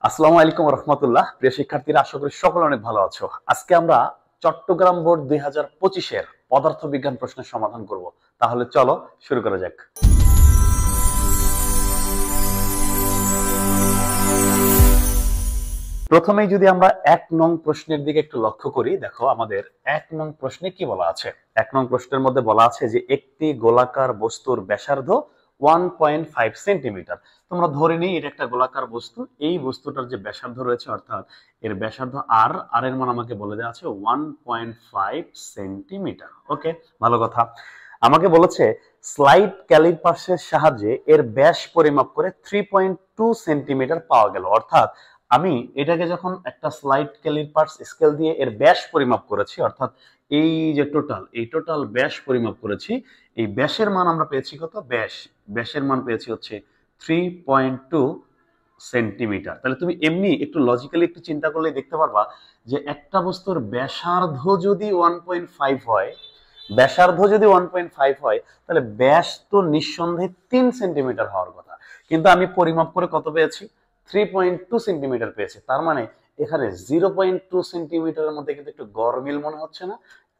আসসালামু আলাইকুম রহমতুল্লাহ। প্রিয় শিক্ষার্থীরা, আশা করি সকলে অনেক ভালো আছো। আজকে আমরা চট্টগ্রাম বোর্ড 2025-এর পদার্থ বিজ্ঞান প্রশ্নের সমাধান করব। তাহলে চলো শুরু করা যাক। প্রথমেই যদি আমরা 1 নং প্রশ্নের দিকে একটু লক্ষ্য করি, দেখো আমাদের 1 নং প্রশ্নে কি বলা আছে। 1 নং প্রশ্নের মধ্যে বলা আছে যে একটি গোলাকার বস্তুর ব্যাসার্ধ 1.5 সেন্টিমিটার। তোমরা ধরে নিই এটা একটা গোলাকার বস্তু। এই বস্তুটার যে ব্যাসার্ধ রয়েছে, অর্থাৎ এর ব্যাসার্ধ আর এর মান আমাকে বলে দেওয়া আছে 1.5 সেন্টিমিটার। ওকে, ভালো কথা। আমাকে বলেছে স্লাইড ক্যালিপার্সের সাহায্যে এর ব্যাস পরিমাপ করে 3.2 সেন্টিমিটার পাওয়া গেল। অর্থাৎ আমি এটাকে যখন একটা স্লাইড ক্যালিপার্স স্কেল দিয়ে এর ব্যাস পরিমাপ করেছি, অর্থাৎ এই যে টোটাল ব্যাস পরিমাপ করেছি, এই ব্যাসের মান আমরা পেয়েছি কত? ব্যাসের মান পেয়েছি হচ্ছে 3.2 সেন্টিমিটার। তাহলে তুমি এমনি একটু লজিক্যালি একটু চিন্তা করলে দেখতে পারবা যে একটা বস্তুর ব্যাসার্ধ যদি 1.5 হয়, তাহলে ব্যাস তো নিঃসন্দেহে 3 সেন্টিমিটার হওয়ার কথা। কিন্তু আমি পরিমাপ করে কত পেয়েছি? 3.2 সেন্টিমিটার পেয়েছি। তার মানে এখানে 0.2 সেন্টিমিটারের মধ্যে কিন্তু একটু গরমিল মনে হচ্ছে না?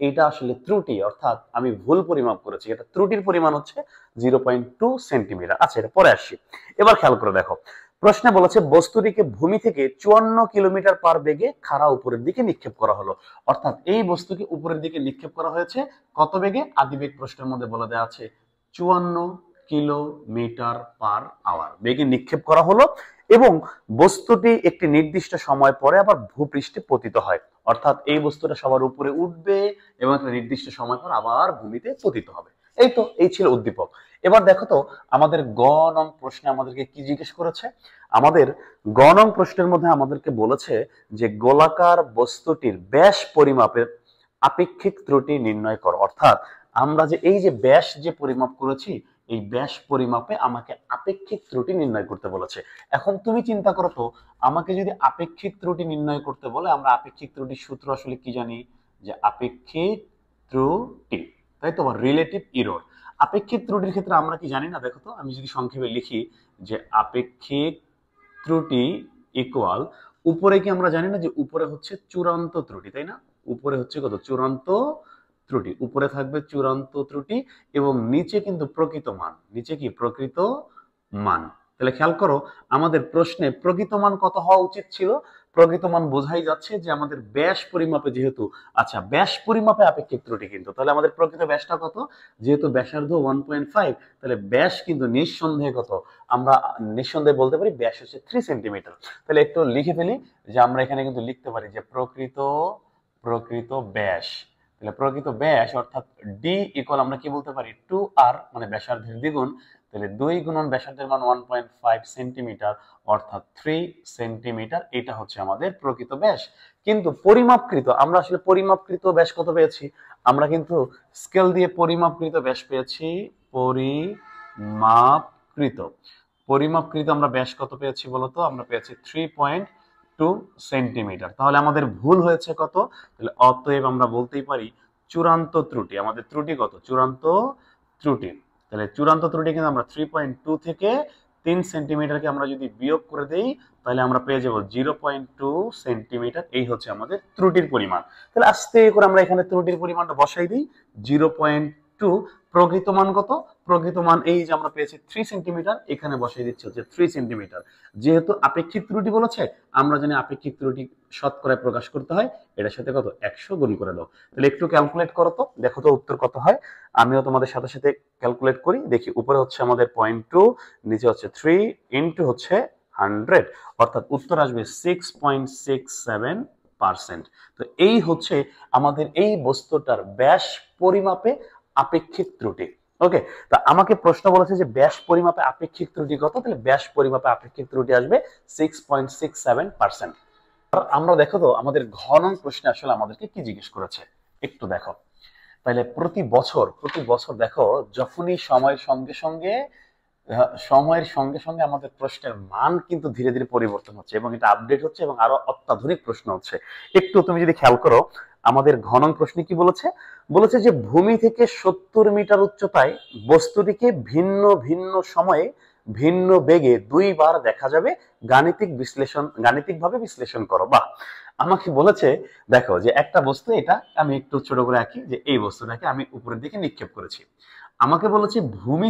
এটা আসলে ত্রুটি, অর্থাৎ আমি ভুল পরিমাপ করেছি। এটা ত্রুটির পরিমাণ হচ্ছে 0.2 সেন্টিমিটার। আচ্ছা, এটা পরে আসছি। এবার খেয়াল করে দেখো, প্রশ্নে বলেছে বস্তুটিকে ভূমি থেকে 54 কিলোমিটার পার বেগে খাড়া উপরের দিকে নিক্ষেপ করা হলো। অর্থাৎ এই বস্তুকে উপরের দিকে নিক্ষেপ করা হয়েছে কত বেগে? আদিবেগ প্রশ্নের মধ্যে বলে দেওয়া আছে 54 কিলোমিটার পার আওয়ার বেগে নিক্ষেপ করা হলো, এবং বস্তুটি একটি নির্দিষ্ট সময় পরে আবার ভূপৃষ্ঠে পতিত হয়। অর্থাৎ এই বস্তুটা সবার উপরে উঠবে এবং একটা নির্দিষ্ট সময় পর আবার ভূমিতে পতিত হবে। এই ছিল উদ্দীপক। এবার দেখো তো আমাদের গ নং প্রশ্নে আমাদেরকে কি জিজ্ঞেস করেছে। আমাদের গ নং প্রশ্নের মধ্যে আমাদেরকে বলেছে যে গোলাকার বস্তুটির ব্যাস পরিমাপের আপেক্ষিক ত্রুটি নির্ণয় করো। অর্থাৎ আমরা যে এই যে ব্যাস যে পরিমাপ করেছি, এই ব্যাস পরিমাপে আমাকে আপেক্ষিক ত্রুটি নির্ণয় করতে বলেছে। এখন তুমি চিন্তা করো তো, আমাকে যদি আপেক্ষিক ত্রুটি নির্ণয় করতে বলে, আমরা আপেক্ষিক ত্রুটির সূত্র আসলে কি জানি? যে আপেক্ষিক ত্রুটি, তাই তো, রিলেটিভ ইরর। আপেক্ষিক ত্রুটির ক্ষেত্রে আমরা কি জানি না? দেখো তো, আমি যদি সংক্ষেপে লিখি যে আপেক্ষিক ত্রুটি ইকুয়াল, উপরে কি আমরা জানি না যে উপরে হচ্ছে চূড়ান্ত ত্রুটি, তাই না? উপরে হচ্ছে কত? চূড়ান্ত ত্রুটি। উপরে থাকবে চূড়ান্ত ত্রুটি এবং নিচে কিন্তু প্রকৃত মান। নিচে কি? প্রকৃত মান। তাহলে খেয়াল করো, আমাদের প্রশ্নে প্রকৃত মান কত হওয়া উচিত ছিল? প্রকৃত মান বোঝাই যাচ্ছে যে আমাদের ব্যাস পরিমাপে যেহেতু, আচ্ছা ব্যাস পরিমাপে আপেক্ষিক ত্রুটি, কিন্তু তাহলে আমাদের প্রকৃত ব্যাসটা কত? যেহেতু ব্যাসার্ধ 1.5, তাহলে ব্যাস কিন্তু নিঃসন্দেহে কত? আমরা নিঃসন্দেহে বলতে পারি ব্যাস হচ্ছে 3 সেন্টিমিটার। তাহলে একটু লিখে ফেলি যে আমরা এখানে কিন্তু লিখতে পারি যে প্রকৃত ব্যাস। তাহলে প্রকৃত ব্যাস অর্থাৎ ডি ইকুয়াল আমরা কি বলতে পারি? 2r, মানে ব্যাসার্ধের দ্বিগুণ। তাহলে 2 গুণন ব্যাসার্ধের মান 1.5 সেন্টিমিটার, অর্থাৎ 3 সেন্টিমিটার। এটা হচ্ছে আমাদের প্রকৃত ব্যাস। কিন্তু পরিমাপকৃত, আমরা আসলে পরিমাপকৃত ব্যাস কত পেয়েছি? আমরা কিন্তু স্কেল দিয়ে পরিমাপকৃত ব্যাস পেয়েছি। পরিমাপকৃত আমরা ব্যাস কত পেয়েছি বলতো? আমরা পেয়েছি 3.2 সেন্টিমিটার। তাহলে আমাদের ভুল হয়েছে কত? তাহলে অতএব আমরা বলতেই পারি চূড়ান্ত ত্রুটি। আমাদের ত্রুটি কত? চূড়ান্ত ত্রুটি। তাহলে চূড়ান্ত ত্রুটি কিন্তু আমরা 3.2 থেকে 3 সেন্টিমিটারকে আমরা যদি বিয়োগ করে দেই, তাহলে আমরা পেয়ে যাব 0.2 সেন্টিমিটার। এই হচ্ছে আমাদের ত্রুটির পরিমাণ। তাহলে আস্তে করে আমরা এখানে ত্রুটির পরিমাণটা বসাই দিই 0.2। প্রকৃত মান কত? প্রকৃত মান এই যে আমরা পেয়েছি 3 সেন্টিমিটার, এখানে বসাই দিচ্ছি হচ্ছে 3 সেন্টিমিটার। যেহেতু আপেক্ষিক ত্রুটি বলেছে, আমরা জানি আপেক্ষিক ত্রুটি শতকরায় প্রকাশ করতে হয়, এটার সাথে কত? 100 গুণ করে দাও। তাহলে একটু ক্যালকুলেট করো তো, দেখো তো উত্তর কত হয়। আমিও তোমাদের সাথে সাথে ক্যালকুলেট করি, দেখি। উপরে হচ্ছে আমাদের 0.2, নিচে হচ্ছে 3 ইন্টু হচ্ছে 100, অর্থাৎ উত্তর আসবে 6.67%। তো এই হচ্ছে আমাদের এই বস্তুটার ব্যাস পরিমাপে আপেক্ষিক ত্রুটি। ওকে, তা আমাকে প্রশ্ন বলেছে যে ব্যাস পরিমাপে আপেক্ষিক ত্রুটি কত? তাহলে ব্যাস পরিমাপে আপেক্ষিক ত্রুটি আসবে 6.67%। আমরা দেখো তো আমাদের ঘ নং প্রশ্নে আসলে আমাদেরকে কি জিজ্ঞেস করেছে একটু দেখো। তাহলে প্রতি বছর দেখো, যখনই সময়ের সঙ্গে সঙ্গে আমাদের প্রশ্নের মান কিন্তু ধীরে ধীরে পরিবর্তন হচ্ছে এবং এটা আপডেট হচ্ছে এবং আরো অত্যাধুনিক প্রশ্ন হচ্ছে। একটু তুমি যদি খেয়াল করো, আমাদের ঘ নং প্রশ্নে কি বলেছে? বলেছে যে ভূমি থেকে 70 মিটার উচ্চতায় বস্তুটিকে ভিন্ন ভিন্ন সময়ে ভিন্ন বেগে দুইবার দেখা যাবে, গাণিতিকভাবে বিশ্লেষণ করো। বাহ, আমাকে বলেছে দেখো যে একটা বস্তু, এটা আমি একটু ছোট করে আঁকি, যে এই বস্তুটাকে আমি উপরের দিকে নিক্ষেপ করেছি। আমাকে বলেছে ভূমি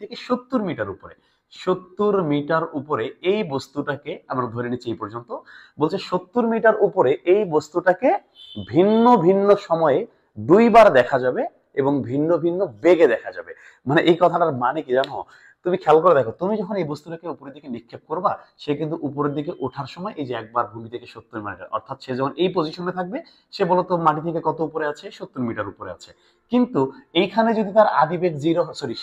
থেকে 70 মিটার উপরে, 70 মিটার উপরে এই বস্তুটাকে আমরা ধরে নিচ্ছি এই পর্যন্ত। বলছে 70 মিটার উপরে এই বস্তুটাকে ভিন্ন ভিন্ন সময়ে দুইবার দেখা যাবে এবং ভিন্ন ভিন্ন বেগে দেখা যাবে। মানে এই কথাটার মানে কি জানো? তুমি খেয়াল করে দেখো, তুমি যখন এই বস্তুটাকে উপরের দিকে নিক্ষেপ করবা, সে কিন্তু উপরের দিকে ওঠার সময় এই যে একবার ভূমি থেকে 70 মিটার, অর্থাৎ সে যখন এই পজিশনে থাকবে, সে বলতো মাটি থেকে কত উপরে আছে? 70 মিটার উপরে আছে। কিন্তু এইখানে যদি তার আদিবেগ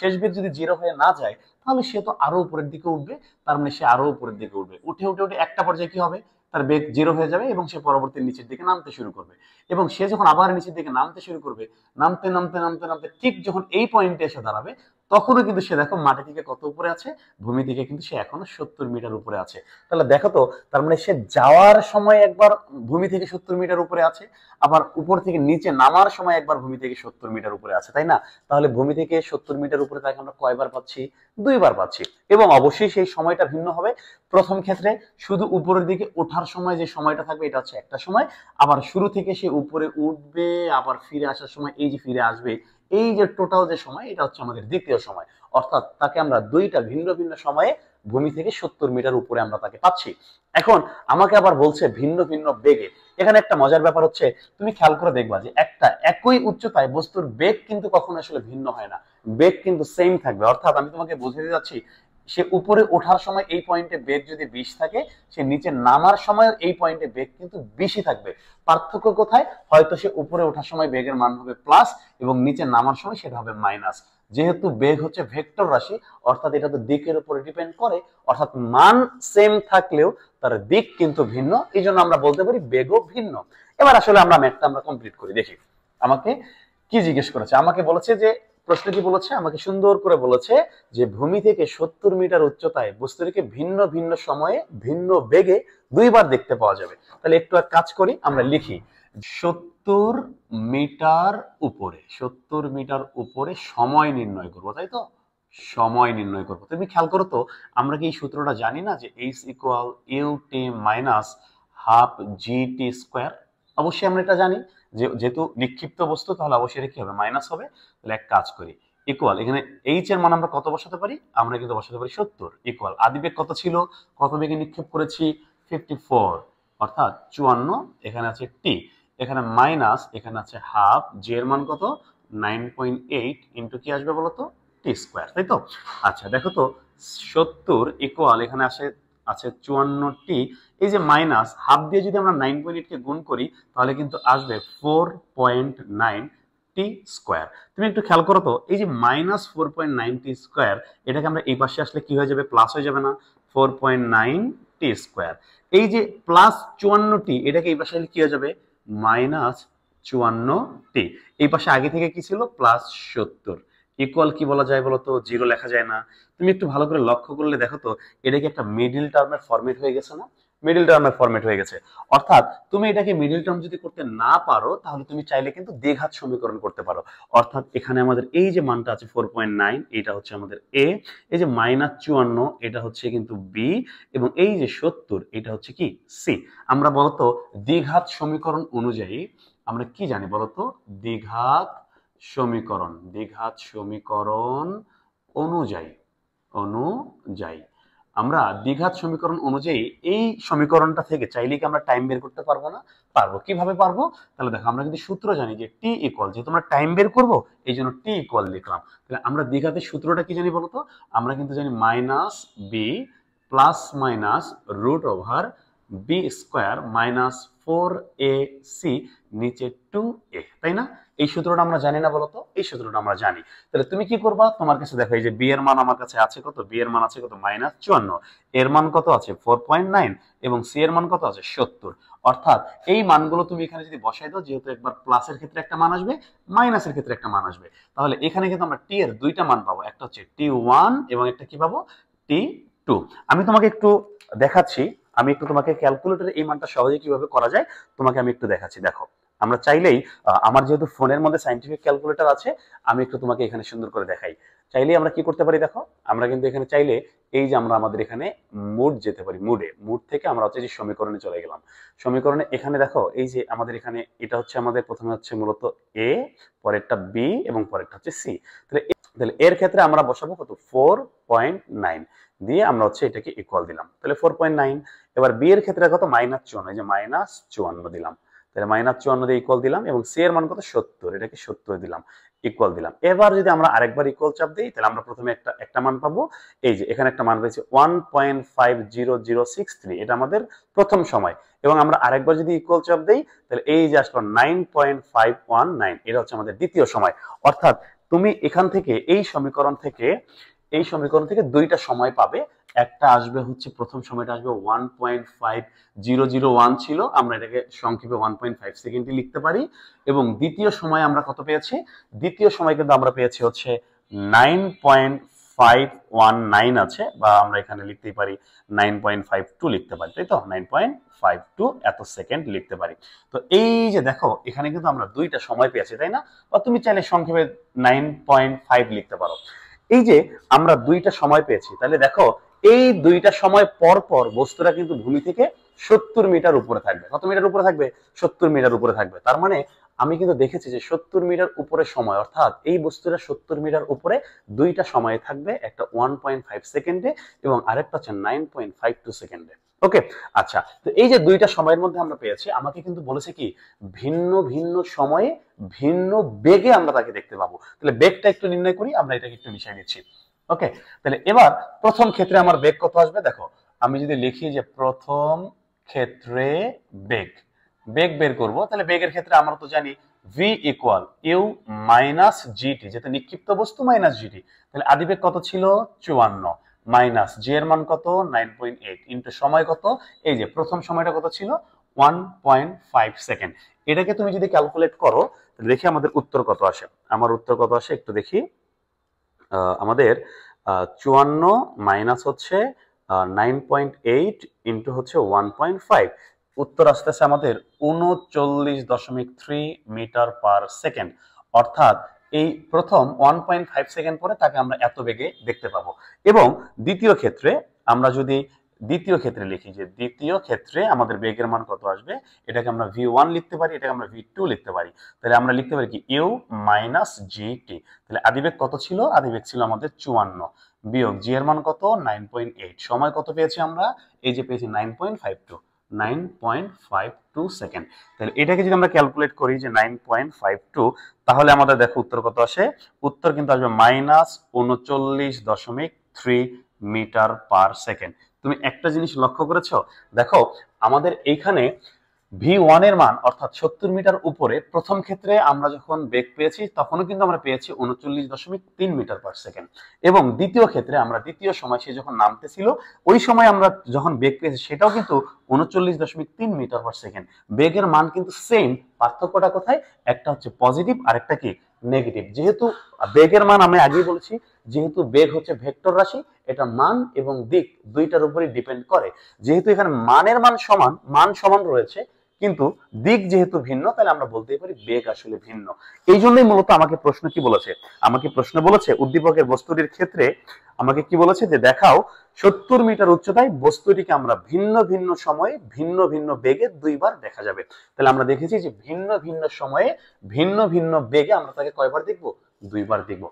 শেষ বেগ যদি 0 হয়ে না যায়, তাহলে সে তো আরো উপরের দিকে উঠবে। তার মানে সে আরো উপরের দিকে উঠবে, উঠে উঠে উঠে একটা পর্যায়ে কি হবে? তার বেগ 0 হয়ে যাবে এবং সে পরবর্তী নিচের দিকে নামতে শুরু করবে। এবং সে যখন আবার নিচের দিকে নামতে শুরু করবে, নামতে নামতে নামতে নামতে ঠিক যখন এই পয়েন্টে এসে দাঁড়াবে, তখনও কিন্তু সে দেখো মাটি থেকে কত উপরে আছে? ভূমি থেকে কিন্তু সে এখনো 70 মিটার উপরে আছে। তাহলে দেখো তো, তার মানে সে যাওয়ার সময় একবার ভূমি থেকে 70 মিটার উপরে আছে, আবার উপর থেকে নিচে নামার সময় একবার ভূমি থেকে 70 মিটার উপরে আছে, তাই না? তাহলে ভূমি থেকে 70 মিটার উপরে তাকে আমরা কয়বার পাচ্ছি? দুইবার পাচ্ছি। এবং অবশ্যই সেই সময়টা ভিন্ন হবে। প্রথম ক্ষেত্রে শুধু উপরের দিকে ওঠার সময় যে সময়টা থাকবে, এটা হচ্ছে একটা সময়। আবার শুরু থেকে সে উপরে উঠবে, আবার ফিরে আসার সময় এই যে ফিরে আসবে, এই যে টোটাল যে সময়, এটা হচ্ছে আমাদের দ্বিতীয় সময়। অর্থাৎ তাকে আমরা দুইটা ভিন্ন ভিন্ন সময়ে ভূমি থেকে 70 মিটার উপরে আমরা তাকে পাচ্ছি। এখন আমাকে আবার বলছে ভিন্ন ভিন্ন বেগে। এখানে একটা মজার ব্যাপার হচ্ছে, তুমি খেয়াল করে দেখবা যে একটা একই উচ্চতায় বস্তুর বেগ কিন্তু কখনো আসলে ভিন্ন হয় না, বেগ কিন্তু সেম থাকবে। অর্থাৎ আমি তোমাকে বুঝিয়ে যাচ্ছি, সে উপরে ওঠার সময় এই পয়েন্টে বেগ যদি 20 থাকে, সে নিচে নামার সময় এই পয়েন্টে বেগ কিন্তু 20ই থাকবে। পার্থক্য কোথায়? হয়তো সে উপরে ওঠার সময় বেগের মান হবে প্লাস এবং নিচে নামার সময় সেটা হবে মাইনাস। যেহেতু বেগ হচ্ছে ভেক্টর রাশি, অর্থাৎ এটা তো দিকের উপরে ডিপেন্ড করে, অর্থাৎ মান সেম থাকলেও তার দিক কিন্তু ভিন্ন, এই জন্য আমরা বলতে পারি বেগও ভিন্ন। এবার আসলে আমরা ম্যাথটা আমরা কমপ্লিট করি, দেখি আমাকে কি জিজ্ঞেস করেছে। আমাকে বলেছে যে, প্রশ্ন কি বলেছে? আমাকে সুন্দর করে বলেছে যে ভূমি থেকে 70 মিটার উচ্চতায় বস্তুটিকে ভিন্ন ভিন্ন সময়ে ভিন্ন বেগে দুইবার দেখতে পাওয়া যাবে। তাহলে একটু এক কাজ করি, আমরা লিখি 70 মিটার উপরে, 70 মিটার উপরে সময় নির্ণয় করবো, তাই তো? সময় নির্ণয় করবো। তুমি খেয়াল করো তো, আমরা কি এই সূত্রটা জানি না যে h equal UT minus half GT square? অবশ্যই আমরা এটা জানি, যেহেতু নিক্ষিপ্ত বস্তু, তাহলে অবশ্যই এটা কি হবে? মাইনাস হবে। তাহলে এক কাজ করি, ইকুয়াল এখানে এইচ এর মান আমরা কত বসাতে পারি? আমরা কিন্তু বসাতে পারি 70। ইকুয়াল আদিবেগ কত ছিল? কত বেগে নিক্ষেপ করেছি? 54, অর্থাৎ 54। এখানে আছে টি, এখানে মাইনাস, এখানে আছে হাফ, জি এর মান কত? 9.8 ইন্টু কি আসবে বলতো? টি স্কোয়ার, তাই তো? আচ্ছা দেখো তো, 70 ইকুয়াল এখানে আছে 54টি, এই যে মাইনাস হাফ দিয়ে যদি আমরা 9.8 কে গুণ করি, তাহলে কিন্তু আসবে 4.9 টি স্কোয়ার। তুমি একটু খেয়াল করো তো, এই যে মাইনাস 4.9 টি স্কোয়ার, এটাকে আমরা এই পাশে আসলে কি হয়ে যাবে? প্লাস হয়ে যাবে না? 4.9 টি স্কোয়ার। এই যে প্লাস 54টি, এটাকে এই পাশে আসলে কি হয়ে যাবে? মাইনাস 54টি। এই পাশে আগে থেকে কি ছিল? প্লাস 70। ইকুয়াল কি বলা যায় বলতো? জিরো লেখা যায় না? তুমি একটু ভালো করে লক্ষ্য করলে দেখো তো, এটা কি একটা মিডল টার্মের ফরম্যাট হয়ে গেছে না? মিডল টার্মের ফরম্যাট হয়ে গেছে। অর্থাৎ তুমি এটাকে মিডল টার্ম যদি করতে না পারো, তাহলে তুমি চাইলে কিন্তু দ্বিঘাত সমীকরণ করতে পারো। অর্থাৎ এখানে আমাদের এই যে মানটা আছে 4.9, এটা হচ্ছে আমাদের এ, এই যে মাইনাস 54, এটা হচ্ছে কিন্তু বি, এবং এই যে 70, এটা হচ্ছে কি? সি। আমরা বলতো দ্বিঘাত সমীকরণ অনুযায়ী আমরা কি জানি বলতো? দ্বিঘাত সমীকরণ অনুযায়ী আমরা দ্বিঘাত সমীকরণ অনুযায়ী এই সমীকরণটা থেকে চাইলে কি আমরা টাইম বের করতে পারবো না? পারবো। কিভাবে পারবো? তাহলে দেখো, আমরা কিন্তু সূত্র জানি যে টি ইকুয়াল, যেহেতু আমরা টাইম বের করবো এই জন্য টি ইকুয়াল লিখলাম। তাহলে আমরা দ্বিঘাতের সূত্রটা কি জানি বলতো? আমরা কিন্তু জানি minus B plus minus root over B square minus 4ac নিচে 2a, তাই না? এই সূত্রটা আমরা জানি না বলতো? এই সূত্রটা আমরা জানি। তাহলে তুমি কি করবা? তোমার কাছে দেখো, এই যে বি এর মান আমার কাছে আছে কত? বি এর মান আছে কত? মাইনাস 54, এর মান কত আছে? 4.9, এবং সি এর মান কত আছে? 70। অর্থাৎ এই মানগুলো তুমি এখানে যদি বসাই দাও, যেহেতু একবার প্লাসের ক্ষেত্রে একটা মান আসবে, মাইনাসের ক্ষেত্রে একটা মান আসবে, তাহলে এখানে কিন্তু আমরা টি এর দুইটা মান পাবো, একটা হচ্ছে টি1 এবং একটা কি পাবো? টি2। আমি তোমাকে একটু দেখাচ্ছি, আমি একটু তোমাকে ক্যালকুলেটরে এই মানটা সহজে কিভাবে করা যায় তোমাকে আমি একটু দেখাচ্ছি। দেখো, আমরা চাইলেই আমার যেহেতু ফোনের মধ্যে সায়েন্টিফিক ক্যালকুলেটর আছে, আমি একটু তোমাকে এখানে সুন্দর করে দেখাই। চাইলেই আমরা কি করতে পারি দেখো, আমরা কিন্তু এখানে চাইলে এই যে আমরা আমাদের এখানে মুড যেতে পারি, মুড থেকে আমরা হচ্ছে যে সমীকরণে চলে গেলাম। সমীকরণে এখানে দেখো এই যে আমাদের এখানে এটা হচ্ছে আমাদের প্রথমে হচ্ছে মূলত এ, পরেরটা বি এবং পরেরটা হচ্ছে সি। তাহলে এর ক্ষেত্রে আমরা বসাবো কত 4.9 দিয়ে আমরা হচ্ছে এটাকে ইকুয়াল দিলাম, তাহলে 4.9। এবার বি এর ক্ষেত্রে কত -54, এই যে -54 দিলাম, তাহলে -54 দিয়ে ইকুয়াল দিলাম, এবং সি এর মান কত 70, এটাকে 70 দিলাম, ইকুয়াল দিলাম। এবার যদি আমরা আরেকবার ইকুয়াল চাপ দিই, তাহলে আমরা প্রথমে একটা মান পাবো, এই যে এখানে একটা মান পেয়েছি 1.50063, এটা আমাদের প্রথম সময়। এবং আমরা আরেকবার যদি ইকুয়াল চাপ দেই, তাহলে এই যে আসলো 9.519, এটা হচ্ছে আমাদের দ্বিতীয় সময়। অর্থাৎ তুমি এখান থেকে এই সমীকরণ থেকে দুইটা সময় পাবে। একটা আসবে হচ্ছে প্রথম সময়টা আসবে 1.5001 ছিল, আমরা এটাকে সংক্ষেপে 1.5 সেকেন্ডে লিখতে পারি। এবং দ্বিতীয় সময় আমরা কত পেয়েছি, দ্বিতীয় সময় কিন্তু আমরা পেয়েছি হচ্ছে 9.519 আছে, বা আমরা এখানে লিখতেই পারি 9.52 লিখতে পারি, তাই তো 9.52 এত সেকেন্ড লিখতে পারি। তো এই যে দেখো এখানে কিন্তু আমরা দুইটা সময় পেয়েছি, তাই না? বা তুমি চাইলে সংক্ষেপে 9.5 লিখতে পারো। এই যে আমরা দুইটা সময় পেয়েছি, তাহলে দেখো এই দুইটা সময় পর পর বস্তুটা কিন্তু ভূমি থেকে 70 মিটার উপরে থাকবে। কত মিটার উপরে থাকবে? 70 মিটার উপরে থাকবে। তার মানে আমি কিন্তু দেখেছি যে 70 মিটার উপরে সময়, অর্থাৎ এই বস্তুটা 70 মিটার উপরে দুইটা সময় থাকবে, একটা 1.5 সেকেন্ডে এবং আরেকটা হচ্ছে 9.52 সেকেন্ডে। ওকে, আচ্ছা, তো এই যে দুইটা সময়ের মধ্যে আমরা পেয়েছি, আমাকে কিন্তু বলেছে কি ভিন্ন ভিন্ন সময়ে ভিন্ন বেগে আমরা তাকে দেখতে পাবো। তাহলে বেগটা একটু নির্ণয় করি, আমরা এটাকে একটু মিশিয়ে নিচ্ছি। ওকে, তাহলে এবার প্রথম ক্ষেত্রে আমার বেগ কত আসবে দেখো, আমি যদি লিখি যে প্রথম ক্ষেত্রে বেগ বের করব, তাহলে বেগের ক্ষেত্রে আমরা তো জানি v equal U minus GT, যেটা নিক্ষিপ্ত বস্তু মাইনাস জিটি। তাহলে আদিবেগ কত ছিল 54, মাইনাস জি এর মান কত 9.8, ইনটু সময় কত, এই যে প্রথম সময়টা কত ছিল 1.5 সেকেন্ড। এটাকে তুমি যদি ক্যালকুলেট করো, দেখি আমাদের উত্তর কত আসে। আমার উত্তর কত আসে একটু দেখি। আমাদের 54 মাইনাস হচ্ছে 9.8 ইন্টু হচ্ছে 1.5, উত্তর আসতেছে আমাদের 39.3 মিটার পার সেকেন্ড। অর্থাৎ এই প্রথম 1.5 সেকেন্ড পরে তাকে আমরা এত বেগে দেখতে পাবো। এবং দ্বিতীয় ক্ষেত্রে আমরা যদি দ্বিতীয় ক্ষেত্রে লিখি, যে দ্বিতীয় ক্ষেত্রে আমাদের বেগের মান কত আসবে, এটাকে আমরা v1 লিখতে পারি, এটাকে আমরা v2 লিখতে পারি। তাহলে আমরা লিখতে পারি কি ইউ মাইনাস জিটি। তাহলে আদিবেগ কত ছিল, আদিবেগ ছিল আমাদের 54, বিয়োগ জি এর মান কত 9.8, সময় কত পেয়েছি আমরা, এই যে পেয়েছি 9.52 সেকেন্ড। তাহলে এটাকে যদি আমরা ক্যালকুলেট করি যে 9.52, তাহলে আমাদের দেখো উত্তর কত আসে, উত্তর কিন্তু আসবে -39.3 মিটার পার সেকেন্ড। তুমি একটা জিনিস লক্ষ্য করেছো, দেখো আমাদের এইখানে v1 এর মান অর্থাৎ 70 মিটার উপরে প্রথম ক্ষেত্রে আমরা যখন বেগ পেয়েছি তখনও কিন্তু আমরা পেয়েছি 39.3 মিটার পার সেকেন্ড। এবং দ্বিতীয় ক্ষেত্রে আমরা দ্বিতীয় সময় সে যখন নামতেছিল ওই সময় আমরা যখন বেগ পেয়েছি সেটাও কিন্তু 39.3 মিটার পার সেকেন্ড। বেগের মান কিন্তু সেম, পার্থক্যটা কোথায়, একটা হচ্ছে পজিটিভ আর একটা কি নেগেটিভ। যেহেতু বেগের মান আমি আগেই বলেছি, যেহেতু বেগ হচ্ছে ভেক্টর রাশি, এটা মান এবং দিক দুইটার উপরই ডিপেন্ড করে। যেহেতু এখানে মানের মান সমান রয়েছে, কিন্তু দিক যেহেতু ভিন্ন, তাহলে আমরা বলতেই পারি বেগ আসলে ভিন্ন। এই জন্যই মূলত আমাকে প্রশ্ন কি বলেছে, উদ্দীপকের বস্তুটির ক্ষেত্রে আমাকে কি বলেছে, যে দেখাও 70 মিটার উচ্চতায় বস্তুটিকে আমরা ভিন্ন ভিন্ন সময়ে ভিন্ন ভিন্ন বেগে দুইবার দেখা যাবে। তাহলে আমরা দেখেছি যে ভিন্ন ভিন্ন সময়ে ভিন্ন ভিন্ন বেগে আমরা তাকে কয়বার দেখবো, দুইবার দেখবো।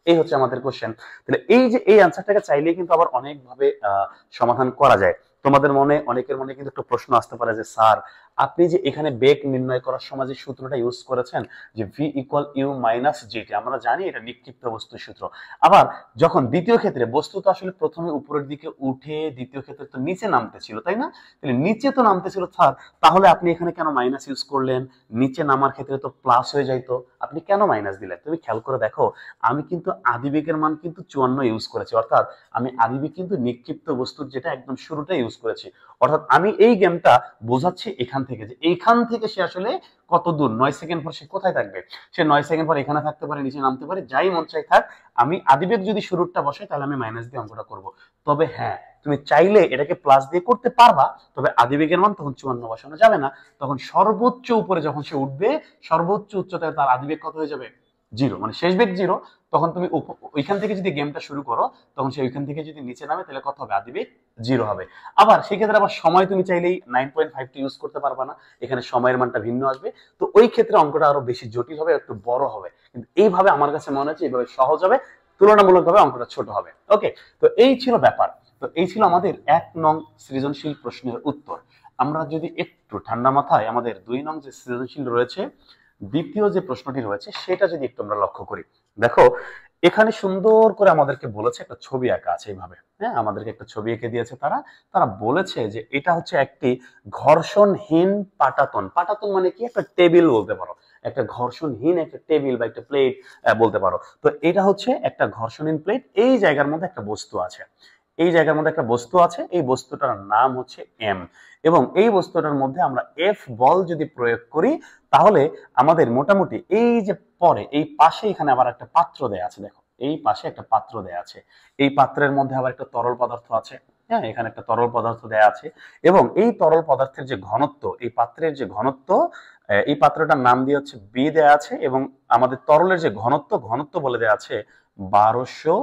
এই হচ্ছে আমাদের কোশ্চেন। তাহলে এই যে এই আনসারটাকে চাইলেই কিন্তু আবার অনেক ভাবে সমাধান করা যায়। তোমাদের মনে অনেকের মনে কিন্তু একটা প্রশ্ন আসতে পারে যে স্যার আপনি যে এখানে বেগ নির্ণয় করার সময় যে সূত্রটা ইউজ করেছেন যে v equal U minus GT, আমরা জানি এটা নিক্ষিপ্ত বস্তুর সূত্র। আবার যখন দ্বিতীয় ক্ষেত্রে বস্তু তো আসলে প্রথমে উপরের দিকে উঠে দ্বিতীয় ক্ষেত্রে তো নিচে নামতেছিল, তাই না? তাহলে নিচে তো নামতেছিল স্যার, তাহলে আপনি এখানে কেন মাইনাস ইউজ করলেন? নিচে নামার ক্ষেত্রে তো প্লাস হয়ে যাইতো, আপনি কেন মাইনাস দিলেন? তুমি খেয়াল করে দেখো, আমি কিন্তু আদিবেগের মান কিন্তু 54 ইউজ করেছি, অর্থাৎ আমি আদিবেগ কিন্তু নিক্ষিপ্ত বস্তুর যেটা একদম শুরুটা ইউজ করেছি। অর্থাৎ আমি এই গেমটা বোঝাচ্ছি এখান থেকে, যে এইখান থেকে সে আসলে কত দূর, 9 সেকেন্ড পর সে কোথায় থাকবে। সে 9 সেকেন্ড পর এখানে থাকতে পারে, নিচে নামতে পারে, যাই মন চাই থাক, আমি আদিবেগ যদি শুরুটা বসে তাহলে আমি মাইনাস দিয়ে অঙ্কটা করব। তবে হ্যাঁ, তুমি চাইলে এটাকে প্লাস দিয়ে করতে পারবা, তবে আদিবেগের মান তখন 54 বসানো যাবে না, তখন সর্বোচ্চ উপরে যখন সে উঠবে সর্বোচ্চ উচ্চতায় তার আদিবেগ কত হয়ে যাবে, 0, মানে শেষ বেগ 0। তখন তুমি ওইখান থেকে যদি গেমটা শুরু করো, তখন সে ওইখান থেকে যদি নিচে নামে তাহলে কত হবে, আদিবেগ 0 হবে। আবার সেক্ষেত্রে আবার সময় তুমি চাইলেই 9.5 ইউজ করতে পারবা না, এখানে সময়ের মানটা ভিন্ন আসবে। তো ওই ক্ষেত্রে অঙ্কটা আরো বেশি জটিল হবে, একটু বড় হবে। কিন্তু এইভাবে আমার কাছে মনে হচ্ছে এইভাবে সহজ হবে, তুলনামূলকভাবে অঙ্কটা ছোট হবে। ওকে, তো এই ছিল ব্যাপার। তো এই ছিল আমাদের 1 নং সৃজনশীল প্রশ্নের উত্তর। আমরা যদি একটু ঠান্ডা মাথায় আমাদের 2 নং যে সৃজনশীল রয়েছে, দ্বিতীয় যে প্রশ্নটি রয়েছে সেটা যদি একটু আমরা লক্ষ্য করি, দেখো এখানে সুন্দর করে আমাদেরকে বলেছে একটা ছবি আঁকা আছে এইভাবে। হ্যাঁ, আমাদেরকে একটা ছবি এঁকে দিয়েছে তারা। তারা বলেছে যে এটা হচ্ছে একটি ঘর্ষণহীন পাটাতন। পাটাতন মানে কি, একটা টেবিল বলতে পারো, একটা ঘর্ষণহীন একটা টেবিল বা একটা প্লেট বলতে পারো। তো এটা হচ্ছে একটা ঘর্ষণহীন প্লেট, এই জায়গার মধ্যে একটা বস্তু আছে, এই জায়গার মধ্যে একটা বস্তু আছে, এই বস্তুটার নাম হচ্ছে এম। এবং এই বস্তুটার মধ্যে আমরা এফ বল যদি প্রয়োগ করি, তাহলে আমাদের মোটামুটি এই যে পরে এই পাশে এখানে আবার একটা পাত্র দেয়া আছে, দেখো এই পাশে একটা পাত্র দেয়া আছে, এই পাত্রের মধ্যে আবার একটা তরল পদার্থ আছে। হ্যাঁ, এখানে একটা তরল পদার্থ দেয়া আছে, এবং এই তরল পদার্থের যে ঘনত্ব, এই পাত্রের যে ঘনত্ব, এই পাত্রটার নাম দিয়ে হচ্ছে বি দেয়া আছে, এবং আমাদের তরলের যে ঘনত্ব, ঘনত্ব বলে দেয়া আছে 1200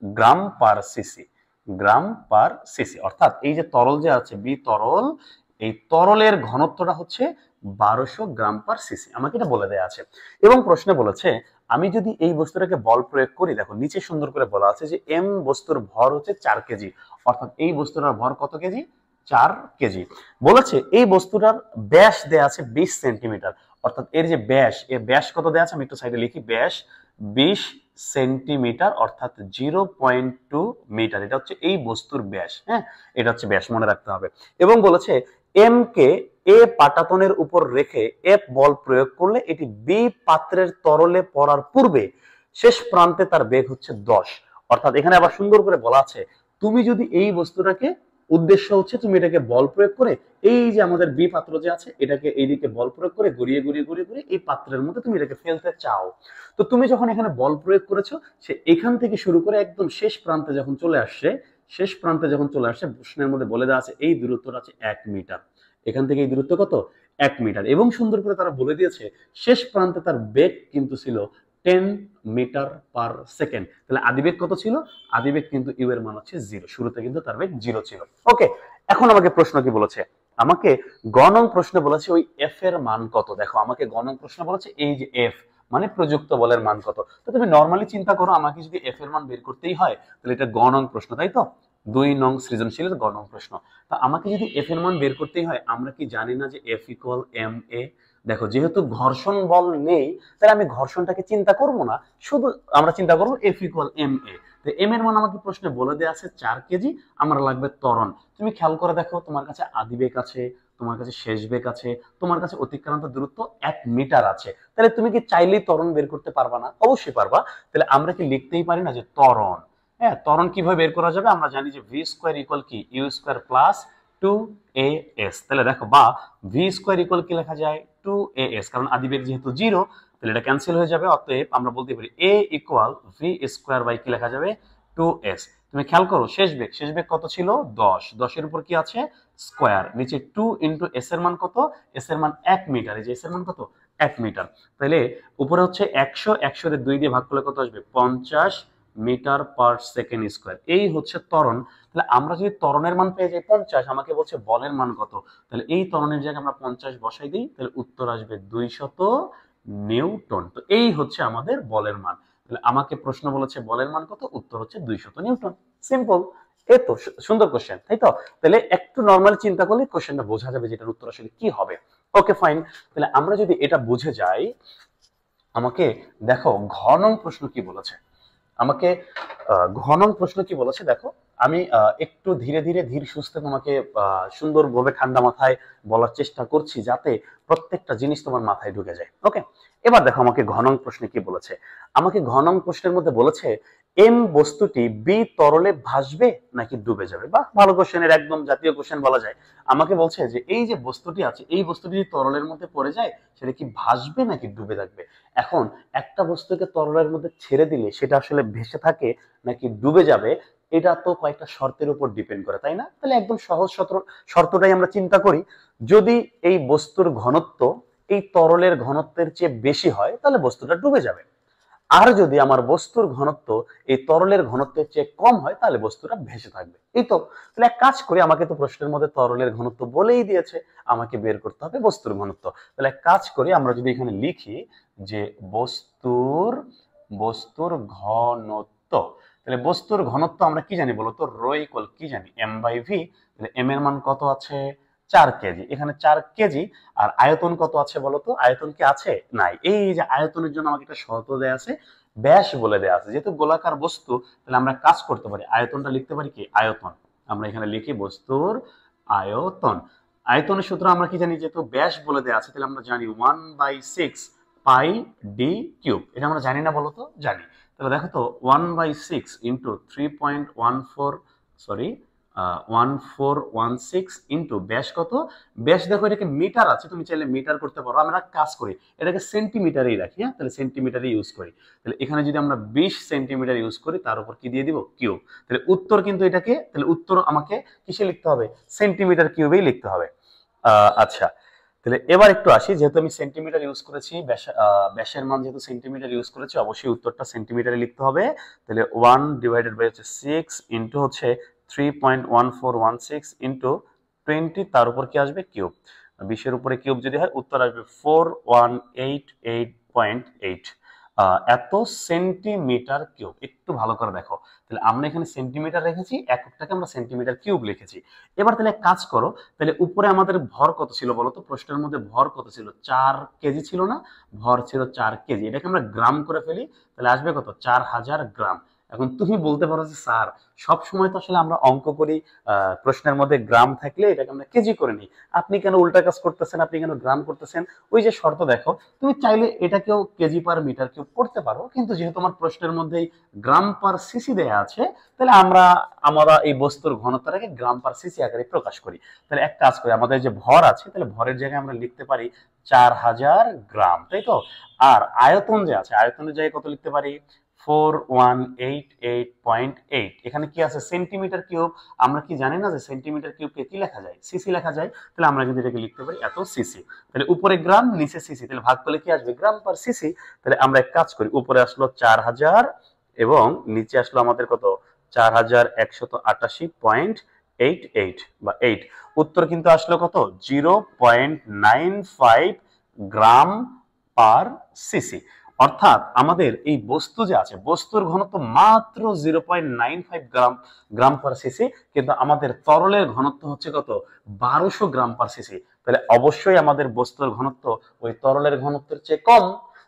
গ্রাম পার সিসি, গ্রাম পার সিসি। অর্থাৎ এই যে তরল যে আছে বি তরল, এই তরলের ঘনত্বটা হচ্ছে 1200 গ্রাম পার সিসি, আমাকে এটা বলে দেয়া আছে। এবং প্রশ্নে বলেছে আমি যদি এই বস্তুটাকে বল প্রয়োগ করি, দেখো নিচে সুন্দর করে বলা আছে যে এম বস্তুর ভর হচ্ছে 4 কেজি, অর্থাৎ এই বস্তুটার ভর কত কেজি, 4 কেজি। বলেছে এই বস্তুটার ব্যাস দেয়া আছে 20 সেন্টিমিটার, অর্থাৎ এর যে ব্যাস, এর ব্যাস কত দেয়া আছে, আমি একটু সাইডে লিখি, ব্যাস 20 সেন্টিমিটার, অর্থাৎ 0.2 মিটার। এটা হচ্ছে এই বস্তুর ব্যাস। হ্যাঁ, এটা হচ্ছে ব্যাস, মনে রাখতে হবে। এবং বলেছে এম কে এ পাটাতনের উপর রেখে এফ বল প্রয়োগ করলে এটি বি পাত্রের তরলে পড়ার পূর্বে শেষ প্রান্তে তার বেগ হচ্ছে 10। অর্থাৎ এখানে আবার সুন্দর করে বলা আছে, তুমি যদি এই বস্তুটাকে, উদ্দেশ্য হচ্ছে তুমি এটাকে বল প্রয়োগ করে এই যে আমাদের বি পাত্র যে আছে এটাকে এইদিকে বল প্রয়োগ করে ঘুরিয়ে ঘুরিয়ে ঘুরিয়ে ঘুরিয়ে এই পাত্রের মধ্যে তুমি এটাকে ফেলতে চাও। তো তুমি যখন এখানে বল প্রয়োগ করেছো, সে এখান থেকে শুরু করে একদম শেষ প্রান্তে যখন চলে আসছে, শেষ প্রান্তে যখন চলে আসছে, প্রশ্নের মধ্যে বলে দেওয়া আছে এই দূরত্বটা আছে 1 মিটার। এখান থেকে এই দূরত্ব কত, 1 মিটার। এবং সুন্দর করে তারা বলে দিয়েছে শেষ প্রান্তে তার বেগ কিন্তু ছিল 10 মিটার পার সেকেন্ড। তাহলে আদিবেগ কত ছিল, আদিবেগ কিন্তু ইউ এর মান হচ্ছে 0, শুরুতে কিন্তু তার বেগ 0 ছিল। ওকে, এখন আমাকে প্রশ্ন কি বলেছে, আমাকে গ নং প্রশ্নে বলেছে ওই এফ এর মান কত। দেখো আমাকে গ নং প্রশ্ন বলেছে এই যে এফ মানে প্রযুক্ত বলের মান কত। তো তুমি নরমালি চিন্তা করো, আমাকে যদি এফ এর মান বের করতেই হয় তাহলে এটা গ নং প্রশ্ন, তাই তো, 2 নং সৃজনশীলের গ নং প্রশ্ন। তা আমাকে যদি এফ এর মান বের করতেই হয়, আমরা কি জানি না যে এফ ইকুয়াল এম এ। দেখো যেহেতু ঘর্ষণ বল নেই, তাহলে আমি ঘর্ষণটাকে চিন্তা করব না, শুধু আমরা চিন্তা করবো এফ ইকুয়াল এম এ। তো এম এর মান আমাকে প্রশ্নে বলে দেওয়া আছে 4 কেজি, আমার লাগবে ত্বরণ। তুমি খেয়াল করে দেখো, তোমার কাছে আদিবেগ আছে, তোমার কাছে শেষ বেগ আছে, তোমার কাছে অতিক্রান্ত দূরত্ব 1 মিটার আছে, তাহলে তুমি কি চাইলেই ত্বরণ বের করতে পারবা না? অবশ্যই পারবা। তাহলে আমরা কি লিখতেই পারি না যে ত্বরণ। হ্যাঁ, ত্বরণ কিভাবে বের করা যাবে, আমরা জানি যে ভি স্কোয়ার ইকুয়াল কি ইউ স্কোয়ার প্লাস 2as। তাহলে দেখো, বা ভি স্কোয়ার ইকুয়াল কি লেখা যায় 2as, কারণ আদিবেগ যেহেতু 0 তাহলে এটা ক্যান্সেল হয়ে যাবে। অতএব আমরা বলতে পারি a equal V square by কি লেখা যাবে 2s। তুমি খেয়াল করো শেষ বেগ, শেষ বেগ কত ছিল 10, 10 এর উপর কি আছে স্কোয়ার, নিচে 2 ইন্টু এস এর মান কত, এস এর মান 1 মিটার, এই যে এস এর মান কত 1 মিটার। তাহলে উপরে হচ্ছে 100, 100 এর 2 দিয়ে ভাগ করলে কত আসবে 50 মিটার পার সেকেন্ড স্কোয়ার। এই হচ্ছে ত্বরণ। তাহলে আমরা যদি ত্বরণের মান পেয়ে যাই 50, আমাকে বলছে বলের মান কত, তাহলে এই ত্বরণের জায়গায় আমরা 50 বসাই দিই, তাহলে উত্তর আসবে 200 নিউটন। তো এই হচ্ছে আমাদের বলের মান। তাহলে আমাকে প্রশ্ন বলেছে বলের মান কত, উত্তর হচ্ছে 200 নিউটন। সিম্পল, এই তো সুন্দর কোশ্চেন, তাই তো। তাহলে একটু নরমালি চিন্তা করলে কোশ্চেনটা বোঝা যাবে যেটার উত্তর আসলে কি হবে। ওকে ফাইন, তাহলে আমরা যদি এটা বুঝে যাই, আমাকে দেখো ঘ নং প্রশ্ন কি বলেছে। আমাকে ঘ নং প্রশ্ন কি বলেছে দেখো, আমি একটু ধীরে ধীরে ধীর সুস্থে তোমাকে সুন্দরভাবে ঠান্ডা মাথায় বলার চেষ্টা করছি, যাতে প্রত্যেকটা জিনিস তোমার মাথায় ঢুকে যায়। ওকে, এবার দেখো আমাকে ঘ নং প্রশ্নে কি বলেছে। আমাকে ঘ নং প্রশ্নের মধ্যে বলেছে এম বস্তুটি বি তরলে ভাসবে নাকি ডুবে যাবে। বা ভালো কোশ্চেনের একদম জাতীয় কোশ্চেন বলা যায়। আমাকে বলছে যে এই যে বস্তুটি আছে, এই বস্তুটি যদি তরলের মধ্যে পড়ে যায় সেটা কি ভাসবে নাকি ডুবে থাকবে। এখন একটা বস্তুকে তরলের মধ্যে ছেড়ে দিলে সেটা আসলে ভেসে থাকে নাকি ডুবে যাবে, এটা তো কয়েকটা শর্তের উপর ডিপেন্ড করে, তাই না? তাহলে একদম সহজ শর্তটাই আমরা চিন্তা করি। যদি এই বস্তুর ঘনত্ব এই তরলের ঘনত্বের চেয়ে বেশি হয় তাহলে বস্তুটা ডুবে যাবে, আর যদি আমার বস্তুর ঘনত্ব এই তরলের ঘনত্বের চেয়ে কম হয় তাহলে বস্তুটা ভেসে থাকবে। এই তো, তাহলে এক কাজ করি, আমাকে তো প্রশ্নের মধ্যে তরলের ঘনত্ব বলেই দিয়েছে, আমাকে বের করতে হবে বস্তুর ঘনত্ব। তাহলে এক কাজ করি, আমরা যদি এখানে লিখি যে বস্তুর বস্তুর ঘনত্ব, তাহলে বস্তুর ঘনত্ব আমরা কি জানি বলতো, রো ইকুয়াল কি জানি, m/v। তাহলে m এর মান কত আছে, 4 কেজি, এখানে 4 কেজি। আর আয়তন কত আছে বলতো, আয়তন কি আছে, নাই। এই যে আয়তনের জন্য আমাকে একটা শর্ত দেয়া আছে, ব্যাস বলে দেয়া আছে, যেহেতু গোলাকার বস্তু তাহলে আমরা কাজ করতে পারি, আয়তনটা লিখতে পারি কি, আয়তন। আমরা এখানে লিখি বস্তুর আয়তন। আয়তনের সূত্র আমরা কি জানি, যেহেতু ব্যাস বলে দেয়া আছে তাহলে আমরা জানি 1/6 পাই ডি কিউব। এটা আমরা জানি না বলতো, জানি। তাহলে দেখো তো 1/6 ইন্টু 3.14, সরি 1416 ইন্টু ব্যাস কত, ব্যাস দেখো এটাকে মিটার আছে, তুমি চাইলে মিটার করতে পারো, আমরা কাজ করি এটাকে সেন্টিমিটারেই রাখি। হ্যাঁ, তাহলে সেন্টিমিটারই ইউজ করি। তাহলে এখানে যদি আমরা 20 সেন্টিমিটার ইউজ করি তার উপর কি দিয়ে দিব, কিউব। তাহলে উত্তর কিন্তু এটাকে, তাহলে উত্তর আমাকে কিসে লিখতে হবে, সেন্টিমিটার কিউবেই লিখতে হবে। আচ্ছা, তাহলে এবার একটু আসি, যেহেতু আমি সেন্টিমিটার ইউজ করেছি, ব্যাসের মান যেহেতু সেন্টিমিটার ইউজ করেছি, অবশ্যই উত্তরটা সেন্টিমিটারে লিখতে হবে। তাহলে 1/6 ইন্টু হচ্ছে 3.1416 ইন্টু 20, তার উপর কি আসবে, কিউব। 20-এর উপরে কিউব যদি হয় উত্তর আসবে 4188.8, এত সেন্টিমিটার কিউব। একটু ভালো করে দেখো, তাহলে আমরা এখানে সেন্টিমিটার রেখেছি, এককটাকে আমরা সেন্টিমিটার কিউব লিখেছি। এবার তাহলে কাজ করো, তাহলে উপরে আমাদের ভর কত ছিল বলতো, প্রশ্নের মধ্যে ভর কত ছিল, 4 কেজি ছিল না, ভর ছিল 4 কেজি। এটাকে আমরা গ্রাম করে ফেলি, তাহলে আসবে কত, 4000 গ্রাম। এখন তুমি বলতে পারো যে স্যার সব সময় তো আসলে আমরা অঙ্ক করি প্রশ্নের মধ্যে গ্রাম থাকলে এটাকে আমরা কেজি করে নিই, আপনি কেন উল্টা কাজ করতেছেন, আপনি কেন গ্রাম করতেছেন? ওই যে শর্ত দেখো, তুমি চাইলে এটাকেও কেজি পার মিটার কিউব করতে পারো, কিন্তু যেহেতু আমার প্রশ্নের মধ্যেই গ্রাম পার সিসি দেয়া আছে, তাহলে আমরা এই বস্তুর ঘনত্বটাকে গ্রাম পার সিসি আকারে প্রকাশ করি। তাহলে এক কাজ করি, আমাদের যে ভর আছে তাহলে ভরের জায়গায় আমরা লিখতে পারি 4000 গ্রাম, তাই তো। আর আয়তন যে আছে, আয়তনের জায়গায় কত লিখতে পারি, 4188.8। এখানে কি আছে, সেন্টিমিটার কিউব। আমরা কি জানি না যে সেন্টিমিটার কিউবকে কি লেখা যায়, সিসি লেখা যায়। তাহলে আমরা কিন্তু এটাকে লিখতে পারি এত সিসি। তাহলে উপরে গ্রাম নিচে সিসি, তাহলে ভাগ করলে কি আসবে, গ্রাম পার সিসি। তাহলে আমরা এক কাজ করি, উপরে আসলো 4000 এবং নিচে আসলো আমাদের কত, 4188.88 বা 8। উত্তর কিন্তু আসলো কত, 0.95 গ্রাম পার সিসি। অর্থাৎ আমাদের এই বস্তু যে আছে, বস্তুর ঘনত্ব মাত্র 0.95 গ্রাম পার সিসি, কিন্তু আমাদের তরলের ঘনত্ব হচ্ছে কত, 1200 গ্রাম পার সিসি। তাহলে অবশ্যই আমাদের বস্তুর ঘনত্ব ওই তরলের ঘনত্বের চেয়ে কম,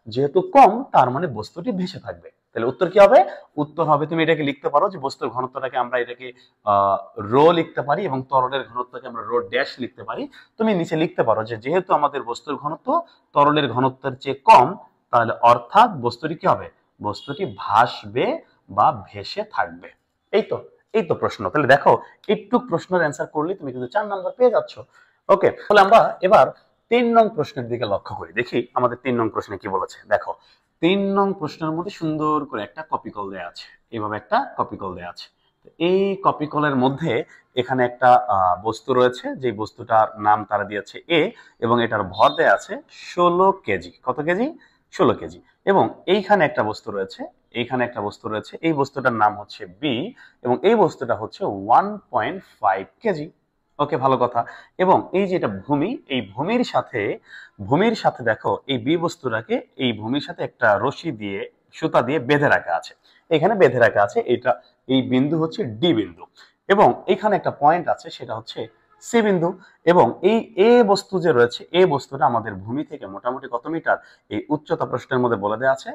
যেহেতু কম তার মানে বস্তুটি ভেসে থাকবে। তাহলে উত্তর কি হবে, উত্তর হবে, তুমি এটাকে লিখতে পারো যে বস্তুর ঘনত্বটাকে আমরা এটাকে রো লিখতে পারি এবং তরলের ঘনত্বকে আমরা রো ড্যাশ লিখতে পারি। তুমি নিচে লিখতে পারো যে যেহেতু আমাদের বস্তুর ঘনত্ব তরলের ঘনত্বের চেয়ে কম, তাহলে অর্থাৎ বস্তুটি কি হবে, বস্তুটি ভাসবে বা ভেসে থাকবে। এই তো, এই তো প্রশ্ন। তাহলে দেখো একটু প্রশ্নের অ্যান্সার করলে তুমি কিন্তু 4 নাম্বার পেয়ে যাচ্ছ। ওকে, তাহলে আমরা এবার 3 নং প্রশ্নের দিকে লক্ষ্য করি, দেখি আমাদের 3 নং প্রশ্নে কি বলেছে। দেখো 3 নং প্রশ্নের মধ্যে সুন্দর করে একটা কপি কল দেওয়া আছে, এভাবে একটা কপি কল দেওয়া আছে। এই কপি কলের মধ্যে এখানে একটা বস্তু রয়েছে, যে বস্তুটার নাম তারা দিয়েছে এ, এবং এটার ভর দেয়া আছে 16 কেজি। কত কেজি, 16 কেজি। এবং এইখানে একটা বস্তু রয়েছে, এইখানে একটা বস্তু রয়েছে, এই বস্তুটার নাম হচ্ছে বি, এবং এই বস্তুটা হচ্ছে 1.5 কেজি। ওকে, ভালো কথা। এবং এই যে এটা ভূমি, এই ভূমির সাথে দেখো এই বি বস্তুটাকে এই ভূমির সাথে একটা রশি দিয়ে, সুতা দিয়ে বেঁধে রাখা আছে, এখানে বেঁধে রাখা আছে। এটা এই বিন্দু হচ্ছে ডি বিন্দু, এবং এখানে একটা পয়েন্ট আছে সেটা হচ্ছে সি বিন্দু। এবং এই এ বস্তু যে রয়েছে, এ বস্তুটা আমাদের ভূমি থেকে মোটামুটি কত মিটার, এই উচ্চতা প্রশ্নের মধ্যে বলে দেওয়া আছে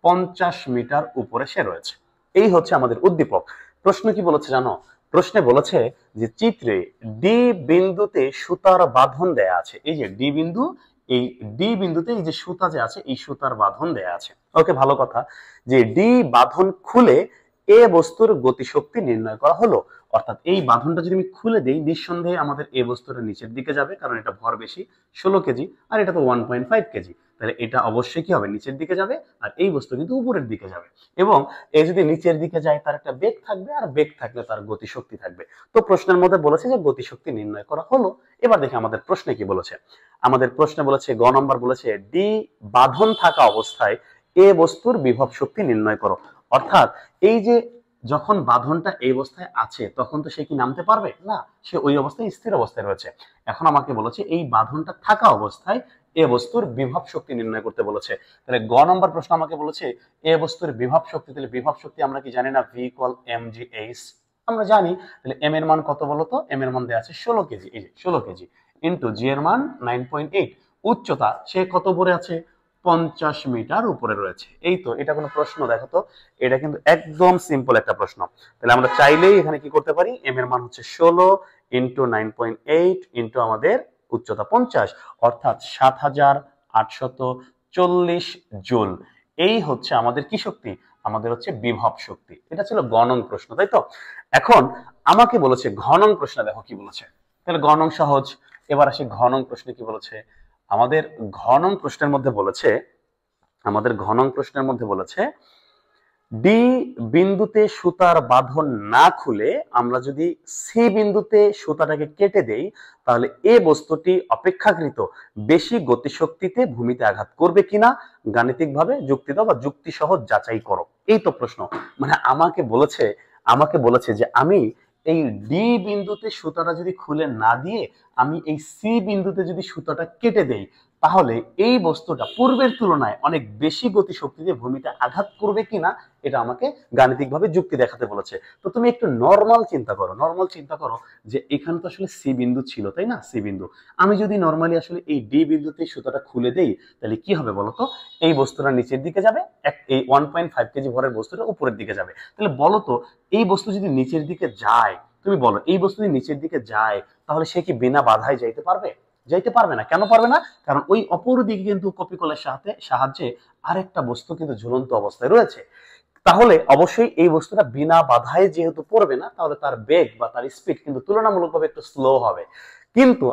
50 মিটার উপরে সে রয়েছে। এই হচ্ছে আমাদের উদ্দীপক। প্রশ্ন কি বলেছে জানো, প্রশ্নে বলেছে যে চিত্রে ডি বিন্দুতে সুতার বাঁধন দেয়া আছে। এই যে ডি বিন্দু, এই ডি বিন্দুতে এই যে সুতা যে আছে, এই সুতার বাঁধন দেয়া আছে। ওকে, ভালো কথা। যে ডি বাঁধন খুলে এ বস্তুর গতিশক্তি নির্ণয় করা হলো। অর্থাৎ এই বাঁধনটা যদি আমি খুলে দেই, নিঃসন্দেহে আমাদের এই বস্তুটা নিচের দিকে যাবে, কারণ এটা ভর বেশি 16 কেজি, আর এটা তো 1.5 কেজি, তাহলে এটা অবশ্যই কি হবে, নিচের দিকে যাবে, আর এই বস্তু কিন্তু উপরের দিকে যাবে। এবং এই যদি নিচের দিকে যায়, তার একটা বেগ থাকবে, আর বেগ থাকলে তার গতিশক্তি থাকবে। তো প্রশ্নের মধ্যে বলেছে যে গতিশক্তি নির্ণয় করা হলো। এবার দেখি আমাদের প্রশ্নে কি বলেছে। আমাদের প্রশ্নে বলেছে, গ নম্বর বলেছে, ডি বাঁধন থাকা অবস্থায় এ বস্তুর বিভব শক্তি নির্ণয় করো। অর্থাৎ এই যে যখন বাঁধনটা এই অবস্থায় আছে, তখন তো সে কি নামতে পারবে না, সে ওই অবস্থায় স্থির অবস্থায় রয়েছে। এখন আমাকে বলেছে এই বাঁধনটা থাকা অবস্থায় এ বস্তুর বিভব শক্তি নির্ণয় করতে বলেছে। তাহলে গ নম্বর প্রশ্ন আমাকে বলেছে এ বস্তুর বিভব শক্তি। তাহলে বিভব শক্তি আমরা কি জানি না, V equal M G H, আমরা জানি। তাহলে এম এর মান কত বলতো, এম এর মান দেওয়া আছে 16 কেজি, এই যে 16 কেজি, ইন্টু জি এর মান 9.8, উচ্চতা সে কত উপরে আছে, 50 মিটার উপরে রয়েছে। এই তো, এটা কোনো প্রশ্ন? দেখো তো, এটা কিন্তু একদম সিম্পল একটা প্রশ্ন। তাহলে আমরা চাইলেই এখানে কি করতে পারি, এম এর মান হচ্ছে 16 ইন্টু 9.8 ইন্টু আমাদের উচ্চতা 50, অর্থাৎ 7840 জুল। এই হচ্ছে আমাদের কি শক্তি, আমাদের হচ্ছে বিভব শক্তি। এটা ছিল গণং প্রশ্ন, তাই তো। এখন আমাকে বলেছে ঘনং প্রশ্ন, দেখো কি বলেছে। তাহলে গণং সহজ। এবার আসি ঘনং প্রশ্নে কি বলেছে। আমাদের ঘনং প্রশ্নের মধ্যে বলেছে, ডি বিন্দুতে সুতার বাঁধন না খুলে আমরা যদি সি বিন্দুতে সুতাটাকে কেটে দেই, তাহলে এ বস্তুটি অপেক্ষাকৃত বেশি গতিশক্তিতে ভূমিতে আঘাত করবে কিনা গাণিতিকভাবে যুক্তি দাও বা যুক্তি সহ যাচাই করো। এই তো প্রশ্ন। মানে আমাকে বলেছে যে আমি এই ডি বিন্দুতে সুতাটা যদি খুলে না দিয়ে আমি এই সি বিন্দুতে যদি সুতাটা কেটে দেই, তাহলে এই বস্তুটা পূর্বের তুলনায় অনেক বেশি গতিশক্তিতে ভূমিতে আঘাত করবে কিনা এটা আমাকে গাণিতিকভাবে যুক্তি দেখাতে বলেছে। তো তুমি একটু নর্মাল চিন্তা করো যে এখানে তো আসলে সি বিন্দু ছিল, তাই না, সি বিন্দু। আমি যদি নর্মালি আসলে এই ডি বিন্দুতে সুতাটা খুলে দেই, তাহলে কি হবে বলতো, এই বস্তুটা নিচের দিকে যাবে, এই 1.5 কেজি ভরের বস্তুটা উপরের দিকে যাবে। তাহলে বলতো, এই বস্তু যদি নিচের দিকে যায়, তুমি বলো, এই বস্তু যদি নিচের দিকে যায়, তাহলে সে কি বিনা বাধায় যাইতে পারবে? যাইতে পারবে না। কেন পারবে না? কারণ ওই অপর দিকে কিন্তু কপিকলের সাহায্যে আরেকটা বস্তু কিন্তু ঝুলন্ত অবস্থায় রয়েছে। তাহলে অবশ্যই এই বস্তুটা বিনা বাধায় যেহেতু পড়বে না, তাহলে তার বেগ বা তার স্পিড কিন্তু তুলনামূলকভাবে একটু স্লো হবে। কিন্তু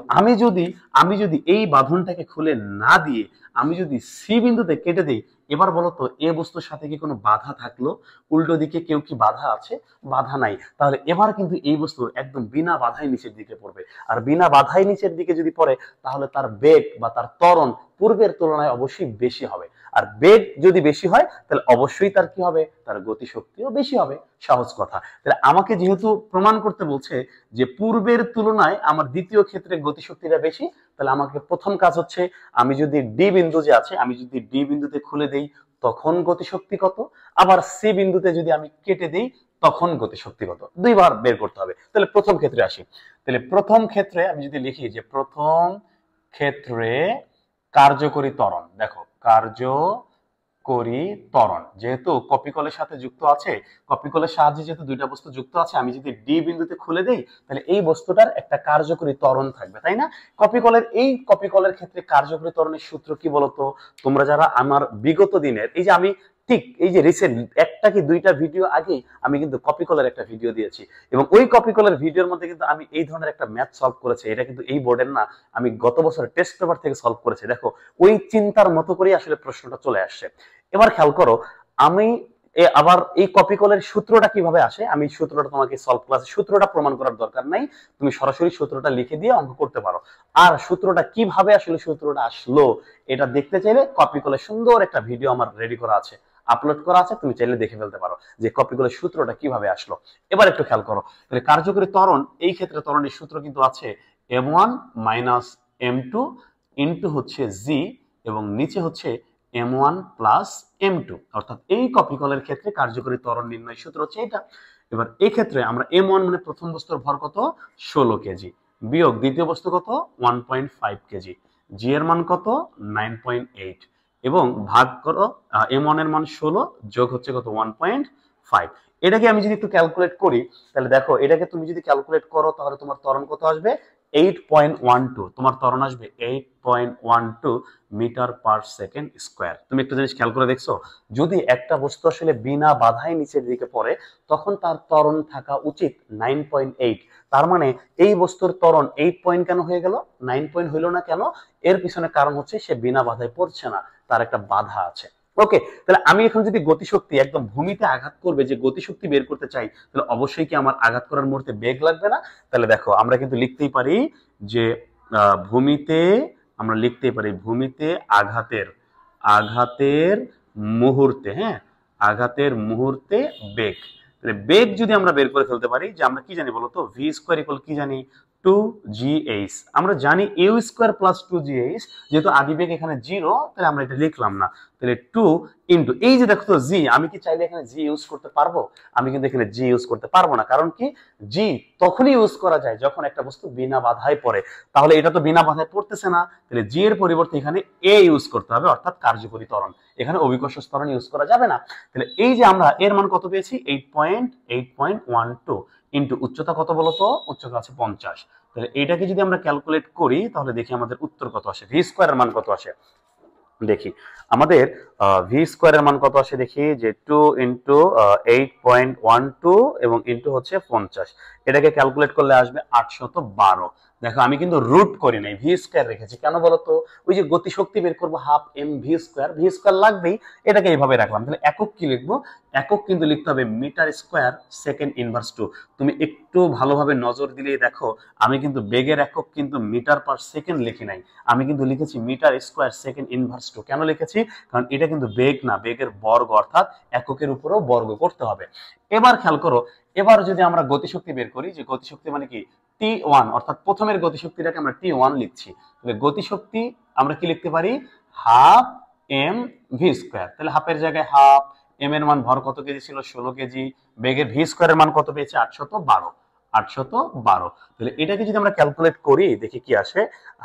আমি যদি এই বাঁধনটাকে খুলে না দিয়ে আমি যদি সি বিন্দুতে কেটে দিই, এবার বলতো এ বস্তুর সাথে কি কোনো বাধা থাকলো? উল্টো দিকে কেউ কি বাধা আছে? বাধা নাই। তাহলে এবার কিন্তু এই বস্তু একদম বিনা বাধায় নিচের দিকে পড়বে। আর বিনা বাধায় নিচের দিকে যদি পড়ে, তাহলে তার বেগ বা তার ত্বরণ পূর্বের তুলনায় অবশ্যই বেশি হবে। আর বেগ যদি বেশি হয়, তাহলে অবশ্যই তার কি হবে, তার গতিশক্তিও বেশি হবে। সহজ কথা। তাহলে আমাকে যেহেতু প্রমাণ করতে বলছে যে পূর্বের তুলনায় আমার দ্বিতীয় ক্ষেত্রে গতিশক্তিটা বেশি, তাহলে আমাকে প্রথম কাজ হচ্ছে, আমি যদি ডি বিন্দু যে আছে, আমি যদি ডি বিন্দুতে খুলে দেই, তখন গতিশক্তি কত, আবার সি বিন্দুতে যদি আমি কেটে দেই, তখন গতিশক্তি কত, দুইবার বের করতে হবে। তাহলে প্রথম ক্ষেত্রে আসি। তাহলে প্রথম ক্ষেত্রে আমি যদি লিখি যে প্রথম ক্ষেত্রে কার্যকরী ত্বরণ, দেখো কার্যকরী ত্বরণ যেহেতু কপিকলের সাথে যুক্ত আছে, কপিকলের সাহায্যে যেহেতু দুইটা বস্তু যুক্ত আছে, আমি যদি ডি বিন্দুতে খুলে দেই, তাহলে এই বস্তুটার একটা কার্যকরী ত্বরণ থাকবে, তাই না। কপিকলের ক্ষেত্রে কার্যকরী ত্বরণের সূত্র কি বলতো? তোমরা যারা আমার বিগত দিনের, এই যে আমি ঠিক এই যে রিসেন্ট একটা কি দুইটা ভিডিও আগে আমি কিন্তু কপিকলের একটা ভিডিও দিয়েছি, এবং ওই কপিকলের ভিডিওর মধ্যে কিন্তু আমি এই ধরনের একটা ম্যাথ সলভ করেছি। এটা কিন্তু এই বোর্ডের না, আমি গত বছরের টেস্ট পেপার থেকে সলভ করেছি। দেখো, ওই চিন্তার মতো করেই আসলে প্রশ্নটা চলে আসছে। এবার খেয়াল করো, আমি আবার এই কপিকলের সূত্রটা কিভাবে আসে, আমি সূত্রটা তোমাকে সলভ ক্লাসে সূত্রটা প্রমাণ করার দরকার নাই, তুমি সরাসরি সূত্রটা লিখে দিয়ে অঙ্ক করতে পারো। আর সূত্রটা কিভাবে আসলে সূত্রটা আসলো এটা দেখতে চাইলে কপিকলের সুন্দর একটা ভিডিও আমার রেডি করা আছে, আপলোড করা আছে, তুমি চাইলে দেখে ফেলতে পারো যে কপিকলের সূত্রটা কিভাবে আসলো। এবার একটু খেয়াল করো, তাহলে কার্যকরী ত্বরণ, এই ক্ষেত্রে ত্বরণের সূত্র কিন্তু আছে m1 - m2 ইন্টু হচ্ছে জি, এবং নিচে হচ্ছে m1 + m2, অর্থাৎ এই কপিকলের ক্ষেত্রে কার্যকরী ত্বরণ নির্ণয় সূত্র হচ্ছে এটা। এবার এই ক্ষেত্রে আমরা m1 মানে প্রথম বস্তুর ভর কত, 16 কেজি, বিয়োগ দ্বিতীয় বস্তু কত, 1.5 কেজি, জি এর মান কত, 9.8, এবং ভাগ করো m1 এর মান 16 যোগ হচ্ছে কত, 1.5। এটাকে আমি যদি একটু ক্যালকুলেট করি, তাহলে দেখো, এটাকে তুমি যদি ক্যালকুলেট করো, তাহলে তোমার ত্বরণ কত আসবে, 8.12, তোমার ত্বরণ আসবে 8.12 মিটার পার সেকেন্ড স্কোয়ার। তুমি একটা জিনিস খেয়াল করে দেখছো, যদি একটা বস্তু আসলে বিনা বাধায় নিচের দিকে পড়ে তখন তার ত্বরণ থাকা উচিত 9.8। তার মানে এই বস্তুর ত্বরণ 8 পয়েন্ট কেন হয়ে গেল, 9 পয়েন্ট হইল না কেন? এর পিছনে কারণ হচ্ছে সে বিনা বাধায় পড়ছে না, তার একটা বাধা আছে। ওকে, তাহলে আমি এখন যদি গতিশক্তি একদম ভূমিতে আঘাত করবে যে গতিশক্তি বের করতে চাই, তাহলে অবশ্যই কি আমার আঘাত করার মুহূর্তে বেগ লাগবে না? তাহলে দেখো আমরা কিন্তু লিখতেই পারি যে ভূমিতে, আমরা লিখতেই পারি ভূমিতে আঘাতের আঘাতের মুহূর্তে, হ্যাঁ, আঘাতের মুহূর্তে বেগ। তাহলে বেগ যদি আমরা বের করে ফেলতে পারি, যে আমরা কি জানি বলতো, ভি স্কোয়ার ইকুয়াল কি জানি, 2gh। আমরা জানি ইউ স্কোয়ার প্লাস 2gh, যেহেতু আদিবেগ এখানে 0, তাহলে আমরা এটা লিখলাম না। তাহলে 2 ইন্টু এই যে দেখো তো জি, আমি কি চাইলে এখানে জি ইউজ করতে পারবো? আমি কিন্তু এখানে জি ইউজ করতে পারবো না, কারণ কি, জি তখনই ইউজ করা যায় যখন একটা বস্তু বিনা বাধায় পড়ে। তাহলে এটা তো বিনা বাধায় পড়তেছে না, তাহলে জি এর পরিবর্তে এখানে এ ইউজ করতে হবে, অর্থাৎ কার্যকরী ত্বরণ। এখানে অভিকর্ষ ত্বরণ ইউজ করা যাবে না। তাহলে এই যে আমরা এর মান কত পেয়েছি, 8.12 ইন্টু উচ্চতা কত বলতো, উচ্চতা আছে 50। তাহলে এটাকে যদি আমরা ক্যালকুলেট করি তাহলে দেখি আমাদের উত্তর কত আসে, ভি স্কোয়ারের মান কত আসে দেখি। আমাদের ভি স্কোয়ারের মান কত আসে দেখি, যে 2 ইন্টু 8.12 এবং ইন্টু হচ্ছে 50, এটাকে ক্যালকুলেট করলে আসবে 812। দেখো আমি কিন্তু রুট করি নাই, ভি স্কোয়ার রেখেছি, কেন বলতো, ওই যে গতিশক্তি বের করবো half M V square, V square লাগবেই, এটাকে এইভাবে রাখলাম। তাহলে একক কি লিখবো, একক কিন্তু লিখতে হবে মিটার স্কোয়ার সেকেন্ড ইনভার্স 2। তুমি একটু ভালোভাবে নজর দিলেই দেখো আমি কিন্তু বেগের একক কিন্তু মিটার পার সেকেন্ড লিখি নাই, আমি কিন্তু লিখেছি মিটার স্কোয়ার সেকেন্ড ইনভার্স 2। কেন লিখেছি, কারণ এটা কিন্তু বেগ না, বেগের বর্গ, অর্থাৎ এককের উপরেও বর্গ করতে হবে। এবার খেয়াল করো, এবার যদি আমরা গতিশক্তি বের করি, যে গতিশক্তি মানে কি, T1, অর্থাৎ প্রথমের গতিশক্তিটাকে আমরা T1 লিখছি। তাহলে গতিশক্তি আমরা কি লিখতে পারি, হাফ এম ভি স্কোয়ার। তাহলে হাফের জায়গায় হাফ, এম এর মান ভর কত কেজি ছিল, 16 কেজি, বেগের ভি স্কোয়ারের মান কত পেয়েছে, 812। তাহলে এটাকে যদি আমরা ক্যালকুলেট করি দেখি কি আসে,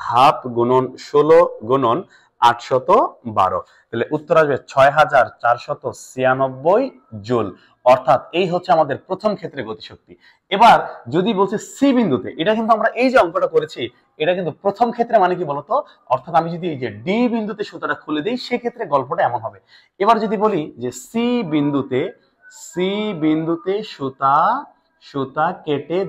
হাফ গুণন 16 গুণন 812, তাহলে উত্তর আসবে 6496 জুল। অর্থাৎ এই হচ্ছে আমাদের প্রথম ক্ষেত্রে গতিশক্তি। এবার যদি বলছে সি বিন্দুতে, এটা কিন্তু আমরা এই যে অঙ্কটা করেছি এটা কিন্তু প্রথম ক্ষেত্রে মানে কি বলতো, অর্থাৎ আমি যদি এই যে ডি বিন্দুতে সুতাটা খুলে দিই সেক্ষেত্রে গল্পটা এমন হবে। এবার যদি বলি যে সি বিন্দুতে সুতা কেটে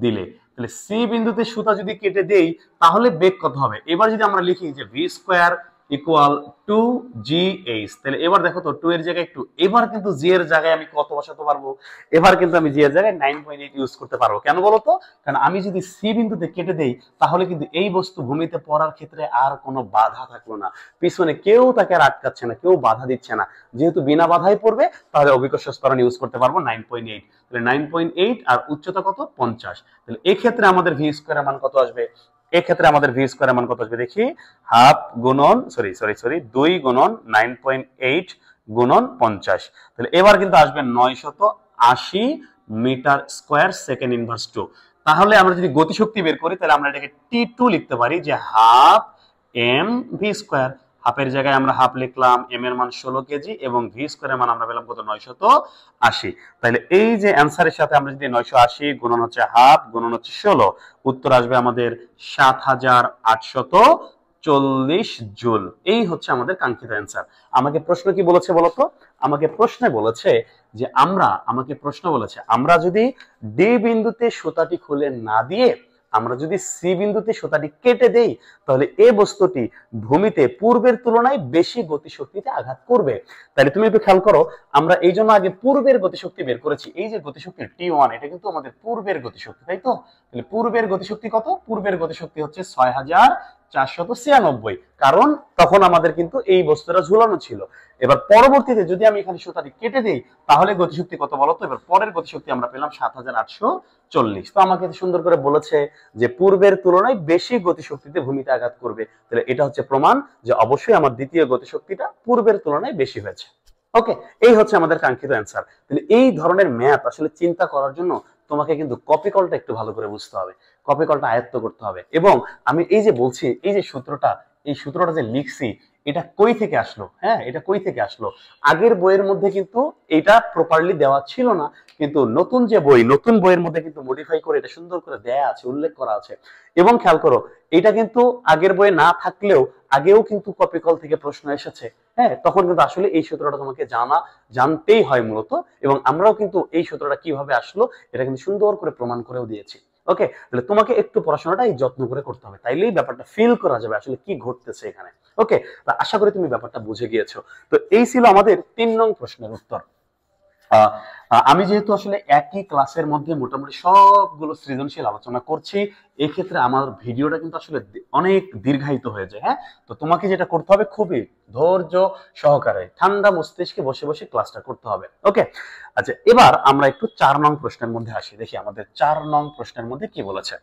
দিলে, তাহলে সি বিন্দুতে সুতা যদি কেটে দেই তাহলে বেগ কত হবে। এবার যদি আমরা লিখি যে ভি স্কোয়ার ইকুয়াল 2gh, তাহলে এবার দেখো তো 2 এর জায়গায় 2, এবার কিন্তু জি এর জায়গায় আমি কত বসাতে পারবো, এবার কিন্তু আমি জি এর জায়গায় 9.8 ইউজ করতে পারবো। কেন বলো তো, কারণ আমি যদি সি বিন্দুতে কেটে দেই তাহলে কিন্তু এই বস্তু ভূমিতে পড়ার ক্ষেত্রে আর কোনো বাধা থাকলো না, পিছনে কেউ তাকে আর আটকাচ্ছে না, কেউ বাধা দিচ্ছে না, যেহেতু বিনা বাধায় পড়বে তাহলে অভিকর্ষ ত্বরণ ইউজ করতে পারবো 9.8। তাহলে 9.8 আর উচ্চতা কত, 50। তাহলে এই ক্ষেত্রে আমাদের ভি স্কোয়ারের মান কত আসবে, এক্ষেত্রে আমাদের ভি স্কোয়ারের মান কত আসবে দেখি, হাফ গুণন 2 গুণন 9.8 গুণন 50। তাহলে এবার কিন্তু আসবে 980 মিটার স্কোয়ার সেকেন্ড ইনভার্স 2। তাহলে আমরা যদি গতিশক্তি বের করি তাহলে আমরা এটাকে T2 লিখতে পারি, যে হাফ এম ভি স্কোয়ার, হাফের জায়গায় আমরা হাফ লিখলাম, এম এর মান 16 কেজি এবং ভি স্কোয়ারের মান আমরা পেলাম কত, 980। তাহলে এই যে অ্যান্সারের সাথে আমরা যদি 980 গুণন হচ্ছে হাফ গুণন হচ্ছে 16, উত্তর আসবে আমাদের 7840 জুল। এই হচ্ছে আমাদের কাঙ্ক্ষিত অ্যান্সার। আমাকে প্রশ্ন কি বলেছে বলতো, আমাকে প্রশ্ন বলেছে আমরা যদি ডি বিন্দুতে সুতাটি খুলে না দিয়ে আমরা যদি সি বিন্দুতে সুতাটি কেটে দেই তাহলে এই বস্তুটি ভূমিতে পূর্বের তুলনায় বেশি গতিশক্তিতে আঘাত করবে। তাহলে তুমি একটু খেয়াল করো, আমরা এই জন্য আগে পূর্বের গতিশক্তি বের করেছি, এই যে গতিশক্তি T1 এটা কিন্তু আমাদের পূর্বের গতিশক্তি, তাই তো। তাহলে পূর্বের গতিশক্তি কত, পূর্বের গতিশক্তি হচ্ছে 6496, কারণ তখন আমাদের কিন্তু এই বস্তুটা ঝুলানো ছিল। এবার পরবর্তীতে যদি আমি এখানে সুতাটি কেটে দেই তাহলে গতিশক্তি কত বলতো, এবার পরের গতিশক্তি আমরা পেলাম 7840। তো আমাকে সুন্দর করে বলেছে যে পূর্বের তুলনায় বেশি গতিশক্তিতে ভূমিতে আঘাত করবে, তাহলে এটা হচ্ছে প্রমাণ যে অবশ্যই আমার দ্বিতীয় গতিশক্তিটা পূর্বের তুলনায় বেশি হয়েছে। ওকে, এই হচ্ছে আমাদের কাঙ্ক্ষিত অ্যান্সার। তাহলে এই ধরনের ম্যাথ আসলে চিন্তা করার জন্য তোমাকে কিন্তু কপি কলটা একটু ভালো করে বুঝতে হবে, কপি কলটা আয়ত্ত করতে হবে। এবং আমি এই যে বলছি এই যে সূত্রটা, এই সূত্রটা যে লিখছি এটা কই থেকে আসলো? হ্যাঁ, এটা কই থেকে আসলো? আগের বইয়ের মধ্যে কিন্তু এটা প্রপারলি দেওয়া ছিল না, কিন্তু নতুন যে বই, নতুন বইয়ের মধ্যে কিন্তু মডিফাই করে এটা সুন্দর করে দেয়া আছে, উল্লেখ করা আছে। এবং খেয়াল করো, এটা কিন্তু আগের বইয়ে না থাকলেও আগেও কিন্তু কপি কল থেকে প্রশ্ন এসেছে। হ্যাঁ, তখন কিন্তু আসলে এই সূত্রটা তোমাকে জানতেই হয় মূলত, এবং আমরাও কিন্তু এই সূত্রটা কিভাবে আসলো এটা কিন্তু সুন্দর করে প্রমাণ করেও দিয়েছি। ওকে, তাহলে তোমাকে একটু পড়াশোনাটা এই যত্ন করে করতে হবে, তাইলেই ব্যাপারটা ফিল করা যাবে আসলে কি ঘটতেছে এখানে। ওকে, আশা করি তুমি ব্যাপারটা বুঝে গিয়েছো। তো এই ছিল আমাদের 3 নং প্রশ্নের উত্তর। আমি যেহেতু আসলে একই ক্লাসের মধ্যে মোটামুটি সবগুলো সৃজনশীল আলোচনা করছি, এক্ষেত্রে আমার ভিডিওটা কিন্তু আসলে অনেক দীর্ঘায়িত হয়ে যায়। হ্যাঁ, তো তোমাকে যেটা করতে হবে, খুবই ধৈর্য সহকারে ঠান্ডা মস্তিষ্কে বসে বসে ক্লাসটা করতে হবে। ওকে, আচ্ছা, এবার আমরা একটু 4 নং প্রশ্নের মধ্যে আসি, দেখি আমাদের 4 নং প্রশ্নের মধ্যে কি বলেছে।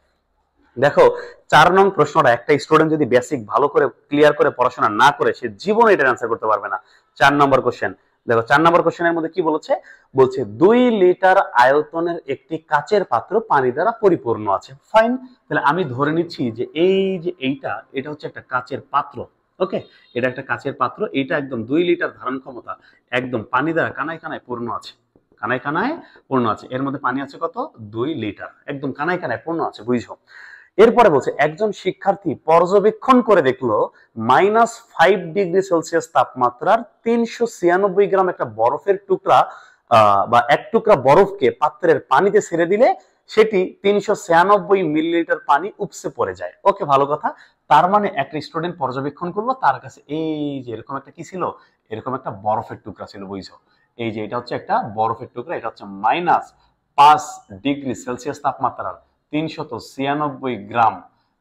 দেখো, 4 নং প্রশ্নটা একটা স্টুডেন্ট যদি বেসিক ভালো করে ক্লিয়ার করে পড়াশোনা না করে, সে জীবনে এটার অ্যান্সার করতে পারবে না। 4 নম্বর কোশ্চেন দেখো, 4 নম্বর কোশ্চেনের মধ্যে কি বলেছে, বলছে 2 লিটার আয়তনের একটি কাচের পাত্র পানি দ্বারা পরিপূর্ণ আছে। ফাইন, তাহলে আমি ধরে নিচ্ছি যে এটা হচ্ছে একটা কাচের পাত্র। ওকে, এটা একটা কাচের পাত্র, এটা একদম 2 লিটার ধারণ ক্ষমতা, একদম পানি দ্বারা কানায় কানায় পূর্ণ আছে। কানায় কানায় পূর্ণ আছে, এর মধ্যে পানি আছে কত? 2 লিটার, একদম কানায় কানায় পূর্ণ আছে, বুঝছো? এরপরে বলছে একজন শিক্ষার্থী পর্যবেক্ষণ করে দেখলো -5 ডিগ্রি সেলসিয়াস তাপমাত্রার 396 গ্রাম একটা বরফের টুকরা বা এক টুকরা বরফকে পাত্রের পানিতে ছেড়ে দিলে সেটি 396 মিলিলিটার পানি উপসে পড়ে যায়। ওকে, ভালো কথা। তার মানে একটা স্টুডেন্ট পর্যবেক্ষণ করলো, তার কাছে এই যে এরকম একটা কি ছিল, এরকম একটা বরফের টুকরা ছিল, বুঝছো? এই যে এটা হচ্ছে একটা বরফের টুকরা, এটা হচ্ছে -5 ডিগ্রি সেলসিয়াস তাপমাত্রার 396 গ্রাম,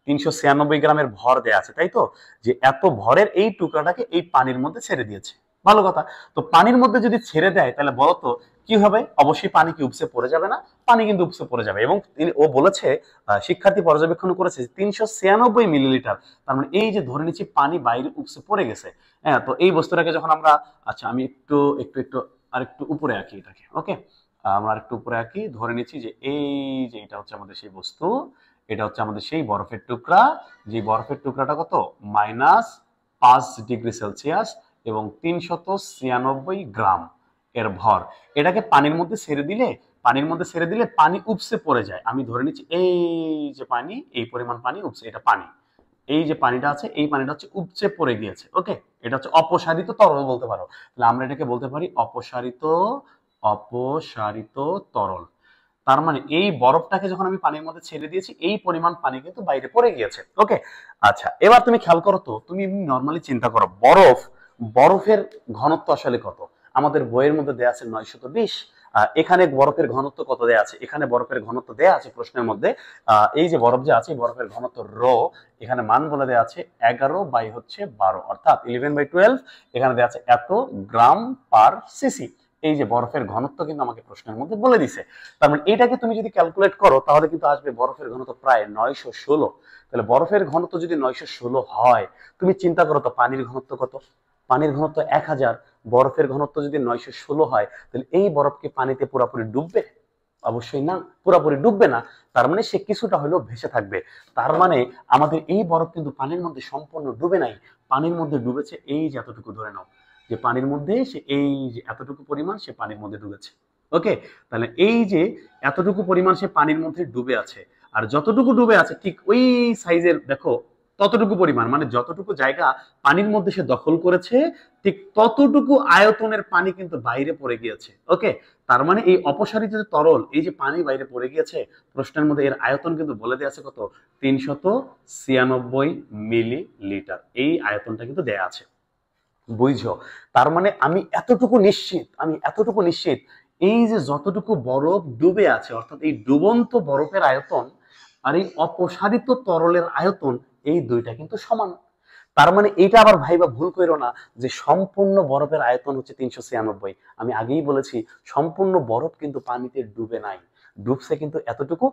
396 গ্রামের ভর দেয়া আছে, তাই তো? যে এত ভরের এই টুকরাটাকে এই পানির মধ্যে ছেড়ে দিয়েছে। ভালো কথা। তো পানির মধ্যে যদি ছেড়ে দেয় তাহলে বলতো কি হবে? অবশ্যই পানি কি উপসে পড়ে যাবে না? পানি কিন্তু উপসে পড়ে যাবে। এবং ও বলেছে, শিক্ষার্থী পর্যবেক্ষণ করেছে 396 মিলিলিটার, তার মানে এই যে ধরে নিচ্ছি পানি বাইরে উপসে পড়ে গেছে। হ্যাঁ, তো এই বস্তুটাকে যখন আমরা, আচ্ছা আমি একটু একটু একটু আর একটু উপরে আঁকি এটাকে। ওকে, আমরা একটু উপরে আঁকি, ধরে নিচ্ছি যে এই যে এটা হচ্ছে আমাদের সেই বস্তু, এটা হচ্ছে আমাদের সেই বরফের টুকরা, যে বরফের টুকরাটা কত, -5 ডিগ্রি সেলসিয়াস এবং 396 গ্রাম এর ভর। এটাকে পানির মধ্যে ছেড়ে দিলে, পানি উপসে পড়ে যায়। আমি ধরে নিচ্ছি এই যে পানি, এই পরিমাণ পানি উপসে, এটা পানি, এই যে পানিটা আছে এই পানিটা হচ্ছে উপচে পড়ে গিয়েছে। ওকে, এটা হচ্ছে অপসারিত তরল বলতে পারো। তাহলে আমরা এটাকে বলতে পারি অপসারিত তরল। তার মানে এই বরফটাকে যখন আমি পানির মধ্যে ছেড়ে দিয়েছি, এই পরিমাণ পানি কিন্তু বাইরে পড়ে গিয়েছে। ওকে, আচ্ছা, এবার তুমি খেয়াল করো তো, তুমি নর্মালি চিন্তা করো বরফের ঘনত্ব আসলে কত? আমাদের বইয়ের মধ্যে দেয়া আছে 920। এখানে বরফের ঘনত্ব কত দেয়া আছে? এখানে বরফের ঘনত্ব দেয়া আছে প্রশ্নের মধ্যে। এই যে বরফ যে আছে, বরফের ঘনত্ব রো, এখানে মান বলে দেয়া আছে 11/12, অর্থাৎ 11/12। এখানে দেয়া আছে এত গ্রাম পার সিসি। এই যে বরফের ঘনত্ব কিন্তু আমাকে প্রশ্নের মধ্যে বলে দিছে। তার মানে এটাকে তুমি যদি ক্যালকুলেট করো তাহলে কিন্তু আসবে বরফের ঘনত্ব প্রায় 916। তাহলে বরফের ঘনত্ব যদি 916 হয়, তুমি চিন্তা করো তো পানির ঘনত্ব কত? পানির ঘনত্ব 1000। বরফের ঘনত্ব যদি 916 হয়, তাহলে এই বরফকে পানিতে পুরোপুরি ডুববে? অবশ্যই না, পুরোপুরি ডুববে না। তার মানে সে কিছুটা হলেও ভেসে থাকবে। তার মানে আমাদের এই বরফ কিন্তু পানির মধ্যে সম্পূর্ণ ডুবে নাই, পানির মধ্যে ডুবেছে এই যে এতটুকু, ধরে নাও যে পানির মধ্যে সে এই যে এতটুকু পরিমাণ সে পানির মধ্যে ডুবেছে। ওকে, তাহলে এই যে এতটুকু পরিমাণ সে পানির মধ্যে ডুবে আছে, আর যতটুকু ডুবে আছে ঠিক ওই সাইজের, দেখো ততটুকু পরিমাণ, মানে যতটুকু জায়গা পানির মধ্যে সে দখল করেছে, ঠিক ততটুকু আয়তনের পানি কিন্তু বাইরে পড়ে গিয়েছে। ওকে, তার মানে এই অপসারিত তরল, এই যে পানি বাইরে পড়ে গিয়েছে প্রশ্নের মধ্যে, এর আয়তন কিন্তু বলে দেওয়া আছে কত, 396 মিলিলিটার। এই আয়তনটা কিন্তু দেয়া আছে, বুঝছো? তার মানে আমি এতটুকু নিশ্চিত, এই যে যতটুকু বরফ ডুবে আছে, অর্থাৎ এই ডুবন্ত বরফের আয়তন আর এই অপসারিত তরলের আয়তন, এই দুইটা কিন্তু সমান। তার মানে এটা আবার ভাইবা ভুল করো না যে সম্পূর্ণ বরফের আয়তন হচ্ছে 396। আমি আগেই বলেছি সম্পূর্ণ বরফ কিন্তু পানিতে ডুবে নাই, ডুবছে কিন্তু এতটুকু,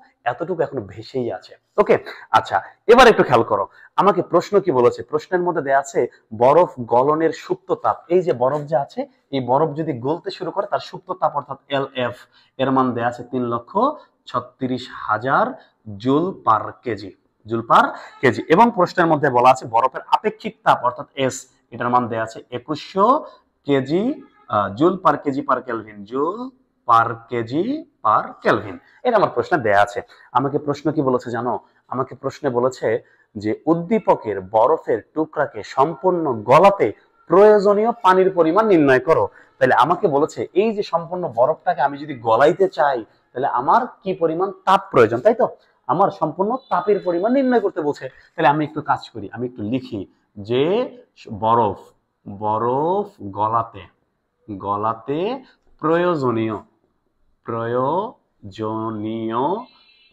এখনো ভেসেই আছে। ওকে, আচ্ছা, এবার একটু খেয়াল করো আমাকে প্রশ্ন কি বলেছে। প্রশ্নের মধ্যে দেয়া আছে বরফ গলনের সুপ্ত তাপ। এই যে বরফ যে আছে, এই বরফ যদি গলতে শুরু করে তার সুপ্ত তাপ অর্থাৎ LF এর মান দেয়া আছে 3,36,000 জুল পার কেজি, এবং প্রশ্নের মধ্যে বলা আছে বরফের আপেক্ষিক তাপ অর্থাৎ S, এটার মান দেয়া আছে 2100 KG joule per KG per kelvin, joule per KG per kelvin. এটা আমার প্রশ্নে দেয়া আছে। আমাকে প্রশ্ন কি বলেছে জানো? আমাকে প্রশ্নে বলেছে যে উদ্দীপকের বরফের টুকরাকে সম্পূর্ণ গলাতে প্রয়োজনীয় পানির পরিমাণ নির্ণয় করো। তাহলে আমাকে বলেছে এই যে সম্পূর্ণ বরফটাকে আমি যদি গলাইতে চাই তাহলে আমার কি পরিমাণ তাপ প্রয়োজন, তাই তো? আমার সম্পূর্ণ তাপের পরিমাণ নির্ণয় করতে বলছে। তাহলে আমি একটু কাজ করি, আমি একটু লিখি যে বরফ বরফ গলাতে গলাতে প্রয়োজনীয় প্রয়োজনীয়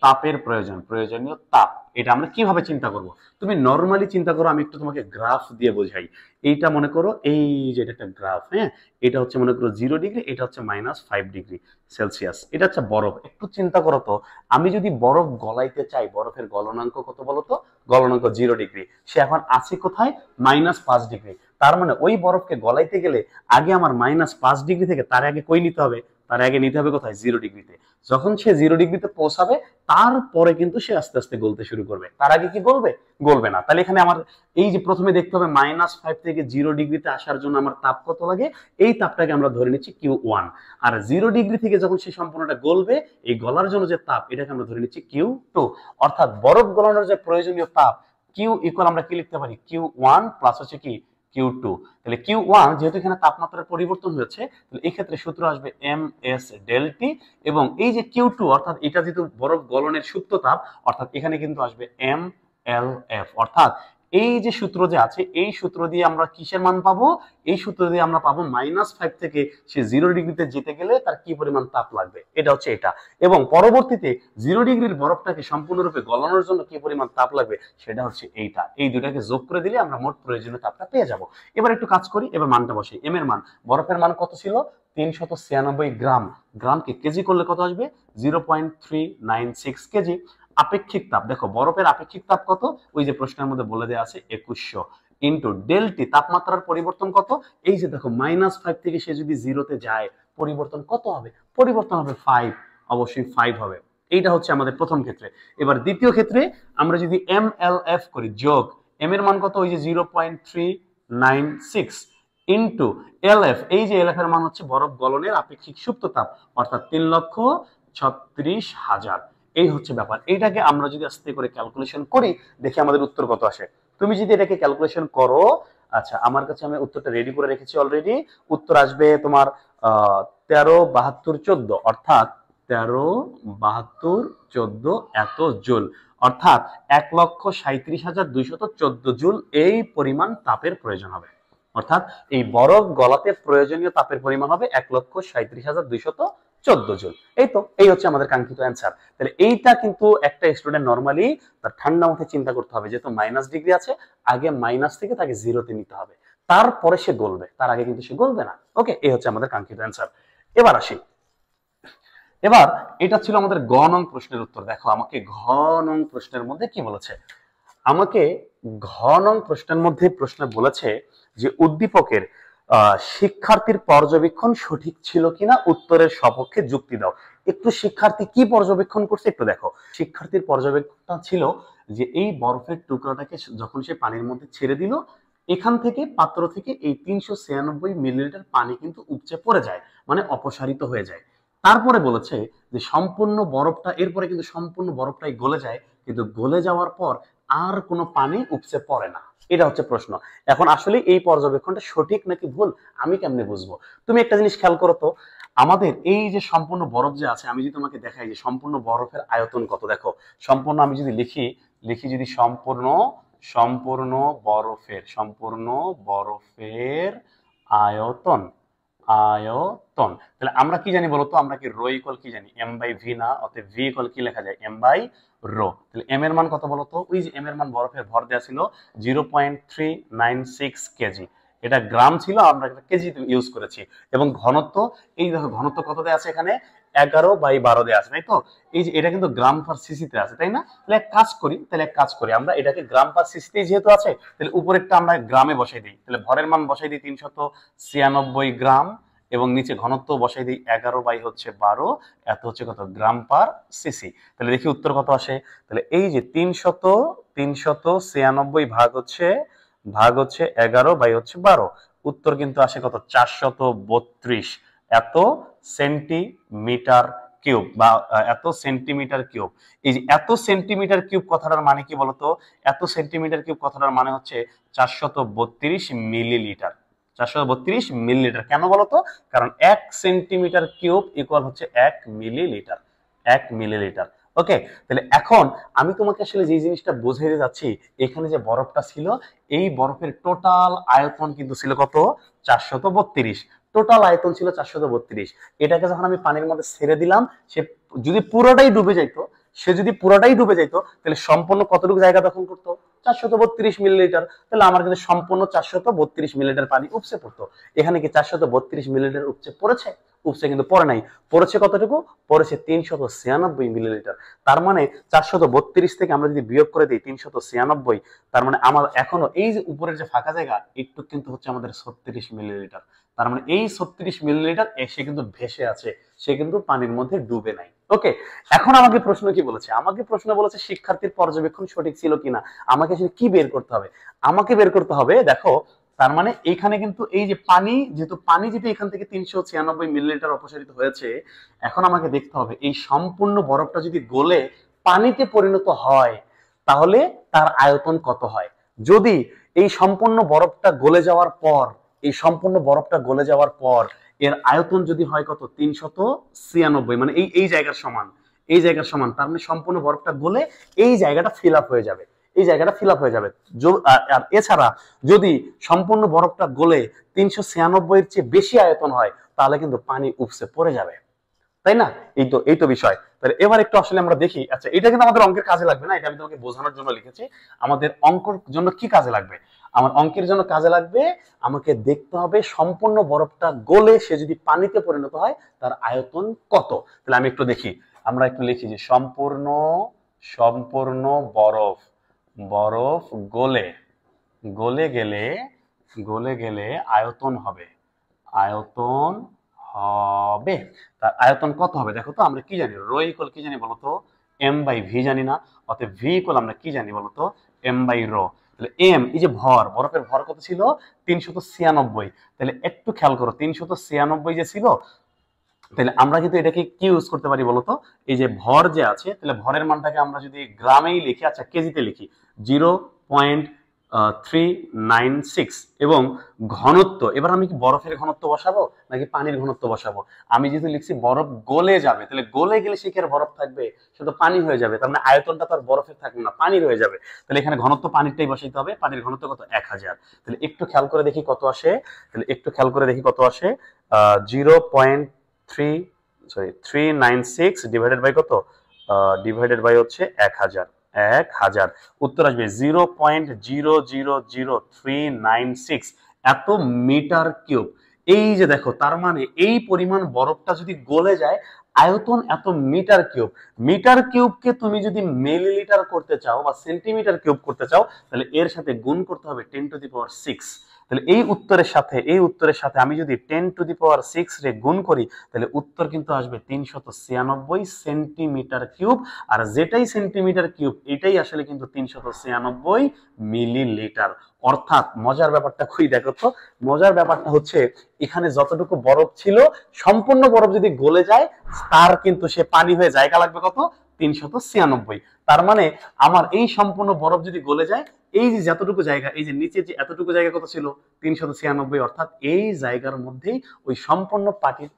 তাপের প্রয়োজনীয় তাপ, এটা আমরা কিভাবে চিন্তা করব? তুমি নরমালি চিন্তা করো, আমি একটু তোমাকে গ্রাফ দিয়ে বোঝাই। এইটা মনে করো এই যে এটা একটা গ্রাফ, হ্যাঁ, এটা হচ্ছে মনে করো 0 ডিগ্রি, এটা হচ্ছে -5 ডিগ্রি সেলসিয়াস, এটা হচ্ছে বরফ। একটু চিন্তা করো তো, আমি যদি বরফ গলাইতে চাই, বরফের গলনাঙ্ক কত বলো তো? গলনাঙ্ক 0 ডিগ্রি। সে এখন আছে কোথায়? -5 ডিগ্রি। তার মানে ওই বরফকে গলাইতে গেলে আগে আমার -5 ডিগ্রি থেকে তার আগে কই নিতে হবে? তার আগে নিতে হবে কোথায়? 0 ডিগ্রিতে। যখন সে 0 ডিগ্রিতে পৌঁছাবে তারপরে কিন্তু সে আস্তে আস্তে গলতে শুরু করবে। তার আগে কি গলবে? গলবে না। তাহলে এখানে আমার এই যে প্রথমে দেখতে হবে -5 থেকে 0 ডিগ্রিতে আসার জন্য আমার তাপ কত লাগে, এই তাপটাকে আমরা ধরে নিচ্ছি Q1। আর 0 ডিগ্রি থেকে যখন সে সম্পূর্ণটা গলবে, এই গলার জন্য যে তাপ, এটাকে আমরা ধরে নিচ্ছি Q2। অর্থাৎ বরফ গলানোর যে প্রয়োজনীয় তাপ Q ইকুয়াল আমরা কি লিখতে পারি? Q1 প্লাস হচ্ছে কি Q2। তাহলে Q1 যেহেতু এখানে তাপমাত্রার পরিবর্তন হয়েছে, তাহলে এই ক্ষেত্রে সূত্র আসবে ms del T, এবং এই যে Q2 অর্থাৎ এটা যেহেতু বরফ গলনের সুপ্ত তাপ, অর্থাৎ এখানে কিন্তু আসবে mLF। অর্থাৎ এই যে সূত্র যে আছে, এই সূত্র দিয়ে আমরা কিসের মান পাবো? এই সূত্র দিয়ে আমরা পাবো -5 থেকে সে 0 ডিগ্রিতে যেতে গেলে তার কি পরিমাণ তাপ লাগবে, এটা হচ্ছে এটা। এবং পরবর্তীতে 0 ডিগ্রির বরফটাকে সম্পূর্ণরূপে গলানোর জন্য কি পরিমাণ তাপ লাগবে, সেটা হচ্ছে এইটা। এই দুটাকে যোগ করে দিলে আমরা মোট প্রয়োজনীয় তাপটা পেয়ে যাব। এবার একটু কাজ করি, এবার মানটা বসাই। এম এর মান, বরফের মান কত ছিল? 396 গ্রাম। গ্রামকে কেজি করলে কত আসবে? 0.396 কেজি। আপেক্ষিক তাপ, দেখো বরফের আপেক্ষিক তাপ কত? ওই যে প্রশ্নের মধ্যে বলে দেওয়া আছে 2100 ইন্টু ডেলটি, তাপমাত্রার পরিবর্তন কত? এই যে দেখো -5 থেকে সে যদি 0-তে যায়, পরিবর্তন কত হবে? পরিবর্তন হবে 5, অবশ্যই 5 হবে। এইটা হচ্ছে আমাদের প্রথম ক্ষেত্রে। এবার দ্বিতীয় ক্ষেত্রে আমরা যদি mLF করি, যোগ m এর মান কত? ওই যে 0.396 ইন্টু LF, এই যে LF এর মান হচ্ছে বরফ গলনের আপেক্ষিক সুপ্ত তাপ, অর্থাৎ 3,36,000। এই হচ্ছে ব্যাপার। এইটাকে আমরা যদি আস্তে করে ক্যালকুলেশন করি, দেখি আমাদের উত্তর কত আসে। তুমি যদি এটাকে ক্যালকুলেশন করো, আচ্ছা আমার কাছে আমি উত্তরটা রেডি করে রেখেছি অলরেডি। উত্তর আসবে তোমার 137214, অর্থাৎ 137214 এত জুল, অর্থাৎ 1,37,214 জুল এই পরিমাণ তাপের প্রয়োজন হবে। অর্থাৎ এই বরফ গলাতে প্রয়োজনীয় তাপের পরিমাণ হবে 1,37,214 জুল। এই তো, এই হচ্ছে আমাদের কাঙ্ক্ষিত অ্যান্সার। তাহলে এইটা কিন্তু একটা স্টুডেন্ট নরমালি তার ঠান্ডা মাথায় চিন্তা করতে হবে, যেহেতু -ডিগ্রি আছে, আগে মাইনাস থেকে তাকে 0-তে নিতে হবে, তারপরে সে গলবে, তার আগে কিন্তু সে গলবে না। ওকে, এই হচ্ছে আমাদের কাঙ্ক্ষিত অ্যান্সার। এবার আসি, এবার এটা ছিল আমাদের গ নং প্রশ্নের উত্তর। দেখো আমাকে ঘ নং প্রশ্নের মধ্যে কি বলেছে। আমাকে ঘ নং প্রশ্নের মধ্যে প্রশ্ন বলেছে যে উদ্দীপকের শিক্ষার্থীর পর্যবেক্ষণ সঠিক ছিল কিনা উত্তরের সপক্ষে যুক্তি দাও। একটু শিক্ষার্থী কি পর্যবেক্ষণ করছে একটু দেখো। শিক্ষার্থীর পর্যবেক্ষণটা ছিল যে এই বরফের টুকরাটাকে যখন সে পানির মধ্যে ছেড়ে দিল, এখান থেকে পাত্র থেকে এই 396 মিলিলিটার পানি কিন্তু উপচে পড়ে যায়, মানে অপসারিত হয়ে যায়। তারপরে বলেছে যে সম্পূর্ণ বরফটা, এরপরে কিন্তু সম্পূর্ণ বরফটাই গলে যায়, কিন্তু গলে যাওয়ার পর আর কোনো পানি উপচে পড়ে না। এটা হচ্ছে প্রশ্ন। এখন আসলে এই পর্যবেক্ষণটা সঠিক নাকি ভুল আমি কেমনে বুঝবো? তুমি একটা জিনিস খেয়াল করো তো, আমাদের এই যে সম্পূর্ণ বরফ যে আছে, আমি যদি তোমাকে দেখাই যে সম্পূর্ণ বরফের আয়তন কত, দেখো সম্পূর্ণ আমি যদি লিখি যদি সম্পূর্ণ সম্পূর্ণ বরফের আয়তন আয়তন, তাহলে আমরা কি জানি বলতো? আমরা কি রো ইকুয়াল কি জানি? m/v না, অতএব v ইকুয়াল কি লেখা যায়? m/রো। তাহলে m এর মান কত বলতো? ওই যে m এর মান বরফের ভর দেওয়া ছিল 0.396 কেজি, এটা গ্রাম ছিল, আমরা এটা কেজি ইউজ করেছি। এবং ঘনত্ব, এই দেখো ঘনত্ব কত দেওয়া আছে এখানে? 11/12 দেওয়া আছে, তাই তো? এই যে এটা কিন্তু গ্রাম পার সিসিতে আছে, তাই না? তাহলে এক কাজ করি আমরা এটাকে গ্রাম পার সিসিতে যেহেতু আছে, তাহলে উপরেরটা আমরা গ্রামে বসাই দিই। তাহলে ভরের মান বসাই দিই 396 গ্রাম, এবং নিচে ঘনত্ব বসাই দিই 11/12, এত হচ্ছে কত? গ্রাম পার সিসি। তাহলে দেখি উত্তর কত আসে। তাহলে এই যে 396 ভাগ হচ্ছে ভাগ হচ্ছে 11/12। উত্তর কিন্তু আসে কত? 432 এত সেন্টিমিটার কিউব, বা এত সেন্টিমিটার কিউব। এই যে এত সেন্টিমিটার কিউব কথাটার মানে কি বলতো? এত সেন্টিমিটার কিউব কথাটার মানে হচ্ছে 432 মিলিলিটার। 432 মিলিলিটার কেন বলতো? কারণ 1 সেন্টিমিটার কিউব ইকুয়াল হচ্ছে 1 মিলিলিটার। 1 মিলিলিটার। ওকে, তাহলে এখন আমি তোমাকে আসলে যে জিনিসটা বোঝাইতে যাচ্ছি, এখানে যে বরফটা ছিল, এই বরফের টোটাল আয়তন কিন্তু ছিল কত? 432। টোটাল আয়তন ছিল 432। এটাকে যখন আমি পানির মধ্যে ছেড়ে দিলাম, সে যদি পুরোটাই ডুবে যাইতো, তাহলে সম্পূর্ণ কতটুকু জায়গা দখল করতো? 432 মিলিলিটার। তাহলে আমার কিন্তু সম্পূর্ণ 432 মিলিলিটার পানি উপচে পড়তো। এখানে কি 432 মিলিলিটার উপচে পড়েছে? উপচে কিন্তু পড়ে নাই। পড়েছে কতটুকু? পড়েছে 396 মিলিলিটার। তার মানে 432 থেকে আমরা যদি বিয়োগ করে দিই 396, তার মানে আমার এখনো এই যে উপরের যে ফাঁকা জায়গা, একটু কিন্তু হচ্ছে আমাদের 36 মিলিলিটার। তার মানে এই 36 মিলিলিটার সে কিন্তু ভেসে আছে, সে কিন্তু পানির মধ্যে ডুবে নাই। ওকে, এখন আমাকে প্রশ্ন কি বলেছে? আমাকে প্রশ্ন বলেছে শিক্ষার্থীর পর্যবেক্ষণ সঠিক ছিল কিনা। আমাকে আসলে কি বের করতে হবে? আমাকে বের করতে হবে, দেখো, তার মানে এখানে কিন্তু এই যে পানি, যেহেতু এখান থেকে 396 মিলিলিটার অপসারিত হয়েছে, এখন আমাকে দেখতে হবে এই সম্পূর্ণ বরফটা যদি গলে পানিতে পরিণত হয়, তাহলে তার আয়তন কত হয়। যদি এই সম্পূর্ণ বরফটা গলে যাওয়ার পর, এর আয়তন যদি হয় কত? 396, মানে এই জায়গার সমান, তার মানে সম্পূর্ণ বরফটা গলে এই জায়গাটা ফিল আপ হয়ে যাবে। আর এছাড়া যদি সম্পূর্ণ বরফটা গলে 396 এর চেয়ে বেশি আয়তন হয়, তাহলে কিন্তু পানি উপচে পড়ে যাবে, তাই না? এই তো বিষয়। তাহলে এবার একটু আসলে আমরা দেখি। আচ্ছা, এটা কিন্তু আমাদের অঙ্কের কাজে লাগবে না, এটা আমি তোমাকে বোঝানোর জন্য লিখেছি। আমাদের অঙ্কের জন্য কি কাজে লাগবে? আমার অঙ্কের জন্য কাজে লাগবে, আমাকে দেখতে হবে সম্পূর্ণ বরফটা গলে সে যদি পানিতে পরিণত হয়, তার আয়তন কত। তাহলে আমি একটু দেখি, আমরা একটু লিখি যে সম্পূর্ণ বরফ বরফ গলে গলে গেলে আয়তন হবে। আয়তন হবে তার আয়তন কত হবে? দেখো তো, আমরা কি জানি? রো ইকুয়াল কি জানি বলতো? এম বাই ভি জানি না? অতএব ভি ইকুয়াল আমরা কি জানি বলতো? M by rho. তাহলে এম, এই যে ভর, বরফের ভর কত ছিল? 396। তাহলে একটু খেয়াল করো, 396 যে ছিল, তাহলে আমরা কিন্তু এটাকে কি ইউজ করতে পারি বলতো? এই যে ভর যে আছে, তাহলে ভরের মানটাকে আমরা যদি গ্রামেই লিখি, আচ্ছা কেজিতে লিখি, 0.396। এবং ঘনত্ব, এবার আমি কি বরফের ঘনত্ব বসাবো নাকি পানির ঘনত্ব বসাবো? আমি যেহেতু লিখছি বরফ গলে যাবে, তাহলে গলে গেলে সে কি আর বরফ থাকবে? সে তো পানি হয়ে যাবে। তার মানে আয়তনটা তো আর বরফের থাকবে না, পানির হয়ে যাবে। তাহলে এখানে ঘনত্ব পানিরটাই বসাইতে হবে। পানির ঘনত্ব কত? 1000। তাহলে একটু খেয়াল করে দেখি কত আসে। 396 ডিভাইডেড বাই কত? ডিভাইডেড বাই হচ্ছে 1000। উত্তর আসবে 0.0000396 এত মিটার কিউব। এই যে দেখো, তার মানে এই পরিমাণ বরফটা যদি গলে যায়, আয়তন এত মিটার কিউব। মিটার কিউবকে তুমি যদি মিলিলিটার করতে চাও বা সেন্টিমিটার কিউব করতে চাও, তাহলে এর সাথে গুণ করতে হবে 10⁶। তাহলে এই উত্তরের সাথে আমি যদি 10⁶ রে গুণ করি, তাহলে উত্তর কিন্তু আসবে 396 সেন্টিমিটার কিউব। আর যেটাই সেন্টিমিটার কিউব, এটাই আসলে কিন্তু 396 মিলিলিটার। অর্থাৎ মজার ব্যাপারটা কই দেখো তো? মজার ব্যাপারটা হচ্ছে, এখানে যতটুকু বরফ ছিল, সম্পূর্ণ বরফ যদি গলে যায়, তার কিন্তু সে পানি হয়ে জায়গা লাগবে কত? 396। তার মানে আমার এই সম্পূর্ণ বরফ যদি গলে যায়, এই যে যতটুকু জায়গা, এই যে নিচে যে এতটুকু জায়গা কত ছিল? 396। অর্থাৎ এই জায়গার মধ্যেই ওই সম্পূর্ণ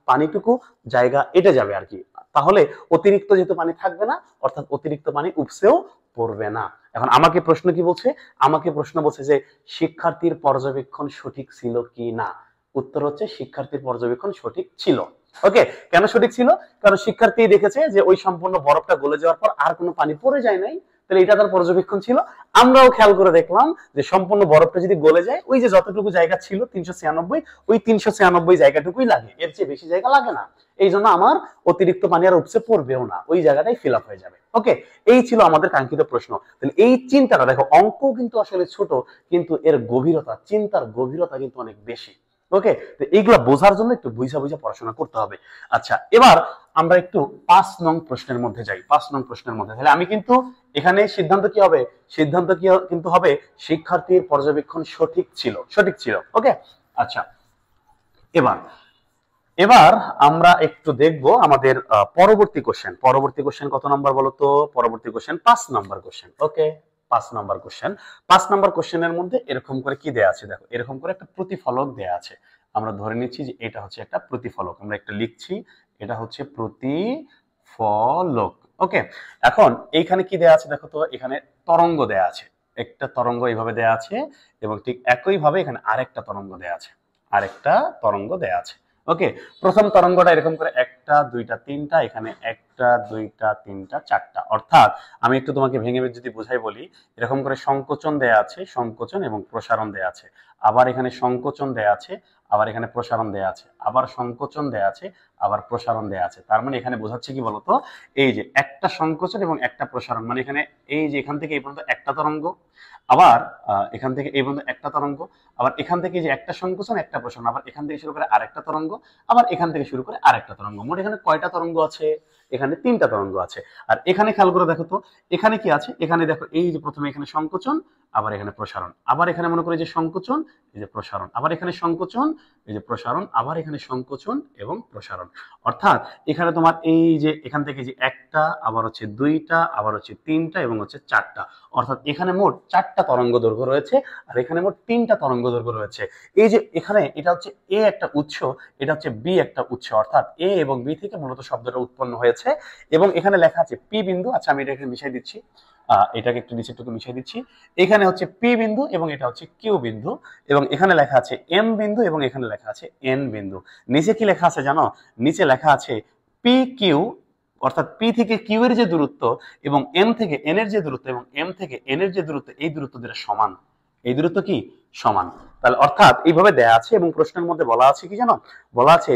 পানিটুকু জায়গা এটে যাবে আর কি। তাহলে অতিরিক্ত যেহেতু পানি থাকবে না, অর্থাৎ অতিরিক্ত পানি উপসেও পড়বে না। এখন আমাকে প্রশ্ন কি বলছে? আমাকে প্রশ্ন বলছে যে শিক্ষার্থীর পর্যবেক্ষণ সঠিক ছিল কি না। উত্তর হচ্ছে শিক্ষার্থীর পর্যবেক্ষণ সঠিক ছিল। ওকে, কেন সঠিক ছিল? কারণ শিক্ষার্থী দেখেছে যে ওই সম্পূর্ণ বরফটা গলে যাওয়ার পর আর কোনো পানি পড়ে যায় নাই, তাহলে এটা তার পর্যবেক্ষণ ছিল। আমরাও খেয়াল করে দেখলাম যে সম্পূর্ণ বরফটা যদি গলে যায়, ওই যে যতটুকু জায়গা ছিল 396, ওই 396 জায়গাটুকুই লাগে, এর চেয়ে বেশি জায়গা লাগে না। এই জন্য আমার অতিরিক্ত পানি আর উপচে পড়বেও না, ওই জায়গাটাই ফিল আপ হয়ে যাবে। ওকে, এই ছিল আমাদের কাঙ্ক্ষিত প্রশ্ন। তাহলে এই চিন্তাটা দেখো, অঙ্ক কিন্তু আসলে ছোট, কিন্তু এর গভীরতা, চিন্তার গভীরতা কিন্তু অনেক বেশি। ওকে, তো এইগুলা বোঝার জন্য একটু বুঝা বুঝা পড়াশোনা করতে হবে। আচ্ছা, এবার আমরা একটু 5 নং প্রশ্নের মধ্যে যাই। 5 নং প্রশ্নের মধ্যে তাহলে আমি কিন্তু এখানে সিদ্ধান্ত কি হবে, সিদ্ধান্ত কি কিন্তু হবে শিক্ষার্থীর পর্যবেক্ষণ সঠিক ছিল, সঠিক ছিল। ওকে, আচ্ছা, এবার এবার আমরা একটু দেখব আমাদের পরবর্তী কোশ্চেন। পরবর্তী কোশ্চেন কত নাম্বার বলো তো? পরবর্তী কোশ্চেন 5 নাম্বার কোশ্চেন। ওকে, 5 নাম্বার কোশ্চেন। 5 নাম্বার কোশ্চেনের মধ্যে এরকম করে কি দেয়া আছে দেখো, এরকম করে একটা প্রতিফলক দেয়া আছে। আমরা ধরে নিচ্ছি যে এটা হচ্ছে একটা প্রতিফলক, আমরা একটা লিখছি, এটা হচ্ছে প্রতিফলক। ওকে, এখন এইখানে কি দেয়া আছে দেখো তো, এখানে তরঙ্গ দেয়া আছে, একটা তরঙ্গ এইভাবে দেয়া আছে, এবং ঠিক একইভাবে এখানে আরেকটা তরঙ্গ দেয়া আছে, আরেকটা তরঙ্গ দেয়া আছে। ওকে, প্রথম তরঙ্গটা এরকম করে একটা দুইটা তিনটা, এখানে একটা দুইটা তিনটা চারটা, অর্থাৎ আমি একটু তোমাকে ভেঙে যদি বোঝাই বলি, এরকম করে সংকোচন দেয়া আছে, সংকোচন এবং প্রসারণ দেয়া আছে, আবার এখানে সংকোচন দেয়া আছে, আবার এখানে প্রসারণ দেয়া আছে, আবার সংকোচন দেয়া আছে, আবার প্রসারণ দেয়া আছে। তার মানে এখানে বোঝাচ্ছে কি বলতো, এই যে একটা সংকোচন এবং একটা প্রসারণ, মানে এখানে এই যে এখান থেকে এই পর্যন্ত একটা তরঙ্গ, আবার এখান থেকে এই পর্যন্ত একটা তরঙ্গ, আবার এখান থেকে যে একটা সংকোচন একটা প্রসারণ, আবার এখান থেকে শুরু করে আরেকটা তরঙ্গ, আবার এখান থেকে শুরু করে আরেকটা তরঙ্গ। মোট এখানে কয়টা তরঙ্গ আছে? এখানে 3টা তরঙ্গ আছে। আর এখানে খেয়াল করে দেখো তো, এখানে কি আছে, এখানে দেখো এই যে প্রথমে এখানে সংকোচন, আবার এখানে প্রসারণ, আবার এখানে মনে করি যে সংকোচন, এই যে প্রসারণ, আবার এখানে সংকোচন, এই যে প্রসারণ, আবার এখানে সংকোচন এবং প্রসারণ। অর্থাৎ এখানে তোমার এই যে এখান থেকে যে একটা, আবার হচ্ছে দুইটা, আবার হচ্ছে তিনটা এবং হচ্ছে চারটা, অর্থাৎ এখানে মোট 4টা তরঙ্গ দৈর্ঘ্য রয়েছে, আর এখানে মোট 3টা তরঙ্গ দৈর্ঘ্য রয়েছে। এই যে এখানে এটা হচ্ছে এ একটা উৎস, এটা হচ্ছে বি একটা উৎস, অর্থাৎ এ এবং বি থেকে মূলত শব্দটা উৎপন্ন হয়েছে। এবং এখানে লেখা আছে পি বিন্দু। আচ্ছা, আমি এটা এখানে মিশাই দিচ্ছি, এটাকে একটু নিচে একটু মিশিয়ে দিচ্ছি। এখানে হচ্ছে পি বিন্দু এবং এটা হচ্ছে কিউ বিন্দু, এবং এখানে লেখা আছে এম বিন্দু এবং এখানে লেখা আছে এন বিন্দু। নিচে কি লেখা আছে জানো? নিচে লেখা আছে পি কিউ, অর্থাৎ পি থেকে কিউ এর যে দূরত্ব এবং এম থেকে এন এর যে দূরত্ব এবং এম থেকে এন এর যে দূরত্ব, এই দূরত্ব দুটো সমান। এই দূরত্ব কি? সমান। তাহলে অর্থাৎ এইভাবে দেয়া আছে, এবং প্রশ্নের মধ্যে বলা আছে কি জানো? বলা আছে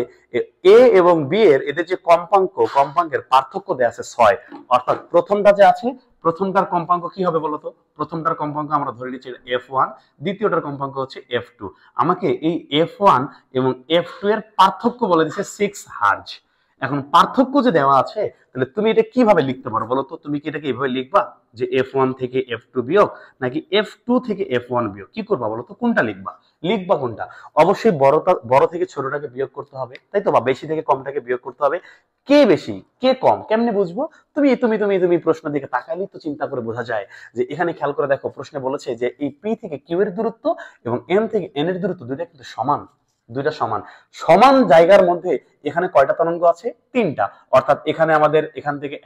এ এবং বি এর এদের যে কম্পাঙ্ক, কম্পাঙ্কের পার্থক্য দেয়া আছে 6। অর্থাৎ প্রথমটা যে আছে, প্রথমটার কম্পাঙ্ক কি হবে বলতো? প্রথমটার কম্পাঙ্ক আমরা ধরে নিচ্ছি F1, দ্বিতীয়টার কম্পাঙ্ক হচ্ছে F2। আমাকে এই F1 এবং F2 এর পার্থক্য বলে দিচ্ছে 6 হার্জ। এখন পার্থক্য যে দেওয়া আছে, তাহলে তুমি এটা কিভাবে লিখতে পারো বলো তো? তুমি কি এটাকে এইভাবে লিখবা যে F1 থেকে F2 বিয়োগ, নাকি F2 থেকে F1 বিয়োগ? কি করবা বলো তো? কোনটা লিখবা? লিখবা কোনটা? অবশ্যই বড় থেকে ছোটটাকে বিয়োগ করতে হবে, তাই তো? বা বেশি থেকে কমটাকে বিয়োগ করতে হবে। কে বেশি কে কম কেমনে বুঝবো? তুমি তুমি তুমি তুমি প্রশ্নের দিকে তাকালেই তো চিন্তা করে বোঝা যায়। যে এখানে খেয়াল করে দেখো, প্রশ্নে বলেছে যে এই পি থেকে কিউ এর দূরত্ব এবং এম থেকে এন এর দূরত্ব দুইটা কিন্তু সমান। দুইটা সমান। সমান জায়গার মধ্যে এখানে কয়টা তরঙ্গ আছে? 3টা। অর্থাৎ এখানে আমাদের এখান থেকে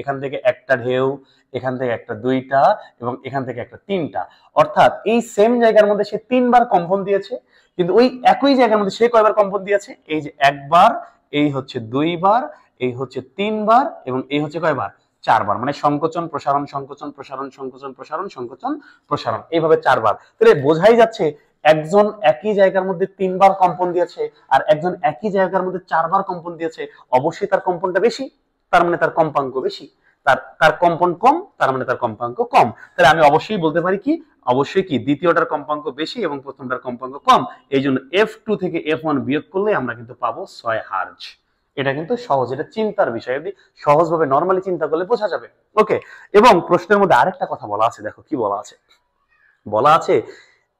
এখান থেকে একটা ঢেউ, এখান থেকে একটা দুইটা, এবং এখান থেকে একটা তিনটা। অর্থাৎ এই সেম জায়গার মধ্যে সে 3বার কম্পন দিয়েছে, কিন্তু ওই একই জায়গার মধ্যে সে কয়বার কম্পন দিয়েছে? এই যে একবার, এই হচ্ছে 2বার, এই হচ্ছে 3বার, এবং এই হচ্ছে কয়বার? 4বার। মানে সংকোচন প্রসারণ, সংকোচন প্রসারণ, সংকোচন প্রসারণ, সংকোচন প্রসারণ, এইভাবে 4বার। তাহলে বোঝাই যাচ্ছে একজন একই জায়গার মধ্যে 3বার কম্পন দিয়েছে, আর একজন একই জায়গার মধ্যে 4বার কম্পন দিয়েছে। অবশ্যই তার কম্পনটা বেশি, তার মানে তার কম্পাঙ্ক বেশি। তার কম্পন কম, তার মানে তার কম্পাঙ্ক কম। তাহলে আমি অবশ্যই বলতে পারি কি? অবশ্যই কি দ্বিতীয়টার কম্পাঙ্ক বেশি এবং প্রথমটার কম্পাঙ্ক কম। এই জন্য F2 থেকে F1 বিয়োগ করলে আমরা কিন্তু পাবো 6 হার্জ। এটা কিন্তু সহজ, এটা চিন্তার বিষয়, যদি সহজভাবে নরমালি চিন্তা করলে বোঝা যাবে। ওকে, এবং প্রশ্নের মধ্যে আরেকটা কথা বলা আছে, দেখো কি বলা আছে। বলা আছে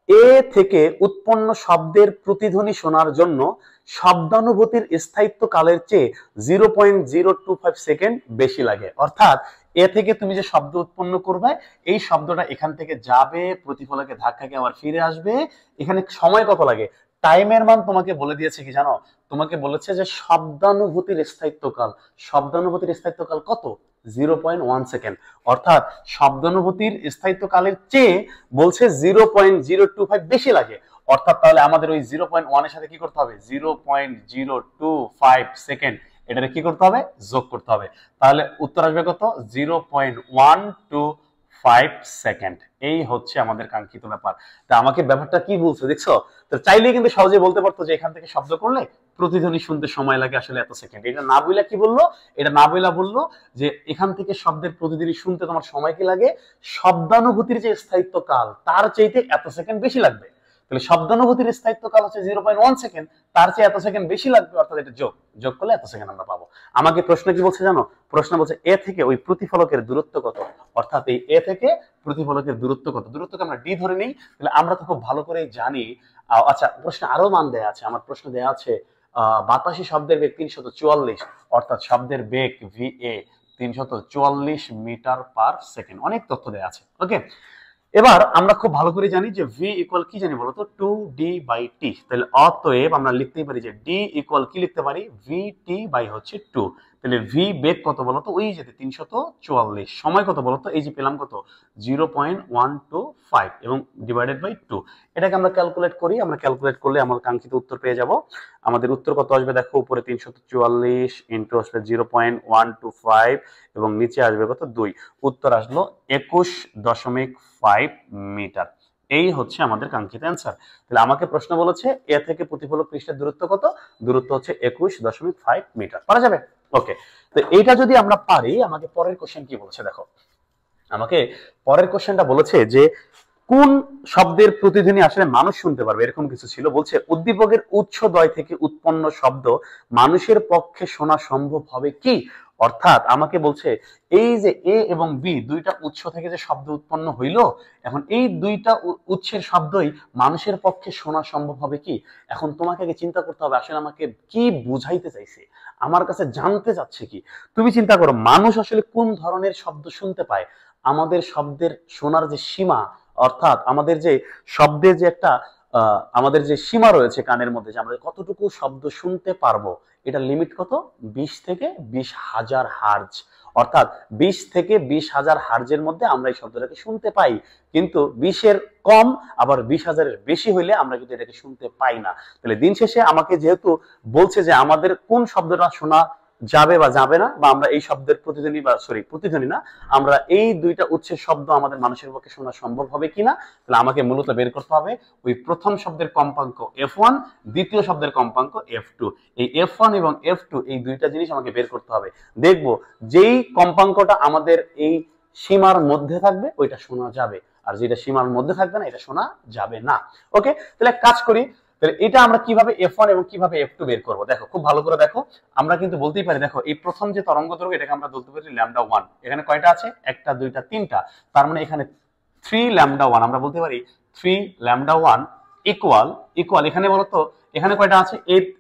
এ থেকে উৎপন্ন শব্দের প্রতিধ্বনি শোনার জন্য শব্দানুভূতির স্থায়িত্ব কালের চেয়ে 0.025 সেকেন্ড বেশি লাগে। অর্থাৎ এ থেকে তুমি যে শব্দ উৎপন্ন করবে, এই শব্দটা এখান থেকে যাবে, প্রতিফলকে ধাক্কা খেয়ে আবার ফিরে আসবে, এখানে সময় কত লাগে? টাইমের মান তোমাকে বলে দিয়েছে কি জানো? তোমাকে বলেছে যে শব্দানুভূতির স্থায়িত্বকাল, শব্দানুভূতির স্থায়িত্বকাল কত? 0.1 সেকেন্ড। অর্থাৎ শব্দানুভূতির স্থায়িত্বকালের চেয়ে বলছে 0.025 বেশি লাগে। অর্থাৎ তাহলে আমাদের ওই 0.1 এর সাথে কি করতে হবে? 0.025 সেকেন্ড এটাকে কি করতে হবে? যোগ করতে হবে। তাহলে উত্তর আসবে কত? 0.125 সেকেন্ড। এই হচ্ছে আমাদের কাঙ্ক্ষিত ব্যাপার। তা আমাকে ব্যাপারটা কি বলছে দেখছো? তো চাইলেই কিন্তু সহজে বলতে পারতো যে এখান থেকে শব্দ করলে প্রতিধ্বনি শুনতে সময় লাগে আসলে এত সেকেন্ড। এটা না বইলা কি বললো? এটা না বইলা বললো যে এখান থেকে শব্দের প্রতিধ্বনি শুনতে তোমার সময় কি লাগে? শব্দানুভূতির যে স্থায়িত্ব কাল, তার চাইতে এত সেকেন্ড বেশি লাগবে। তাহলে শব্দানুভূতির স্থায়িত্ব কাল হচ্ছে 0.1 সেকেন্ড, তার চেয়ে এত সেকেন্ড বেশি লাগবে, অর্থাৎ এটা যোগ করলে এত সেকেন্ড আমরা পাবো। আমাকে প্রশ্ন কি বলছে জানো? প্রশ্ন বলছে এ থেকে ওই প্রতিফলকের দূরত্ব কত, অর্থাৎ এই এ থেকে প্রতিফলকের দূরত্ব কত। দূরত্বকে আমরা ডি ধরে নিই, তাহলে আমরা তো খুব ভালো করেই জানি। আচ্ছা, প্রশ্ন আরো মান দেয়া আছে, আমার প্রশ্ন দেয়া আছে বাতাসী শব্দের বেগ 344, অর্থাৎ শব্দের বেগ VA 344 মিটার পার সেকেন্ড। অনেক তথ্য দেয়া আছে। ওকে, এবার আমরা খুব ভালো করে জানি যে v ইকুয়াল কি জানি বলতো 2d/t। তাহলে অতএব আমরা লিখতেই পারি যে d ইকুয়াল কি লিখতে পারি, vt বাই হচ্ছে 2। তাহলে v বেগ কত বলতো, ওই যে 344, সময় কত বলতো, এই যে পেলাম কত 0.125 এবং ডিভাইডেড বাই 2। এটাকে আমরা ক্যালকুলেট করি, আমরা ক্যালকুলেট করলে আমরা কাঙ্ক্ষিত উত্তর পেয়ে যাব। আমাদের উত্তর কত আসবে দেখো, উপরে 344 ইন্টু আসবে 0.125 এবং নিচে আসবে কত 2, উত্তর আসলো 21.5 মিটার। এই হচ্ছে আমাদের কাঙ্ক্ষিত অ্যান্সার। তাহলে আমাকে প্রশ্ন বলেছে এ থেকে প্রতিফলক পৃষ্ঠের দূরত্ব কত, দূরত্ব হচ্ছে 21.5 মিটার। পারা যাবে? ওকে, তো এইটা যদি আমরা পারি, আমাকে পরের কোশ্চেন কি বলেছে দেখো। আমাকে পরের কোশ্চেনটা বলেছে যে কোন শব্দের প্রতিধ্বনি আসলে মানুষ শুনতে পারবে, এরকম কিছু ছিল। বলছে উদ্দীপকের উৎসদ্বয় থেকে উৎপন্ন শব্দ মানুষের পক্ষে শোনা সম্ভব হবে কি। অর্থাৎ আমাকে বলছে এই যে এ এবং বি দুইটা উৎস থেকে যে শব্দ উৎপন্ন হইল, এখন এই দুইটা উৎসের শব্দই মানুষের পক্ষে শোনা সম্ভব হবে কি। এখন তোমাকে আগে চিন্তা করতে হবে আসলে আমাকে কি বুঝাইতে চাইছে, আমার কাছে জানতে চাচ্ছে কি। তুমি চিন্তা করো মানুষ আসলে কোন ধরনের শব্দ শুনতে পায়। আমাদের শব্দের শোনার যে সীমা, অর্থাৎ আমাদের যে শব্দের যে একটা আমাদের যে সীমা রয়েছে কানের মধ্যে, যে আমরা কতটুকু শব্দ শুনতে পারবো, এটা লিমিট কত, 20 থেকে 20,000 হার্জ। অর্থাৎ 20 থেকে 20,000 হার্জের মধ্যে আমরা এই শব্দটাকে শুনতে পাই, কিন্তু 20-এর কম আবার 20,000-এর বেশি হইলে আমরা কিন্তু এটাকে শুনতে পাই না। তাহলে দিন শেষে আমাকে যেহেতু বলছে যে আমাদের কোন শব্দটা শোনা যাবে বা যাবে না, বা আমরা এই শব্দের প্রতিধ্বনি বা প্রতিধ্বনি না, আমরা এই দুইটা উৎসের শব্দ আমাদের মানুষের পক্ষে শোনা সম্ভব হবে কিনা, তাহলে আমাকে মূলত বের করতে হবে ওই প্রথম শব্দের কম্পাঙ্ক f1, দ্বিতীয় শব্দের কম্পাঙ্ক f2। এই f1 এবং f2 এই দুইটা জিনিস আমাকে বের করতে হবে। দেখব যেই কম্পাঙ্কটা আমাদের এই সীমার মধ্যে থাকবে ওইটা শোনা যাবে, আর যেটা সীমার মধ্যে থাকবে না এটা শোনা যাবে না। ওকে, তাহলে কাজ করি। তাহলে এটা আমরা কিভাবে f1 এবং কিভাবে f2 বের করব, দেখো খুব ভালো করে দেখো। আমরা কিন্তু বলতেই পারি, দেখো এই প্রথম যে তরঙ্গ দৈর্ঘ্য এটাকে আমরা বলতে পারি λ1। এখানে কয়টা আছে, একটা দুইটা তিনটা, তার মানে এখানে 3λ1। আমরা বলতে পারি 3λ1 ইকুয়াল এখানে বলতো এখানে কয়টা আছে,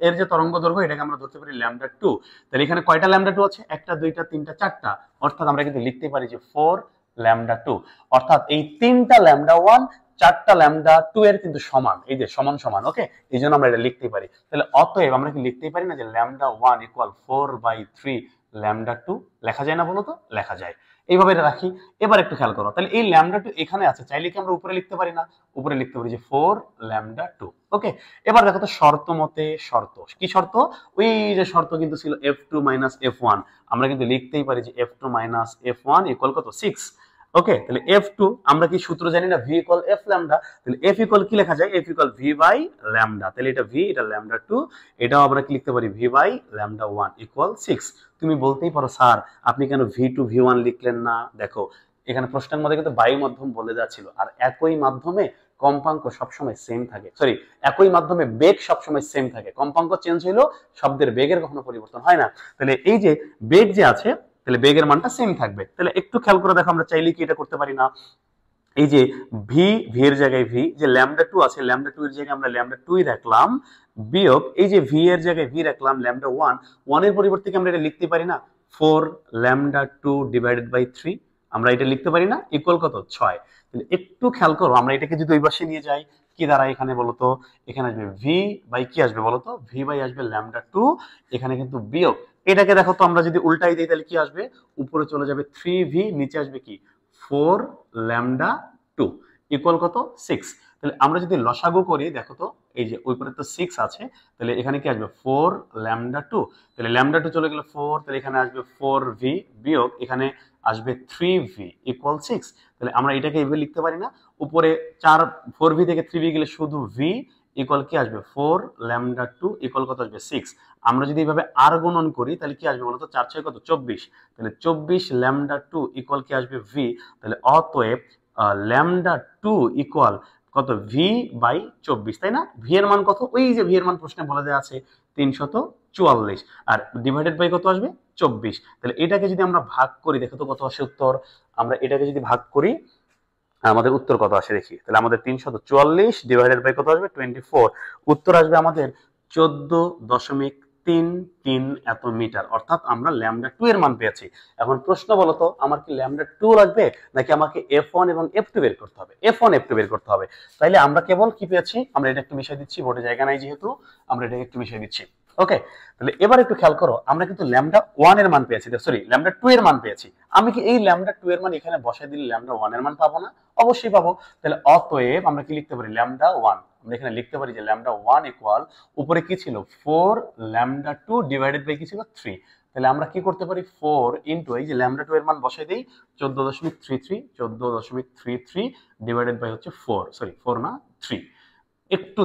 এর যে তরঙ্গ দৈর্ঘ্য এটাকে আমরা ধরতে পারি λ2। তাহলে এখানে কয়টা λ2 আছে, একটা দুইটা তিনটা চারটা, অর্থাৎ আমরা কিন্তু লিখতে পারি যে 4λ2। অর্থাৎ এই তিনটা λ1 চারটা λ2 এর কিন্তু সমান, এই যে সমান সমান। ওকে, এই জন্য আমরা এটা লিখতে পারি। তাহলে অতএব আমরা কি লিখতেই পারি না যে λ1 ইকুয়াল 4/3 λ2, লেখা যায় না বলো তো? লেখা যায়। এইভাবে এটা রাখি। এবার একটু খেয়াল করো, তাহলে এই λ2 এখানে আছে, চাইলে কি আমরা উপরে লিখতে পারি না? উপরে লিখতে পারি যে 4λ2। ওকে, এবার দেখো তো শর্ত মতে, শর্ত কি শর্ত, ওই যে শর্ত কিন্তু ছিল f2 - f1, আমরা কিন্তু লিখতেই পারি যে f2 - f1 ইকুয়াল কত 6। ওকে, তাহলে f2 আমরা কি সূত্র জানি না, v ইকুয়াল f ল্যামডা। তাহলে f ইকুয়াল কি লেখা যায়, f equal v by lambda. তাহলে এটা v, এটা λ2, এটাও আমরা কি লিখতে পারি v বাই λ1 ইকুয়াল 6। তুমি বলতেই পারো স্যার আপনি কেন v2 v1 লিখলেন না। দেখো এখানে প্রশ্নের মধ্যে কিন্তু বায়ু মাধ্যম বলে যাচ্ছিল, আর একই মাধ্যমে কম্পাঙ্ক সবসময় সেম থাকে, সরি একই মাধ্যমে বেগ সবসময় সেম থাকে, কম্পাঙ্ক চেঞ্জ হইলেও শব্দের বেগের কখনো পরিবর্তন হয় না। তাহলে এই যে বেগ যে আছে, তাহলে বেগের মানটা সেম থাকবে। তাহলে একটু খেয়াল করে দেখো, আমরা চাইলে কি এটা করতে পারি না, এই যে ভি এর জায়গায় ভি, যে λ2 আছে λ2 এর জায়গায় আমরা λ2 রাখলাম, বিয়োগ এই যে ভি এর জায়গায় ভি রাখলাম λ1 এর পরিবর্তে কি আমরা এটা লিখতে পারি না 4λ2 ডিভাইডেড বাই 3, আমরা এটা লিখতে পারি না, ইকুয়াল কত 6। তাহলে একটু খেয়াল করো, আমরা এটাকে যদি ওই পাশে নিয়ে যাই কি দাঁড়ায়, এখানে বলতো এখানে আসবে ভি বাই কি আসবে বলতো, ভি বাই আসবে λ2, এখানে কিন্তু বিয়োগ। এটাকে দেখো তো আমরা যদি উল্টাই দিই তাহলে কি আসবে, উপরে চলে যাবে 3v, নিচে আসবে কি 4λ2 ইকুয়াল কত 6। তাহলে আমরা যদি লসাগু করি, দেখো তো এই যে ওই পরে তো 6 আছে, তাহলে এখানে কি আসবে 4λ2, তাহলে λ2 চলে গেল 4, তাহলে এখানে আসবে 4v বিয়োগ এখানে আসবে 3v ইকুয়াল 6। তাহলে আমরা এটাকে এইভাবে লিখতে পারি না, উপরে 4 4v থেকে 3v গেলে শুধু v ইকুয়াল কি আসবে 4λ2 ইকুয়াল কত আসবে 6। আমরা যদি এইভাবে আর গুণন করি তাহলে কি আসবে বলতো, 4 6 কত 24, তাহলে 24λ2 ইকুয়াল কি আসবে v। তাহলে অতএব λ2 ইকুয়াল কত ভি বাই 24, তাই না? ভি এর মান কত? ওই যে ভি এর মান প্রশ্নে বলা দেওয়া আছে 344, আর ডিভাইডেড বাই কত আসবে 24। তাহলে এটাকে যদি আমরা ভাগ করি, দেখো তো কত আসে উত্তর। আমরা এটাকে যদি ভাগ করি আমাদের উত্তর কত আসে দেখি। তাহলে আমাদের 344 ডিভাইডেড বাই কত আসবে 24, উত্তর আসবে আমাদের 14.33 এত মিটার, অর্থাৎ আমরা λ2 এর মান পেয়েছি। এখন প্রশ্ন বলো তো, আমার কি λ2 লাগবে নাকি আমাকে f1 এবং f2 বের করতে হবে? f1 f2 বের করতে হবে। তাইলে আমরা কেবল কি পেয়েছি, আমরা এটা একটু মিশিয়ে দিচ্ছি, বোর্ডে জায়গা নাই যেহেতু আমরা এটাকে একটু মিশিয়ে দিচ্ছি। ওকে, তাহলে এবার একটু খেয়াল করো, আমরা কিন্তু λ1 এর মান পেয়েছি, সরি λ2 এর মান পেয়েছি। আমি কি এই λ2 এর মান এখানে বসাই দিলে λ1 এর মান পাবো না? অবশ্যই পাবো। তাহলে অতএব আমরা কি লিখতে পারি, λ1 আমরা এখানে লিখতে পারি যে λ1 ইকুয়াল, উপরে কি ছিল 4, λ2 ডিভাইডেড বাই কি ছিল 3। তাহলে আমরা কি করতে পারি, 4 ইনটু এই যে λ2 এর মান বসাই দেই 14.33 ডিভাইডেড বাই হচ্ছে 4, সরি 4 না 3। একটু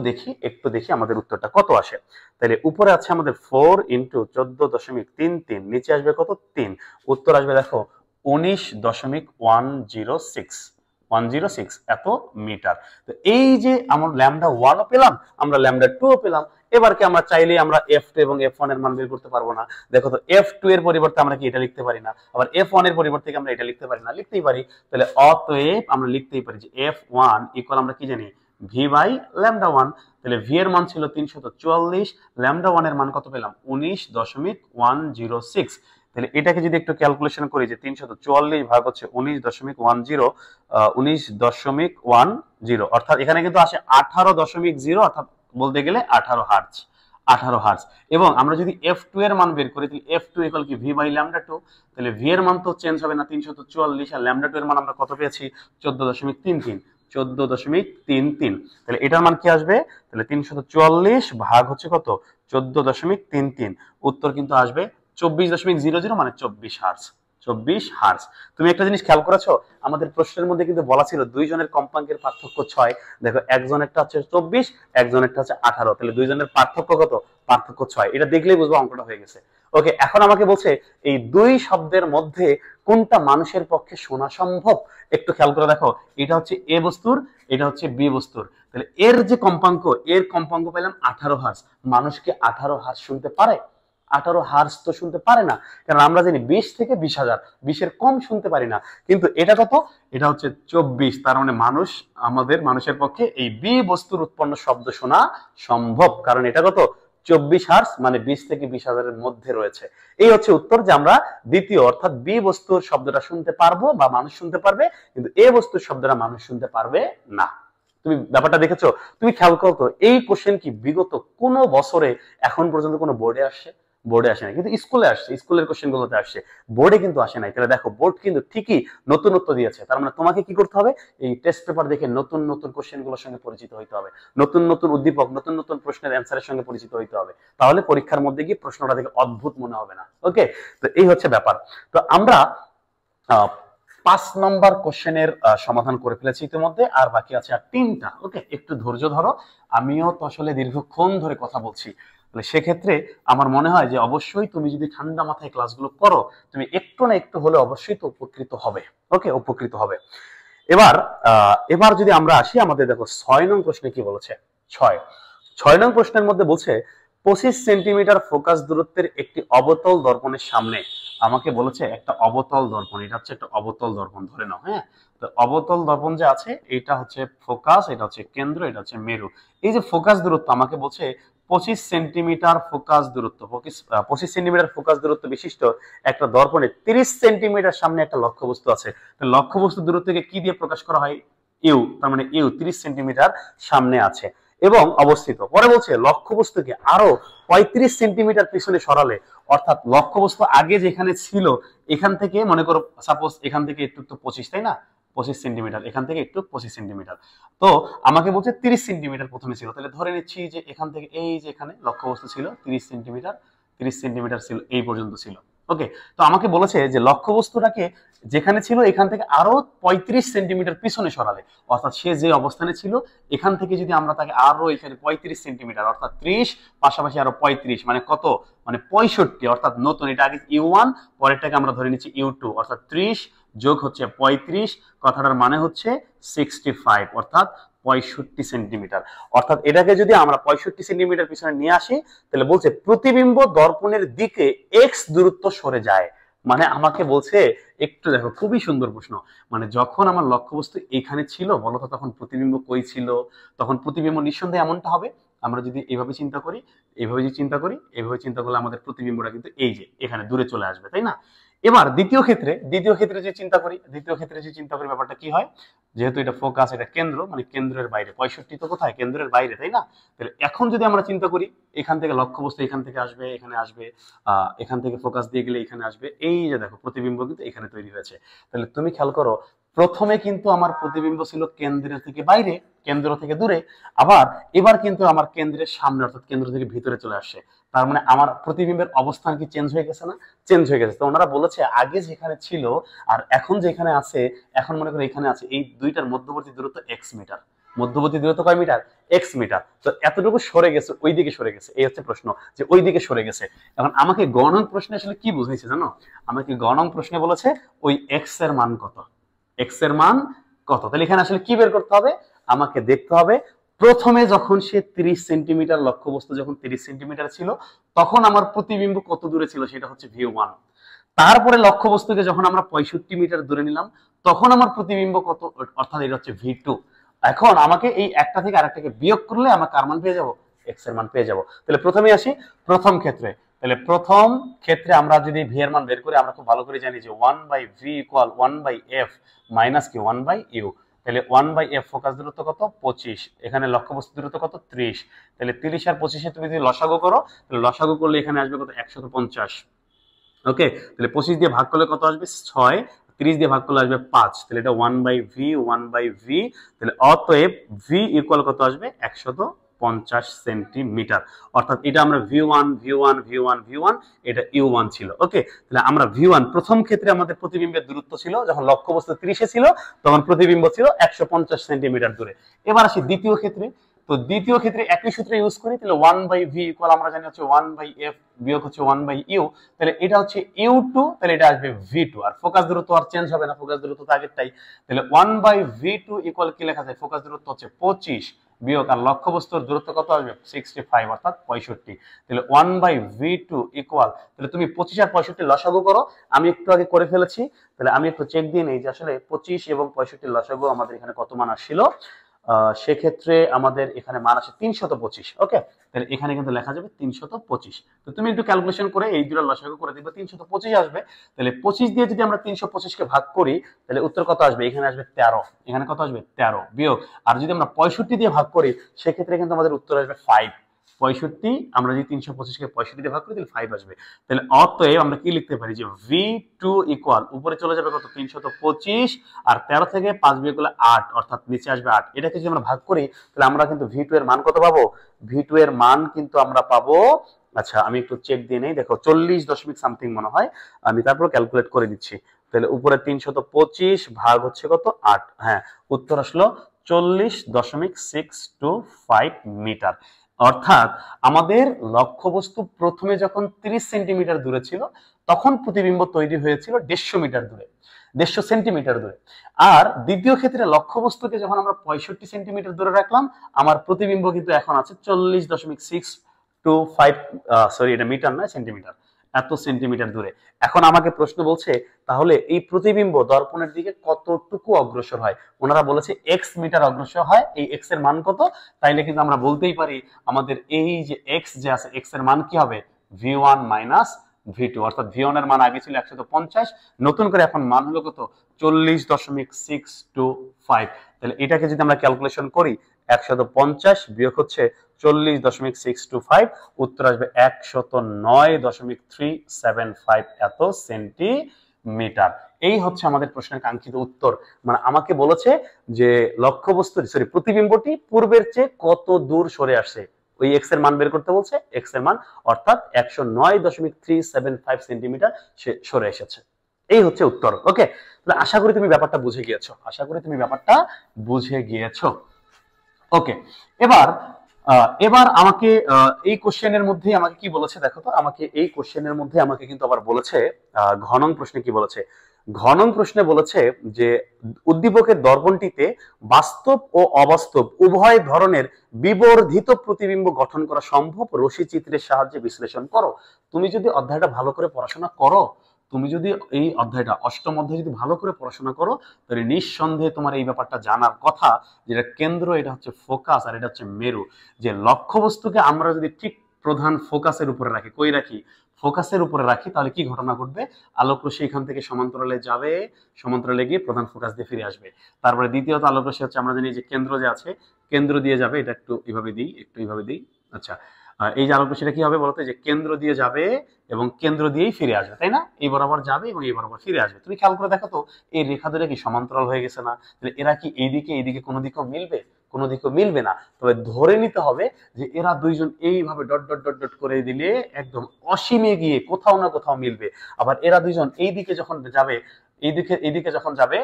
দেখি আমাদের উত্তরটা কত আসে। তাহলে উপরে আছে আমাদের 4 ইন্টু 14.33, নিচে আসবে কত 3, উত্তর আসবে দেখো 19.106 এত মিটার। তো এই যে আমরা λ1 ও পেলাম, আমরা λ2 ও পেলাম। এবার কি আমরা চাইলেই আমরা f2 এবং f1 এর মান বের করতে পারবো না? দেখো তো f2 এর পরিবর্তে আমরা কি এটা লিখতে পারি না, আবার f1 এর পরিবর্তে আমরা এটা লিখতে পারি না? লিখতেই পারি। তাহলে অতএব আমরা লিখতেই পারি যে f1 ইকুয়াল, আমরা কি জানি, ভি বাই λ1। তাহলে ভি এর মান ছিল 344, λ1 এর মান কত পেলাম 19.106। তাহলে এটাকে যদি একটু ক্যালকুলেশন করি যে 344 ভাগ হচ্ছে 19.10 অর্থাৎ এখানে কিন্তু আসে 18.0, অর্থাৎ বলতে গেলে 18 হার্জ। এবং আমরা যদি f2 এর মান বের করি, তাহলে f2 ইকুয়াল কি ভি বাই λ2। তাহলে ভি এর মান তো চেঞ্জ হবে না 344, আর λ2 এর মান আমরা কত পেয়েছি 14.33। তাহলে এটার মান কি আসবে, তাহলে 344 ভাগ হচ্ছে কত 14.33, উত্তর কিন্তু আসবে 24.00, মানে 24 হার্জ। তুমি একটা জিনিস খেয়াল করেছো, আমাদের প্রশ্নের মধ্যে কিন্তু বলা ছিল দুইজনের কম্পাঙ্কের পার্থক্য 6। দেখো একজনেরটা হচ্ছে 24, একজনেরটা হচ্ছে 18, তাহলে দুইজনের পার্থক্য কত, পার্থক্য 6। এটা দেখলেই বুঝবো অঙ্কটা হয়ে গেছে। ওকে, এখন আমাকে বলছে এই দুই শব্দের মধ্যে কোনটা মানুষের পক্ষে শোনা সম্ভব। একটু খেয়াল করে দেখো, এটা হচ্ছে এ বস্তুর, এটা হচ্ছে বি বস্তুর। তাহলে এর যে কম্পাঙ্ক, এর কম্পাঙ্ক পেলাম 18 হার্জ। মানুষ কি 18 হার্জ শুনতে পারে? 18 হার্জ তো শুনতে পারে না, কারণ আমরা জানি 20 থেকে 20,000, 20-এর কম শুনতে পারি না। কিন্তু এটা কত, এটা হচ্ছে 24, তার মানে মানুষের পক্ষে এই বি বস্তুর উৎপন্ন শব্দ শোনা সম্ভব, কারণ এটা কত 24 হার্জ, মানে 20 থেকে 20,000-এর মধ্যে রয়েছে। এই হচ্ছে উত্তর, যে আমরা দ্বিতীয় অর্থাৎ বি বস্তুর শব্দটা শুনতে পারবো বা মানুষ শুনতে পারবে, কিন্তু এ বস্তুর শব্দটা মানুষ শুনতে পারবে না। তুমি ব্যাপারটা দেখেছো? তুমি খেয়াল করো তো, এই কোশ্চেন কি বিগত কোনো বছরে এখন পর্যন্ত কোনো বোর্ডে আসে? বোর্ডে আসে না, কিন্তু স্কুলে আসছে, স্কুলের কোশ্চেন গুলোতে আসছে, বোর্ডে কিন্তু আসে নাই। তাহলে দেখো, বোর্ড কিন্তু ঠিকই নতুনত্ব দিয়েছে। তার মানে তোমাকে কি করতে হবে, এই টেস্ট পেপার দেখে নতুন নতুন কোশ্চেন গুলোর সঙ্গে পরিচিত হইতে হবে, নতুন নতুন উদ্দীপক, নতুন নতুন প্রশ্নের অ্যান্সারের সঙ্গে পরিচিত হইতে হবে। তাহলে পরীক্ষার মধ্যে গিয়ে প্রশ্নটা দেখে অদ্ভুত মনে হবে না। ওকে, তো এই হচ্ছে ব্যাপার। তো আমরা 5 নম্বর কোশ্চেনের সমাধান করে ফেলেছি ইতিমধ্যে, আর বাকি আছে আর 3টা। ওকে, একটু ধৈর্য ধরো, আমিও তো আসলে দীর্ঘক্ষণ ধরে কথা বলছি। তাহলে সেক্ষেত্রে আমার মনে হয় যে অবশ্যই তুমি যদি ঠান্ডা মাথায় ক্লাসগুলো করো, তুমি একটু না একটু হলে অবশ্যই তো উপকৃত হবে। ওকে, উপকৃত হবে। এবার যদি আমরা আসি, আমাদের দেখো 6 নং প্রশ্নে কি বলেছে। 6 নং প্রশ্নের মধ্যে বলছে 25 সেন্টিমিটার ফোকাস দূরত্বের একটি অবতল দর্পণের সামনে, আমাকে বলেছে একটা অবতল দর্পণ, এটা হচ্ছে একটা অবতল দর্পণ ধরে নাও। হ্যাঁ, তো অবতল দর্পণ যে আছে, এটা হচ্ছে ফোকাস, এটা হচ্ছে কেন্দ্র, এটা হচ্ছে মেরু। এই যে ফোকাস দূরত্ব আমাকে বলছে 25 সেন্টিমিটার ফোকাস দূরত্ব, 25 সেন্টিমিটার ফোকাস দূরত্ব বিশিষ্ট একটা দর্পণে 30 সেন্টিমিটার সামনে একটা লক্ষ্যবস্তু আছে। লক্ষ্যবস্তু দূরত্বকে কি দিয়ে প্রকাশ করা হয়, ইউ। তার মানে ইউ 30 সেন্টিমিটার সামনে আছে এবং অবস্থিত। পরে বলছে লক্ষ্যবস্তুকে আরো 35 সেন্টিমিটার পিছনে সরালে, অর্থাৎ লক্ষ্যবস্তু আগে যেখানে ছিল এখান থেকে, মনে করো সাপোজ এখান থেকে একটু 25, তাই না, 25 সেন্টিমিটার, এখান থেকে একটু 25 সেন্টিমিটার। তো আমাকে বলছে 30 সেন্টিমিটার প্রথমে ছিল। তাহলে ধরে নিচ্ছি যে এখান থেকে এই যে এখানে লক্ষ্যবস্তু ছিল 30 সেন্টিমিটার ছিল, এই পর্যন্ত ছিল। ওকে, তো আমাকে বলেছে যে লক্ষ্যবস্তুটাকে যেখানে ছিল এখান থেকে আরো 35 সেন্টিমিটার পিছনে সরালে, অর্থাৎ সে যে অবস্থানে ছিল এখান থেকে যদি আমরা তাকে আরো এখানে 35 সেন্টিমিটার, অর্থাৎ 30 পাশাপাশি আরো 35, মানে কত, মানে 65, অর্থাৎ নতুন, এটা আগে ইউ1, পরেরটাকে আমরা ধরে নিচ্ছি ইউ2, অর্থাৎ 30 যোগ হচ্ছে 35, কথাটার মানে হচ্ছে 65, অর্থাৎ 65 সেন্টিমিটার। অর্থাৎ এটাকে যদি আমরা 65 সেন্টিমিটার পিছনে নিয়ে আসি, তাহলে বলছে প্রতিবিম্ব দর্পণের দিকে এক্স দূরত্ব সরে যায়। মানে আমাকে বলছে, একটু দেখো খুবই সুন্দর প্রশ্ন, মানে যখন আমার লক্ষ্যবস্তু এখানে ছিল বলতো তখন প্রতিবিম্ব কই ছিল? তখন প্রতিবিম্ব নিঃসন্দেহে এমনটা হবে, আমরা যদি এভাবে চিন্তা করি, এভাবে যদি চিন্তা করি, এভাবে চিন্তা করলে আমাদের প্রতিবিম্বটা কিন্তু এই যে এখানে দূরে চলে আসবে, তাই না? এবার দ্বিতীয় ক্ষেত্রে যে চিন্তা করি, ব্যাপারটা কি হয়, যেহেতু এটা ফোকাস, এটা কেন্দ্র, মানে কেন্দ্রের বাইরে, 65 তো কোথায়, কেন্দ্রের বাইরে, তাই না? তাহলে এখন যদি আমরা চিন্তা করি, এখান থেকে লক্ষ্যবস্তু এখান থেকে আসবে, এখানে আসবে, এখান থেকে ফোকাস দিয়ে গেলে এখানে আসবে, এই যে দেখো প্রতিবিম্ব কিন্তু এখানে তৈরি হয়েছে। তাহলে তুমি খেয়াল করো, প্রথমে কিন্তু আমার প্রতিবিম্ব ছিল কেন্দ্রের থেকে বাইরে, কেন্দ্র থেকে দূরে, আবার এবার কিন্তু আমার কেন্দ্রের সামনে, অর্থাৎ কেন্দ্র থেকে ভিতরে চলে আসছে। তার মানে আমার প্রতিবিম্বের অবস্থান কি চেঞ্জ হয়ে গেছে না? চেঞ্জ হয়ে গেছে। তো ওনারা বলেছে আগে যেখানে ছিল আর এখন যেখানে আছে, এখন মনে করো এখানে আছে, এই দুইটার মধ্যবর্তী দূরত্ব এক্স মিটার। মধ্যবর্তী দূরত্ব কয় মিটার? X metre. তো এতটুকু সরে গেছে, ওই দিকে সরে গেছে, এই হচ্ছে প্রশ্ন, যে ওই দিকে সরে গেছে। এখন আমাকে গ নং প্রশ্নে আসলে কি বুঝাইছে জানো? আমাকে গ নং প্রশ্নে বলেছে ওই এক্স এর মান কত, এক্স এর মান কত। তাহলে এখানে আসলে কি বের করতে হবে? আমাকে দেখতে হবে প্রথমে যখন সে 30 সেন্টিমিটার, লক্ষ্যবস্তু যখন 30 সেন্টিমিটার ছিল, তখন আমার প্রতিবিম্ব কত দূরে ছিল, সেটা হচ্ছে v1। তারপরে লক্ষ্যবস্তুকে যখন আমরা 65 মিটার দূরে নিলাম, তখন আমার প্রতিবিম্ব কত, অর্থাৎ এটা হচ্ছে v2। এখন আমাকে এই একটা থেকে আরেকটাকে বিয়োগ করলে আমরা কার মান পেয়ে যাব? এক্স এর মান পেয়ে যাব। তাহলে প্রথমে আসি প্রথম ক্ষেত্রে। তাহলে প্রথম ক্ষেত্রে আমরা যদি ভি এর মান বের করি, আমরা খুব ভালো করে জানি যে 1/v ইকুয়াল 1/f মাইনাস কি 1/u। তাহলে 1/f ফোকাস দূরত্ব কত? 25। এখানে লক্ষ্যবস্তু দূরত্ব কত? 30। তাহলে 30 আর 25 তুমি যদি লসাগু করো, তাহলে লসাগু করলে এখানে আসবে কত? 150। ওকে, তাহলে 25 দিয়ে ভাগ করলে কত আসবে? 6। 30 দিয়ে ভাগ করলে আসবে 5। তাহলে এটা 1/v 1/v। তাহলে অতএব v ইকুয়াল কত আসবে? 150 সেন্টিমিটার। অর্থাৎ এটা আমরা v1 v1 v1 v1, এটা u1 ছিল। ওকে, তাহলে আমরা v1 প্রথম ক্ষেত্রে আমাদের প্রতিবিম্বের দূরত্ব ছিল, যখন লক্ষ্যবস্তু 30 এ ছিল তখন প্রতিবিম্ব ছিল 150 সেন্টিমিটার দূরে। এবার আসি দ্বিতীয় ক্ষেত্রে। তো দ্বিতীয় ক্ষেত্রে একই সূত্র ইউজ করি, তাহলে 1/v ইকুয়াল আমরা জানি হচ্ছে 1/f বিয়োগ হচ্ছে 1/u। তাহলে এটা হচ্ছে u2, তাহলে এটা আসবে v2। আর ফোকাস দূরত্ব আর চেঞ্জ হবে না, ফোকাস দূরত্ব তো আগেরটাই। তাহলে 1/v2 ইকুয়াল কি লেখা যায়? ফোকাস দূরত্ব হচ্ছে 25 বিয়োগ, আর লক্ষ্যবস্তুর দূরত্ব কত আসবে? 65, অর্থাৎ 65। তাহলে 1/v2 ইকুয়াল, তাহলে তুমি 25 আর 65 লসাগু করো, আমি একটু আগে করে ফেলেছি। তাহলে আমি একটু চেক দিয়ে নেই যে আসলে 25 এবং 65 লসাগু আমাদের এখানে কত মান আসছিল। সেক্ষেত্রে আমাদের এখানে মান আসে 325। ওকে, তাহলে এখানে কিন্তু লেখা যাবে 325। তো তুমি একটু ক্যালকুলেশন করে এই দুটো লসাগু করে দিবে, 325 আসবে। তাহলে 25 দিয়ে যদি আমরা 325 কে ভাগ করি, তাহলে উত্তর কত আসবে? এখানে আসবে 13। এখানে কত আসবে? 13 বিয়োগ, আর যদি আমরা 65 দিয়ে ভাগ করি, সেক্ষেত্রে কিন্তু আমাদের উত্তর আসবে 5। 65, আমরা যদি 325 কে 65 দিয়ে ভাগ করি তাহলে 5 আসবে। তাহলে অতএব আমরা কি লিখতে পারি যে v2 ইকুয়াল, উপরে চলে যাবে কত? 325, আর 13 থেকে 5 বিয়োগ করলে 8, অর্থাৎ নিচে আসবে 8। এটাকে যদি আমরা ভাগ করি, তাহলে আমরা কিন্তু v2 এর মান কত পাবো? v2 এর মান কিন্তু আমরা পাবো, আচ্ছা আমি একটু চেক দিয়ে নেই, দেখো 40 দশমিক সামথিং মনে হয়, আমি তারপর ক্যালকুলেট করে দিচ্ছি। তাহলে উপরে 325 ভাগ হচ্ছে কত? 8। হ্যাঁ, উত্তর আসলো 40.625 মিটার। অর্থাৎ আমাদের লক্ষ্যবস্তু প্রথমে যখন 30 সেন্টিমিটার দূরে ছিল, তখন প্রতিবিম্ব তৈরি হয়েছিল 150 মিটার দূরে, 150 সেন্টিমিটার দূরে। আর দ্বিতীয় ক্ষেত্রে লক্ষ্যবস্তুকে যখন আমরা 65 সেন্টিমিটার দূরে রাখলাম, আমার প্রতিবিম্ব কিন্তু এখন আছে 40.625, সরি এটা মিটার নয়, সেন্টিমিটার, এত সেন্টিমিটার দূরে। এখন আমাকে প্রশ্ন বলছে তাহলে এই প্রতিবিম্ব দর্পণের দিকে কতটুকু অগ্রসর হয়? ওনারা বলেছে এক্স মিটার অগ্রসর হয়। এই এক্স এর মান কত? তাইলে কিন্তু আমরা বলতেই পারি আমাদের এই যে এক্স যে আছে, এক্স এর মান কি হবে? v1 মাইনাস v2, অর্থাৎ v1 এর মান আগে ছিল 150, নতুন করে এখন মান হলো কত? 40.625। তাহলে এটাকে যদি আমরা ক্যালকুলেশন করি, 150 বিয়োগ হচ্ছে 40.625, উত্তর আসবে 109.375 এত সেন্টিমিটার। এই হচ্ছে আমাদের প্রশ্নের কাঙ্ক্ষিত উত্তর। মানে আমাকে বলেছে যে লক্ষ্যবস্তু, সরি, প্রতিবিম্বটি পূর্বের চেয়ে কত দূর সরে আসছে, ওই এক্স এর মান বের করতে বলছে, এক্স এর মান, অর্থাৎ 109.375 সেন্টিমিটার সে সরে এসেছে। এই হচ্ছে উত্তর। ওকে, তাহলে আশা করি তুমি ব্যাপারটা বুঝে গিয়েছো, ওকে, এবার আমাকে এই কোশ্চেনের মধ্যে আমাকে কি বলেছে দেখো তো, আমাকে এই কোশ্চেনের মধ্যে আমাকে কিন্তু আবার বলেছে ঘ নং প্রশ্নে কি বলেছে, ঘ নং প্রশ্নে বলেছে যে উদ্দীপকের দর্পণটিতে বাস্তব ও অবাস্তব উভয় ধরনের বিবর্ধিত প্রতিবিম্ব গঠন করা সম্ভব, রশ্মি চিত্রের সাহায্যে বিশ্লেষণ করো। তুমি যদি অধ্যায়টা ভালো করে পড়াশোনা করো, তুমি যদি এই অধ্যায়টা অষ্টম অধ্যায় যদি ভালো করে পড়াশোনা করো, তাহলে নিঃসন্দেহে তোমার এই ব্যাপারটা জানার কথা, যেটা কেন্দ্র, এটা হচ্ছে ফোকাস, আর এটা হচ্ছে মেরু। যে লক্ষ্যবস্তুকে আমরা যদি ঠিক প্রধান ফোকাসের উপরে রাখি, কই রাখি, ফোকাসের উপরে রাখি, তাহলে কি ঘটনা ঘটবে, আলোক রশ্মি এখান থেকে সমান্তরালে যাবে, সমান্তরালে গিয়ে প্রধান ফোকাস দিয়ে ফিরে আসবে। তারপরে দ্বিতীয়ত আলোক রশ্মি হচ্ছে, আমরা জানি যে কেন্দ্র যে আছে, কেন্দ্র দিয়ে যাবে, এটা একটু এইভাবে দিই, একটু এইভাবে দিই। আচ্ছা, এই যে আলোক রশ্মিটা কি হবে বলতো, যে কেন্দ্র দিয়ে যাবে এবং কেন্দ্র দিয়েই ফিরে আসবে, তাই না? এই বরাবর যাবে এবং এই বরাবর ফিরে আসবে। তুমি খেয়াল করে দেখো তো, এই রেখা ধরে কি সমান্তরাল হয়ে গেছে না? তাহলে এরা কি এইদিকে কোনো দিকেও মিলবে? কোনো দিকেও মিলবে না। তবে ধরে নিতে হবে যে এরা দুইজন এইভাবে ডট ডট ডট ডট করে দিলে একদম অসীমে গিয়ে কোথাও না কোথাও মিলবে। আবার এরা দুইজন এইদিকে যখন যাবে, এইদিকে যখন যাবে,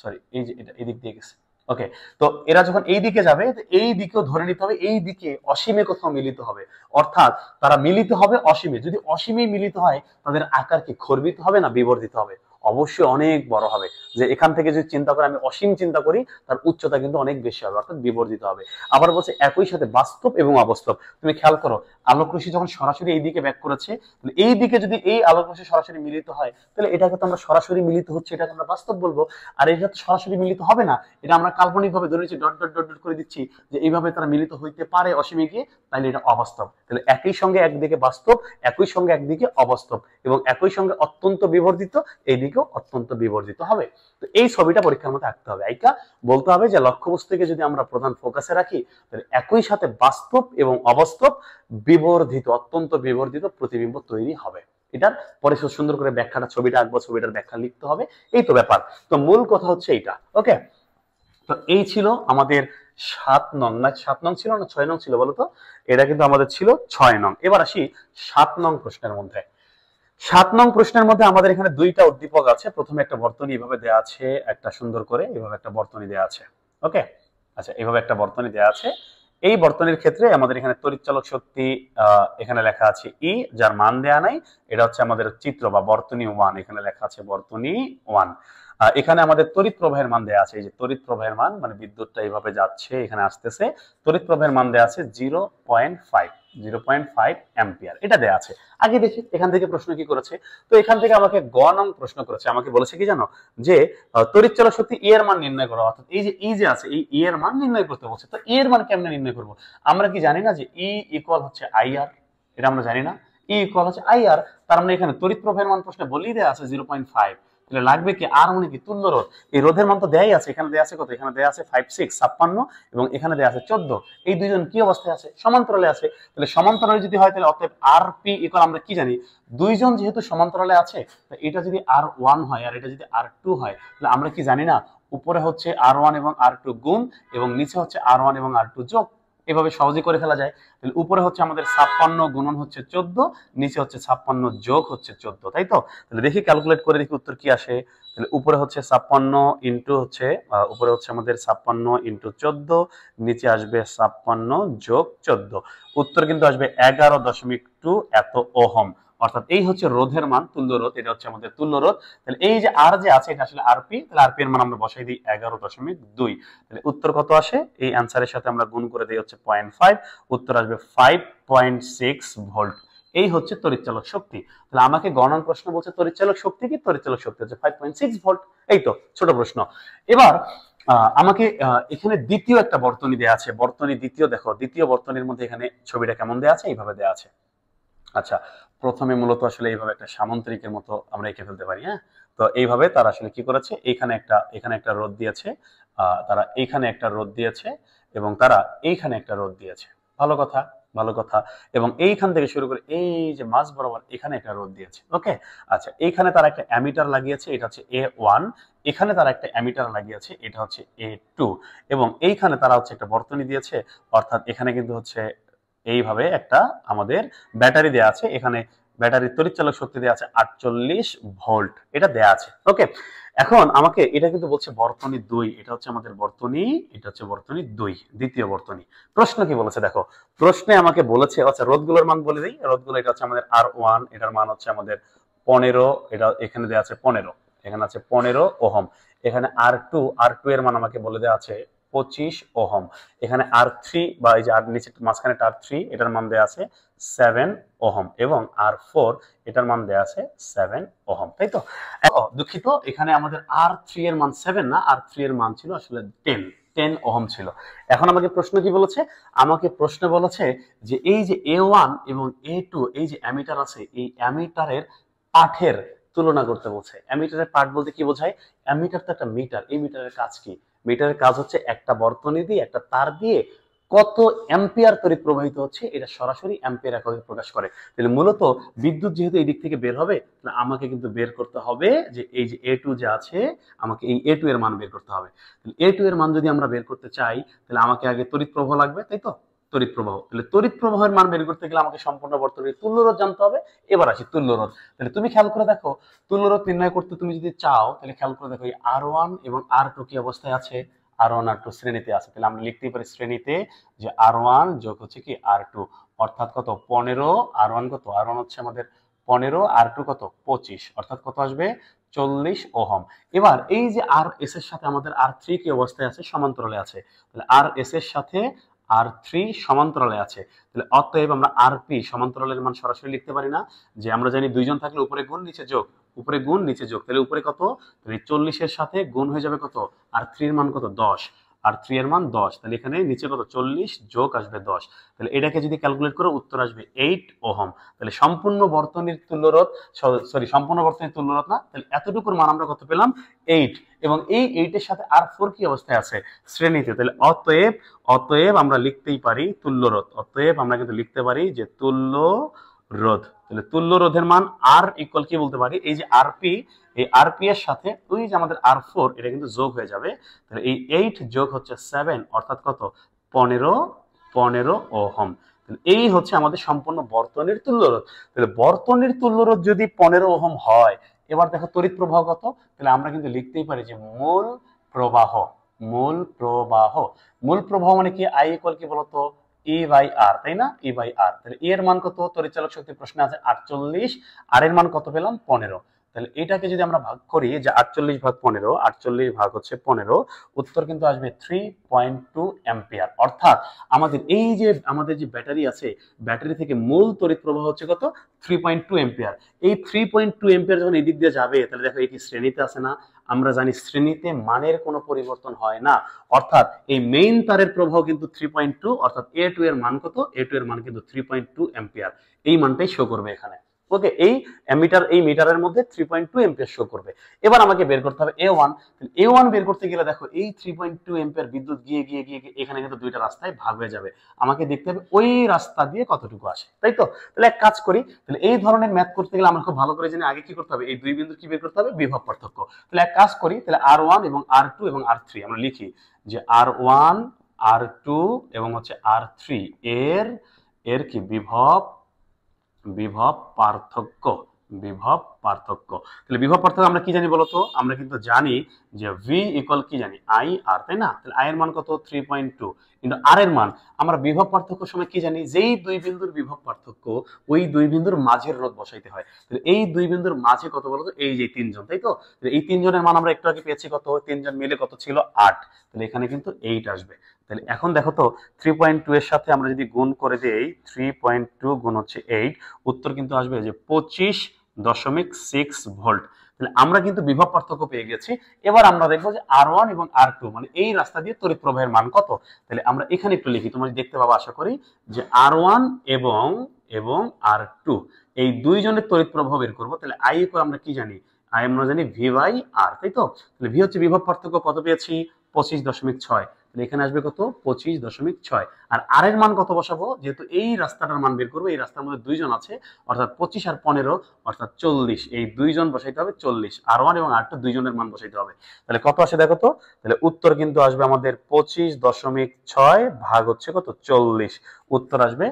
সরি, এই যে এটা এদিক দিয়ে গেছে, ওকে। তো এরা যখন এই দিকে যাবে, এই দিকেও ধরে নিতে হবে এই দিকে অসীমে কোথাও মিলিত হবে, অর্থাৎ তারা মিলিত হবে অসীমে। যদি অসীমে মিলিত হয়, তাদের আকার কি খর্বিত হবে না বিবর্ধিত হবে? অবশ্যই অনেক বড় হবে। যে এখান থেকে যদি চিন্তা করে, আমি অসীম চিন্তা করি, তার উচ্চতা কিন্তু অনেক বেশি হবে, অর্থাৎ বিবর্ধিত হবে। আবার বলছে একই সাথে বাস্তব এবং অবাস্তব। তুমি খেয়াল করো, আলোক রশ্মি যখন সরাসরি এই দিকে ব্যাক করেছে, এই দিকে যদি এই আলোক রশ্মি সরাসরি মিলিত হয়, তাহলে এটাকে তো আমরা সরাসরি মিলিত হচ্ছে, এটাকে আমরা বাস্তব বলবো। আর এটা তো সরাসরি মিলিত হবে না, এটা আমরা কাল্পনিক ভাবে ধরে নিচ্ছি, ডট ডট ডট ডট করে দিচ্ছি যে এইভাবে তারা মিলিত হইতে পারে অসীমে গিয়ে, তাহলে এটা অবাস্তব। তাহলে একই সঙ্গে একদিকে বাস্তব, একই সঙ্গে একদিকে অবাস্তব, এবং একই সঙ্গে অত্যন্ত বিবর্ধিত, এইদিকেও অত্যন্ত বিবর্ধিত হবে। তো এই ছবিটা পরীক্ষার মধ্যে আঁকতে হবে। আইকা বলতে হবে যে লক্ষ্যবস্তুকে যদি আমরা প্রধান ফোকাসে রাখি, তাহলে একই সাথে বাস্তব এবং অবাস্তব বিবর্ধিত, অত্যন্ত বিবর্ধিত প্রতিবিম্ব তৈরি হবে। এটার পরে সুন্দর করে ব্যাখ্যাটা, ছবিটা আঁকবো, ছবিটার ব্যাখ্যা লিখতে হবে, এই তো ব্যাপার। তো মূল কথা হচ্ছে এইটা, ওকে। তো এই ছিল আমাদের 7 নং, না 7 নং ছিল না 6 নং ছিল বলতো? এটা কিন্তু আমাদের ছিল 6 নং। এবার আসি 7 নং প্রশ্নের মধ্যে। 7 নং প্রশ্নের মধ্যে আমাদের এখানে দুইটা উদ্দীপক আছে। প্রথমে একটা বর্তনী এভাবে দেয়া আছে, একটা সুন্দর করে এভাবে একটা বর্তনী দেয়া আছে, ওকে। আচ্ছা, এভাবে একটা বর্তনী দেয়া আছে। এই বর্তনীর ক্ষেত্রে আমাদের এখানে তড়িৎচালক শক্তি এখানে লেখা আছে ই, যার মান দেয়া নাই। এটা হচ্ছে আমাদের চিত্র বা বর্তনী 1, এখানে লেখা আছে বর্তনী 1। এখানে আমাদের তড়িৎ প্রবাহের মান দেয়া আছে, এই যে তড়িৎ প্রবাহের মান, মানে বিদ্যুৎটা এইভাবে যাচ্ছে, এখানে আসতেছে, তড়িৎ প্রবাহের মান দেয়া আছে 0.5 অ্যাম্পিয়ার, এটা দেয়া আছে। আগে দেখি এখান থেকে প্রশ্ন কি করেছে। তো এখান থেকে আমাকে গ নং প্রশ্ন করেছে, আমাকে বলেছে কি জানো, যে তড়িৎচালক শক্তি ই এর মান নির্ণয় করো, অর্থাৎ এই যে ই যে আছে, এই ই এর মান নির্ণয় করতে বলছে। তো ই এর মান কেমনে নির্ণয় করব? আমরা কি জানি না যে ই ইকুয়াল হচ্ছে আইআর? এটা আমরা জানি না, ই ইকুয়াল হচ্ছে আইআর। তার মানে এখানে তড়িৎ প্রবাহের মান প্রশ্নে বলেই দেয়া আছে 0.5। তাহলে লাগবে কি আর, মানে কি তুল্য রোধ। এই রোধের মান তো দেয়াই আছে, এখানে দেয়া আছে কত, এখানে দেয়া আছে 5 6 56, এবং এখানে দেয়া আছে 14। এই দুইজন কি অবস্থায় আছে? সমান্তরালে আছে। তাহলে সমান্তরালে যদি হয়, তাহলে অতএব আর পি ইকুয়াল, আমরা কি জানি, দুইজন যেহেতু সমান্তরালে আছে, এটা যদি আর1 হয় আর এটা যদি আর2 হয়, তাহলে আমরা কি জানি না, উপরে হচ্ছে আর1 এবং আর2 গুণ, এবং নিচে হচ্ছে আর1 এবং আর2 যোগ। এভাবে সহজে করে ফেলা যায়। তাহলে উপরে হচ্ছে আমাদের 56 গুণন হচ্ছে 14, নিচে হচ্ছে 56 যোগ হচ্ছে 14, তাই তো? তাহলে দেখি ক্যালকুলেট করে দেখি উত্তর কি আসে। তাহলে উপরে হচ্ছে 56 ইন্টু হচ্ছে উপরে হচ্ছে আমাদের 56 ইন্টু 14, নিচে আসবে 56 যোগ 14, উত্তর কিন্তু আসবে 11.2 এত ওহম। অর্থাৎ এই হচ্ছে রোধের মান, তুল্য রোধ, এটা হচ্ছে আমাদের তুল্য রোধ। তাহলে এই যে আর যে আছে, এটা আসলে আরপি, তাহলে আরপি এর মান আমরা বসাই দিই 11.2। তাহলে উত্তর কত আসে? এই অ্যান্সারের সাথে আমরা গুণ করে দিই হচ্ছে 0.5, উত্তর আসবে 5.6 ভোল্ট। এই হচ্ছে তড়িৎচালক শক্তি। তাহলে আমাকে গণন প্রশ্ন বলছে তড়িৎচালক শক্তি কি? তড়িৎচালক শক্তি হচ্ছে 5.6 ভোল্ট। এই তো ছোট প্রশ্ন। এবার আমাকে এখানে দ্বিতীয় একটা বর্তনী দেয়া আছে, বর্তনী দ্বিতীয়। দেখো দ্বিতীয় বর্তনীর মধ্যে এখানে ছবিটা কেমন দেয়া আছে, এইভাবে দেয়া আছে। আচ্ছা, প্রথমে মূলত আসলে এইভাবে একটা সামান্তরিকের মতো আমরা এঁকে ফেলতে পারি, হ্যাঁ। তো এইভাবে তারা আসলে কি করেছে, এখানে একটা রোধ দিয়েছে, তারা এইখানে একটা রোধ দিয়েছে, এবং তারা এইখানে একটা রোধ দিয়েছে। ভালো কথা, ভালো কথা। এবং এইখান থেকে শুরু করে এই যে মাঝ বরাবর এখানে একটা রোধ দিয়েছে, ওকে। আচ্ছা, এইখানে তারা একটা অ্যামিটার লাগিয়েছে, এটা হচ্ছে A1। এখানে তারা একটা অ্যামিটার লাগিয়েছে, এটা হচ্ছে A2। এবং এইখানে তারা হচ্ছে একটা বর্তনী দিয়েছে, অর্থাৎ এখানে কিন্তু হচ্ছে এইভাবে একটা আমাদের ব্যাটারি দেয়া আছে। এখানে ব্যাটারির তড়িৎচালক শক্তি দেয়া আছে 48 ভোল্ট, এটা দেয়া আছে, ওকে। এখন আমাকে এটা কিন্তু বলছে বর্তনী 2, এটা হচ্ছে আমাদের বর্তনী, এটা হচ্ছে বর্তনী 2, দ্বিতীয় বর্তনী। প্রশ্ন কি বলেছে দেখো, প্রশ্নে আমাকে বলেছে, আচ্ছা রোধগুলোর মান বলে দিই। রোধগুলো, এটা হচ্ছে আমাদের R1, এটার মান হচ্ছে আমাদের 15, এটা এখানে দেয়া আছে 15। এখানে আছে 15 ওহম। এখানে আর টু এর মান আমাকে বলে দেওয়া আছে 25 ওহম। এখানে R3 বা এই যে আর নিচে মাঝখানে R3 এটার মান দেওয়া আছে 7 ওহম এবং R4 এটার মান দেওয়া আছে 7 ওহম, তাই তো? দুঃখিত, এখানে আমাদের R3 এর মান 7 না, R3 এর মান ছিল আসলে 10 ওহম ছিল। এখন আমাকে প্রশ্ন কি বলেছে? আমাকে প্রশ্ন বলেছে যে এই যে A1 এবং A2 এই যে অ্যামিটার আছে, এই অ্যামিটারের পাঠের তুলনা করতে বলছে। অ্যামিটারের পাঠ বলতে কি বোঝায়? অ্যামিটার তো একটা মিটার, এই মিটারের কাজ কি? মিটারের কাজ হচ্ছে একটা বর্তনী দিয়ে, একটা তার দিয়ে কত অ্যাম্পিয়ার তড়িৎ প্রবাহিত হচ্ছে এটা সরাসরি অ্যাম্পিয়ার এককে প্রকাশ করে। তাহলে মূলত বিদ্যুৎ যেহেতু এই দিক থেকে বের হবে, তাহলে আমাকে কিন্তু বের করতে হবে যে এই যে A2 যে আছে, আমাকে এই A2 এর মান বের করতে হবে। তাহলে A2 এর মান যদি আমরা বের করতে চাই, তাহলে আমাকে আগে তড়িৎ প্রবাহ লাগবে, তাই তো? তড়িৎ প্রবাহ, তাহলে তড়িৎ প্রবাহের মান বের করতে গেলে আমাকে সম্পূর্ণ বর্তনীর তুল্যরোধ জানতে হবে। এবার আসি তুল্যরোধ। তাহলে তুমি খেয়াল করে দেখো, তুল্যরোধ নির্ণয় করতে তুমি যদি চাও, তাহলে খেয়াল করে দেখো এই R1 এবং R2 কি অবস্থায় আছে? R1 R2 শ্রেণীতে আছে। তাহলে আমরা লিখতেই পারি শ্রেণীতে যে R1 যোগ হচ্ছে কি R2, অর্থাৎ কত? 15। R1 কত? R1 হচ্ছে আমাদের 15, R2 কত? 25, অর্থাৎ কত আসবে? 40 ওহম। এবার এই যে RS এর সাথে আমাদের R3 কি অবস্থায় আছে? সমান্তরালে আছে। তাহলে RS এর সাথে R3 সমান্তরালে আছে। তাহলে অতএব আমরা RP সমান্তরালের মান সরাসরি লিখতে পারি না, যে আমরা জানি দুইজন থাকলে উপরে গুণ নিচে যোগ, উপরে গুণ নিচে যোগ। তাহলে উপরে কত? তাহলে 40 এর সাথে গুণ হয়ে যাবে কত? R3 এর মান কত? 10। R3 এর মান 10, তাহলে এখানে নিচে কত? 40 যোগ আসবে 10। তাহলে এটাকে যদি ক্যালকুলেট করো উত্তর আসবে 8 ওহম। তাহলে সম্পূর্ণ বর্তনীর তুল্যরোধ, সম্পূর্ণ বর্তনীর তুল্যরোধ না, তাহলে এতটুকুর মান আমরা কত পেলাম? 8। এবং এই 8 এর সাথে R4 কি অবস্থায় আছে? শ্রেণীতে। তাহলে অতএব আমরা লিখতেই পারি তুল্যরোধ। অতএব আমরা কিন্তু লিখতে পারি যে তুল্য রোধ। তাহলে তুল্য রোধের মান আর ইকুয়াল কি বলতে পারি? এই যে আরপি, এই আরপি এর সাথে ওই যে আমাদের R4 এটা কিন্তু যোগ হয়ে যাবে। তাহলে এই 8 যোগ হচ্ছে 7, অর্থাৎ কত? 15 ওহম। এই হচ্ছে আমাদের সম্পূর্ণ বর্তনীর তুল্যরোধ। তাহলে বর্তনীর তুল্যরোধ যদি 15 ওহম হয়, এবার দেখো তড়িৎ প্রবাহ কত? তাহলে আমরা কিন্তু লিখতেই পারি যে মূল প্রবাহ। মূল প্রবাহ, মূল প্রবাহ মানে কি? আই ইকুয়াল কি বলতো? E/R, তাই না? E/R। তাহলে E এর মান কত? তড়িৎচালক শক্তি প্রশ্নে আছে 48, আর এর মান কত পেলাম? 15। তাহলে এটাকে যদি আমরা ভাগ করি যে 48 ভাগ 15, 48 ভাগ হচ্ছে 15, উত্তর কিন্তু আসবে 3.2 অ্যাম্পিয়ার। অর্থাৎ আমাদের এই যে আমাদের যে ব্যাটারি আছে, ব্যাটারি থেকে মূল তড়িৎ প্রবাহ হচ্ছে কত? 3.2 অ্যাম্পিয়ার। এই 3.2 অ্যাম্পিয়ার যখন এই দিক দিয়ে যাবে, তাহলে দেখো এই কি শ্রেণীতে আছে না? আমরা জানি শ্রেণীতে মানের কোনো পরিবর্তন হয় না, অর্থাৎ এই মেইন তারের প্রবাহ কিন্তু 3.2, অর্থাৎ A2 এর মান কত? A2 এর মান কিন্তু 3.2 অ্যাম্পিয়ার। এই মানটাই শো করবে এখানে। ওকে, এই মিটারের মধ্যে 3.2 অ্যাম্পিয়ার শো করবে। এবার আমাকে বের করতে হবে A1। A1 বের করতে গেলে দেখো এই 3.2 অ্যাম্পিয়ার বিদ্যুৎ গিয়ে গিয়ে গিয়ে এখানে কিন্তু দুইটা রাস্তায় ভাগ হয়ে যাবে। আমাকে দেখতে হবে ওই রাস্তা দিয়ে কতটুকু আসে, তাই তো? তাহলে এক কাজ করি, তাহলে এই ধরনের ম্যাথ করতে গেলে আমরা খুব ভালো করে জানি আগে কি করতে হবে? এই দুই বিন্দু কি বের করতে হবে? বিভব পার্থক্য। তাহলে এক কাজ করি, তাহলে R1 এবং R2 এবং R3 আমরা লিখি যে R1 R2 এবং হচ্ছে R3 এর এর কি বিভব পার্থক্য। বিভব পার্থক্য। তাহলে বিভব পার্থক্য আমরা কি জানি বলতো? আমরা কিন্তু জানি যে V ইকুয়াল কি জানি? IR, তাই না? তাহলে I এর মান কত? 3.2 কিন্তু R এর মান আমরা বিভব পার্থক্য সময় কি জানি? যেই দুই বিন্দুর বিভব পার্থক্য, ওই দুই বিন্দুর মাঝের রোধ বসাইতে হয়। তাহলে এই দুই বিন্দুর মাঝে কত বলতো? এই যে তিনজন, তাই তো? এই তিনজনের মান আমরা একটু আগে পেয়েছি কত? তিনজন মিলে কত ছিল? 8। তাহলে এখানে কিন্তু 8 আসবে। তাহলে এখন দেখো তো 3.2 এর সাথে আমরা যদি গুণ করে দেই, 3.2 গুণ হচ্ছে 8, উত্তর কিন্তু আসবে যে 25.6 ভোল্ট। তাহলে আমরা কিন্তু বিভব পার্থক্য পেয়ে গেছি। এবার আমরা দেখবো যে R1 এবং R2 মানে এই রাস্তা দিয়ে তড়িৎ প্রবাহের মান কত। তাহলে আমরা এখানে একটু লিখি, তোমরা দেখতে পাবো আশা করি, যে R1 এবং R2 এই দুইজনের তড়িৎ প্রবাহ বের করবো। তাহলে I ইকুয়াল আমরা কি জানি? I আমরা জানি V/R, তাই তো? তাহলে V হচ্ছে বিভব পার্থক্য, কত পেয়েছি? 25.6। তাহলে এখানে আসবে কত? 25.6। আর আর এর মান কত বসাবো? যেহেতু এই রাস্তাটার মান বের করবো, এই রাস্তার মধ্যে দুইজন আছে, অর্থাৎ 25 আর 15, অর্থাৎ 40। এই দুইজন বসাইতে হবে 40। R1 এবং R2 দুইজনের মান বসাইতে হবে। তাহলে কত আসে দেখো তো? তাহলে উত্তর কিন্তু আসবে আমাদের 25.6 ভাগ হচ্ছে কত? 40। উত্তর আসবে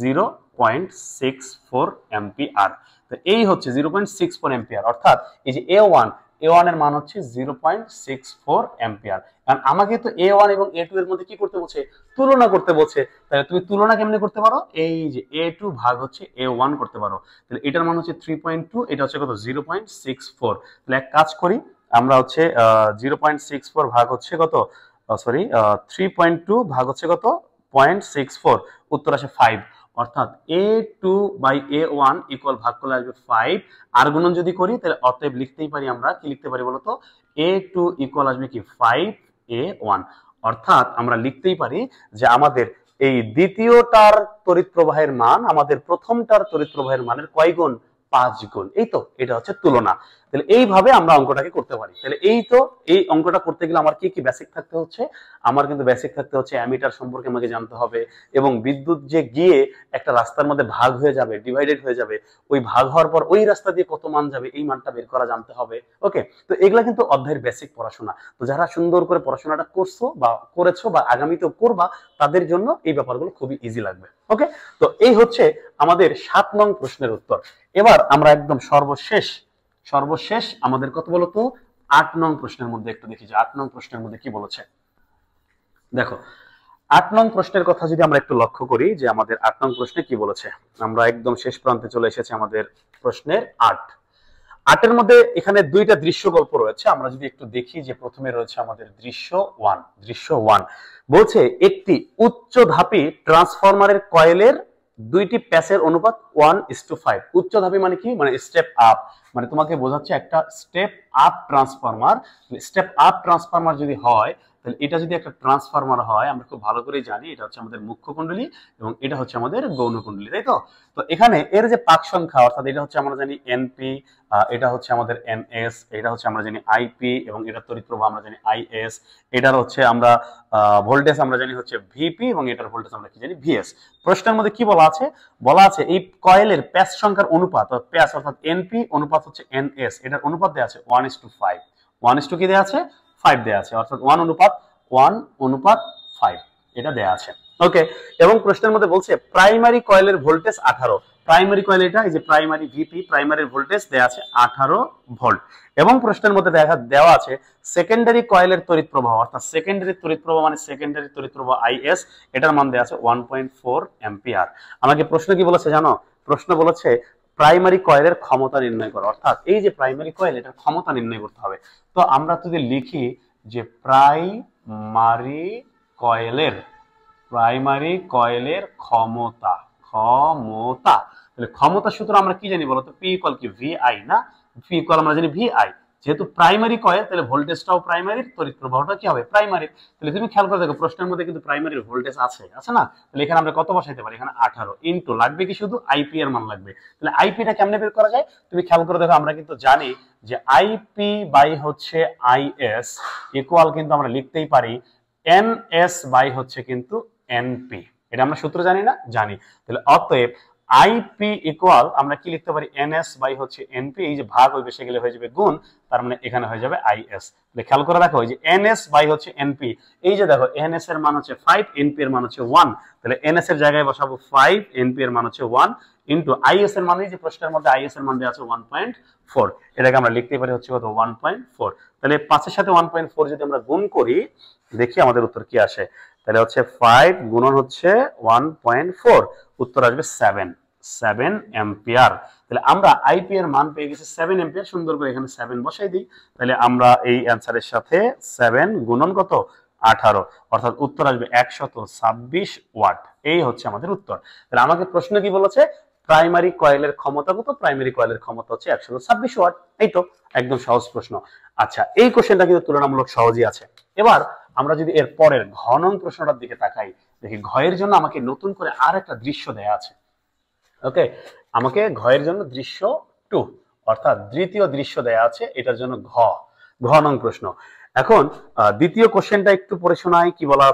0.64 অ্যাম্পিয়ার। তো এই হচ্ছে 0.64 অ্যাম্পিয়ার। অর্থাৎ এই যে A1 A1 এর মান হচ্ছে 0.64 অ্যাম্পিয়ার। কারণ আমাকে তো A1 এবং A2 এর মধ্যে কি করতে বলছে, তুলনা করতে বলছে। তাহলে তুমি তুলনা কেমনে করতে পারো, এই যে A2 ভাগ হচ্ছে A1 করতে পারো। তাহলে এটার মান হচ্ছে 3.2, এটা হচ্ছে কত 0.64। তাহলে এক কাজ করি, আমরা হচ্ছে 0.64 ভাগ হচ্ছে কত, সরি 3.2 ভাগ হচ্ছে কত 0.64, উত্তর আসে 5। অর্থাৎ A2/A1 ইকুয়াল ভাগ করলে আসবে 5। আর গুণন যদি করি তাহলে অতএব লিখতেই পারি, আমরা কি লিখতে পারি বলতো, A2 ইকুয়াল আসবে কি 5A1। অর্থাৎ আমরা লিখতেই পারি যে আমাদের এই দ্বিতীয়টার তড়িৎ প্রবাহের মান আমাদের প্রথমটার তড়িৎ প্রবাহের মানের কয় গুণ, 5 গুণ। এই তো এটা হচ্ছে তুলনা। তাহলে এইভাবে আমরা অঙ্কটাকে করতে পারি। তাহলে এই তো এই অঙ্কটা করতে গেলে আমার কি কি বেসিক থাকতে হচ্ছে, আমার কিন্তু বেসিক থাকতে হচ্ছে অ্যামিটার সম্পর্কে আমাকে জানতে হবে, এবং বিদ্যুৎ যে গিয়ে একটা রাস্তার মধ্যে ভাগ হয়ে যাবে, ডিভাইডেড হয়ে যাবে, ওই ভাগ হওয়ার পর ওই রাস্তা দিয়ে কত মান যাবে এই মানটা বের করা জানতে হবে। ওকে, তো এগুলা কিন্তু অধ্যায়ের বেসিক পড়াশোনা। তো যারা সুন্দর করে পড়াশোনাটা করছো বা করেছো বা আগামীতেও করবা, তাদের জন্য এই ব্যাপারগুলো খুবই ইজি লাগবে। ওকে, তো এই হচ্ছে আমাদের 7 নং প্রশ্নের উত্তর। এবার আমরা একদম সর্বশেষ আমাদের কত বলতো 8 নং প্রশ্নের মধ্যে একটু দেখি যে 8 নং প্রশ্নের মধ্যে কি বলেছে। দেখো 8 নং প্রশ্নের কথা যদি আমরা একটু লক্ষ্য করি যে আমাদের 8 নং প্রশ্নে কি বলেছে, আমরা একদম শেষ প্রান্তে চলে এসেছি আমাদের প্রশ্নের 8 এর মধ্যে এখানে দুইটা দৃশ্য গল্প রয়েছে। আমরা যদি একটু দেখি যে প্রথমে রয়েছে আমাদের দৃশ্য 1 বলছে একটি উচ্চধাপী ট্রান্সফরমারের কয়েলের দুইটি প্যাচের অনুপাত 1:5। উচ্চধাপী মানে কি, মানে স্টেপ আপ, মানে তোমাকে বোঝাচ্ছে একটা স্টেপ আপ ট্রান্সফরমার যদি হয়, তাহলে এটা যদি একটা ট্রান্সফরমার হয়, আমরা খুব ভালো করেই জানি এটা হচ্ছে আমাদের মুখ্য কুণ্ডলী এবং এটা হচ্ছে আমাদের গৌণ কুণ্ডলী, তাই তো। তো এখানে এর যে পাক সংখ্যা, অর্থাৎ এটা হচ্ছে আমরা জানি এনপি, এটা হচ্ছে আমাদের এনএস, এটা হচ্ছে আমরা জানি আইপি, এবং এটা তড়িৎ প্রবাহ আমরা জানি আইএস, এটার হচ্ছে আমরা ভোল্টেজ আমরা জানি হচ্ছে ভিপি, এবং এটার ভোল্টেজ আমরা কি জানি ভিএস। প্রশ্নের মধ্যে কি বলা আছে এই কয়েলের প্যাচ সংখ্যার অনুপাত, প্যাচ অর্থাৎ এনপি অনুপাত হচ্ছে এনএস, এটার অনুপাত দেওয়া আছে 1:5। 1 কি দেওয়া আছে, 5 দেওয়া আছে, অর্থাৎ 1:5 এটা দেওয়া আছে। ওকে, এবং প্রশ্নের মধ্যে বলছে প্রাইমারি কয়েলের ভোল্টেজ 18। প্রাইমারি কয়েল এটা, এই যে প্রাইমারি ভিপি, প্রাইমারির ভোল্টেজ দেওয়া আছে 18 ভোল্ট। এবং প্রশ্নের মধ্যে দেওয়া আছে সেকেন্ডারি কয়েলের তড়িৎ প্রবাহ, অর্থাৎ সেকেন্ডারি তড়িৎ প্রবাহ মানে সেকেন্ডারি তড়িৎ প্রবাহ আইএস, এটার মান দেওয়া আছে 1.4 অ্যাম্পিয়ার। আমাকে প্রশ্ন কি বলেছে জানো, প্রশ্ন বলেছে প্রাইমারি কয়েলের ক্ষমতা নির্ণয় করো, অর্থাৎ এই যে প্রাইমারি কয়েল এটার ক্ষমতা নির্ণয় করতে হবে। তো আমরা যদি লিখি যে প্রাইমারি কয়েলের ক্ষমতা, তাহলে ক্ষমতা সূত্র আমরা কি জানি বলতো, পি ইকুয়াল কি ভিআই না, পি ইকুয়াল আমরা জানি ভিআই। যেহেতু প্রাইমারি কয়েল তাহলে ভোল্টেজটাও প্রাইমারির, তড়িৎ প্রবাহটা কি হবে প্রাইমারি। তাহলে তুমি খেয়াল করে দেখো প্রশ্নের মধ্যে কিন্তু প্রাইমারির ভোল্টেজ আছে না, তাহলে এখানে আমরা কত বসাইতে পারি, এখানে 18 ইনটু লাগবে কি শুধু আইপি এর মান লাগবে। তাহলে আইপিটা কেমনে বের করা যায়, তুমি খেয়াল করে দেখো, আমরা কিন্তু জানি যে আইপি বাই হচ্ছে আইএস ইকুয়াল কিন্তু আমরা লিখতেই পারি এনএস বাই হচ্ছে কিন্তু এনপি। এটা আমরা সূত্র জানি না, জানি। তাহলে অতএব আইপি ইকুয়াল আমরা কি লিখতে পারি, এনএস বাই হচ্ছে এনপি, এই যে ভাগ ওই বেশি গেলে হয়ে যাবে গুণ, তার মানে এখানে হয়ে যাবে আইএস। তাহলে খেয়াল করে দেখো এই যে এনএস বাই হচ্ছে এনপি, এই যে দেখো এনএস এর মান হচ্ছে 5, এনপি এর মান হচ্ছে 1, তাহলে এনএস এর জায়গায় বসাবো 5, এনপি এর মান হচ্ছে 1 ইনটু আইএস এর মান, এই যে প্রশ্নের মধ্যে আইএস এর মান দেওয়া আছে 1.4, এটাকে আমরা লিখতে পারি হচ্ছে কত 1.4। তাহলে 5 এর সাথে 1.4 যদি আমরা গুণ করি, দেখি আমাদের উত্তর কি আসে। তাহলে হচ্ছে 5 গুণন হচ্ছে 1.4, উত্তর আসবে 7 অ্যাম্পিয়ার। তাহলে আমরা আইপি এর মান পেয়ে গেছি 7 অ্যাম্পিয়ার, সুন্দর করে এখানে 7 বসাই দিই। তাহলে আমরা এই অ্যান্সারের সাথে 7 গুণন কত 18, অর্থাৎ উত্তর আসবে 126 ওয়াট। এই হচ্ছে আমাদের উত্তর। তাহলে আমাকে প্রশ্ন কি বলেছে, প্রাইমারি কয়েলের ক্ষমতা কত, প্রাইমারি কয়েলের ক্ষমতা হচ্ছে 126 ওয়াট। এই তো একদম সহজ প্রশ্ন। আচ্ছা, এই কোশ্চেনটা কিন্তু তুলনামূলক সহজই আছে। এবার আমরা যদি এর পরের ঘ নং প্রশ্নটার দিকে তাকাই, দেখি ঘয়ের জন্য আমাকে নতুন করে আর একটা দৃশ্য দেয়া আছে। ওকে, আমাকে ঘয়ের জন্য দৃশ্য 2 অর্থাৎ দ্বিতীয় দৃশ্য দেয়া আছে, এটার জন্য ঘ নং প্রশ্ন। এখন দ্বিতীয় কোশ্চেনটা একটু পড়ে শোনাই, কি বলা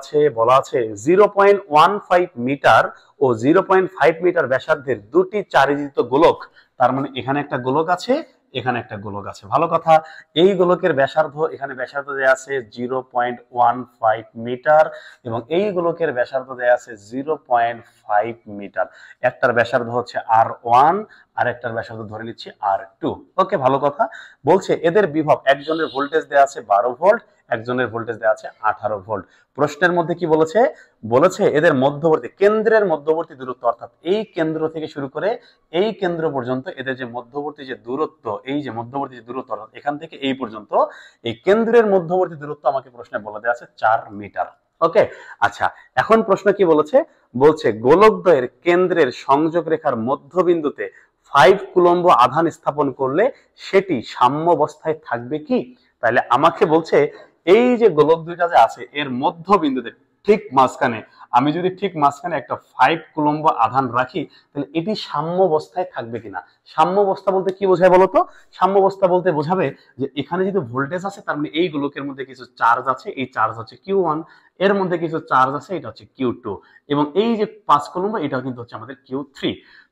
আছে, 0.15 মিটার ও 0.5 মিটার ব্যাসার্ধের দুটি চারিজিত গোলক, তার মানে এখানে একটা গোলক আছে, এখানে একটা গোলক আছে। ভালো কথা, এই গোলকের ব্যাসার্ধ, এখানে ব্যাসার্ধ দেয়া আছে 0.15 মিটার এবং এই গোলকের ব্যাসার্ধ দেয়া আছে 0.5 মিটার। একটার ব্যাসার্ধ হচ্ছে R1, আর একটার ব্যাসার্ধ ধরে নিচ্ছি R2। ওকে, ভালো কথা। বলছে এদের বিভব, একজনের ভোল্টেজ দেওয়া আছে 12 ভোল্ট, একজনের ভোল্টেজ দেওয়া আছে 18 ভোল্ট। প্রশ্নের মধ্যে কি বলেছে? বলেছে এদের মধ্যবর্তী, কেন্দ্রের মধ্যবর্তী দূরত্ব, অর্থাৎ এই কেন্দ্র থেকে শুরু করে এই কেন্দ্র পর্যন্ত এদের যে মধ্যবর্তী যে দূরত্ব, এই যে মধ্যবর্তী যে দূরত্ব, অর্থাৎ এখান থেকে এই পর্যন্ত এই কেন্দ্রের মধ্যবর্তী দূরত্ব আমাকে প্রশ্নে বলে দেওয়া আছে 4 মিটার। ওকে, আচ্ছা, এখন প্রশ্ন কি বলেছে? বলছে গোলকদ্বয়ের কেন্দ্রের সংযোগ রেখার মধ্যবিন্দুতে 5 কুলম্ব আধান স্থাপন করলে সেটি সাম্যাবস্থায় থাকবে কি? তাহলে আমাকে বলছে এই যে গোলক দুইটা যে আছে এর মধ্যবিন্দুতে ঠিক মাঝখানে, আমি যদি ঠিক মাঝখানে একটা 5 কুলম্ব আধান রাখি, তাহলে এটি সাম্যাবস্থায় থাকবে কিনা। সাম্যাবস্থা বলতে কি বোঝায় বলতো? সাম্যাবস্থা বলতে বোঝাবে যে এখানে যদি ভোল্টেজ আছে, তার মানে এই গোলকের মধ্যে কিছু চার্জ আছে, এই চার্জ হচ্ছে Q1, এর মধ্যে কিছু চার্জ আছে, এটা হচ্ছে Q2, এবং এই যে 5 কুলম্ব এটাও কিন্তু হচ্ছে আমাদের Q3।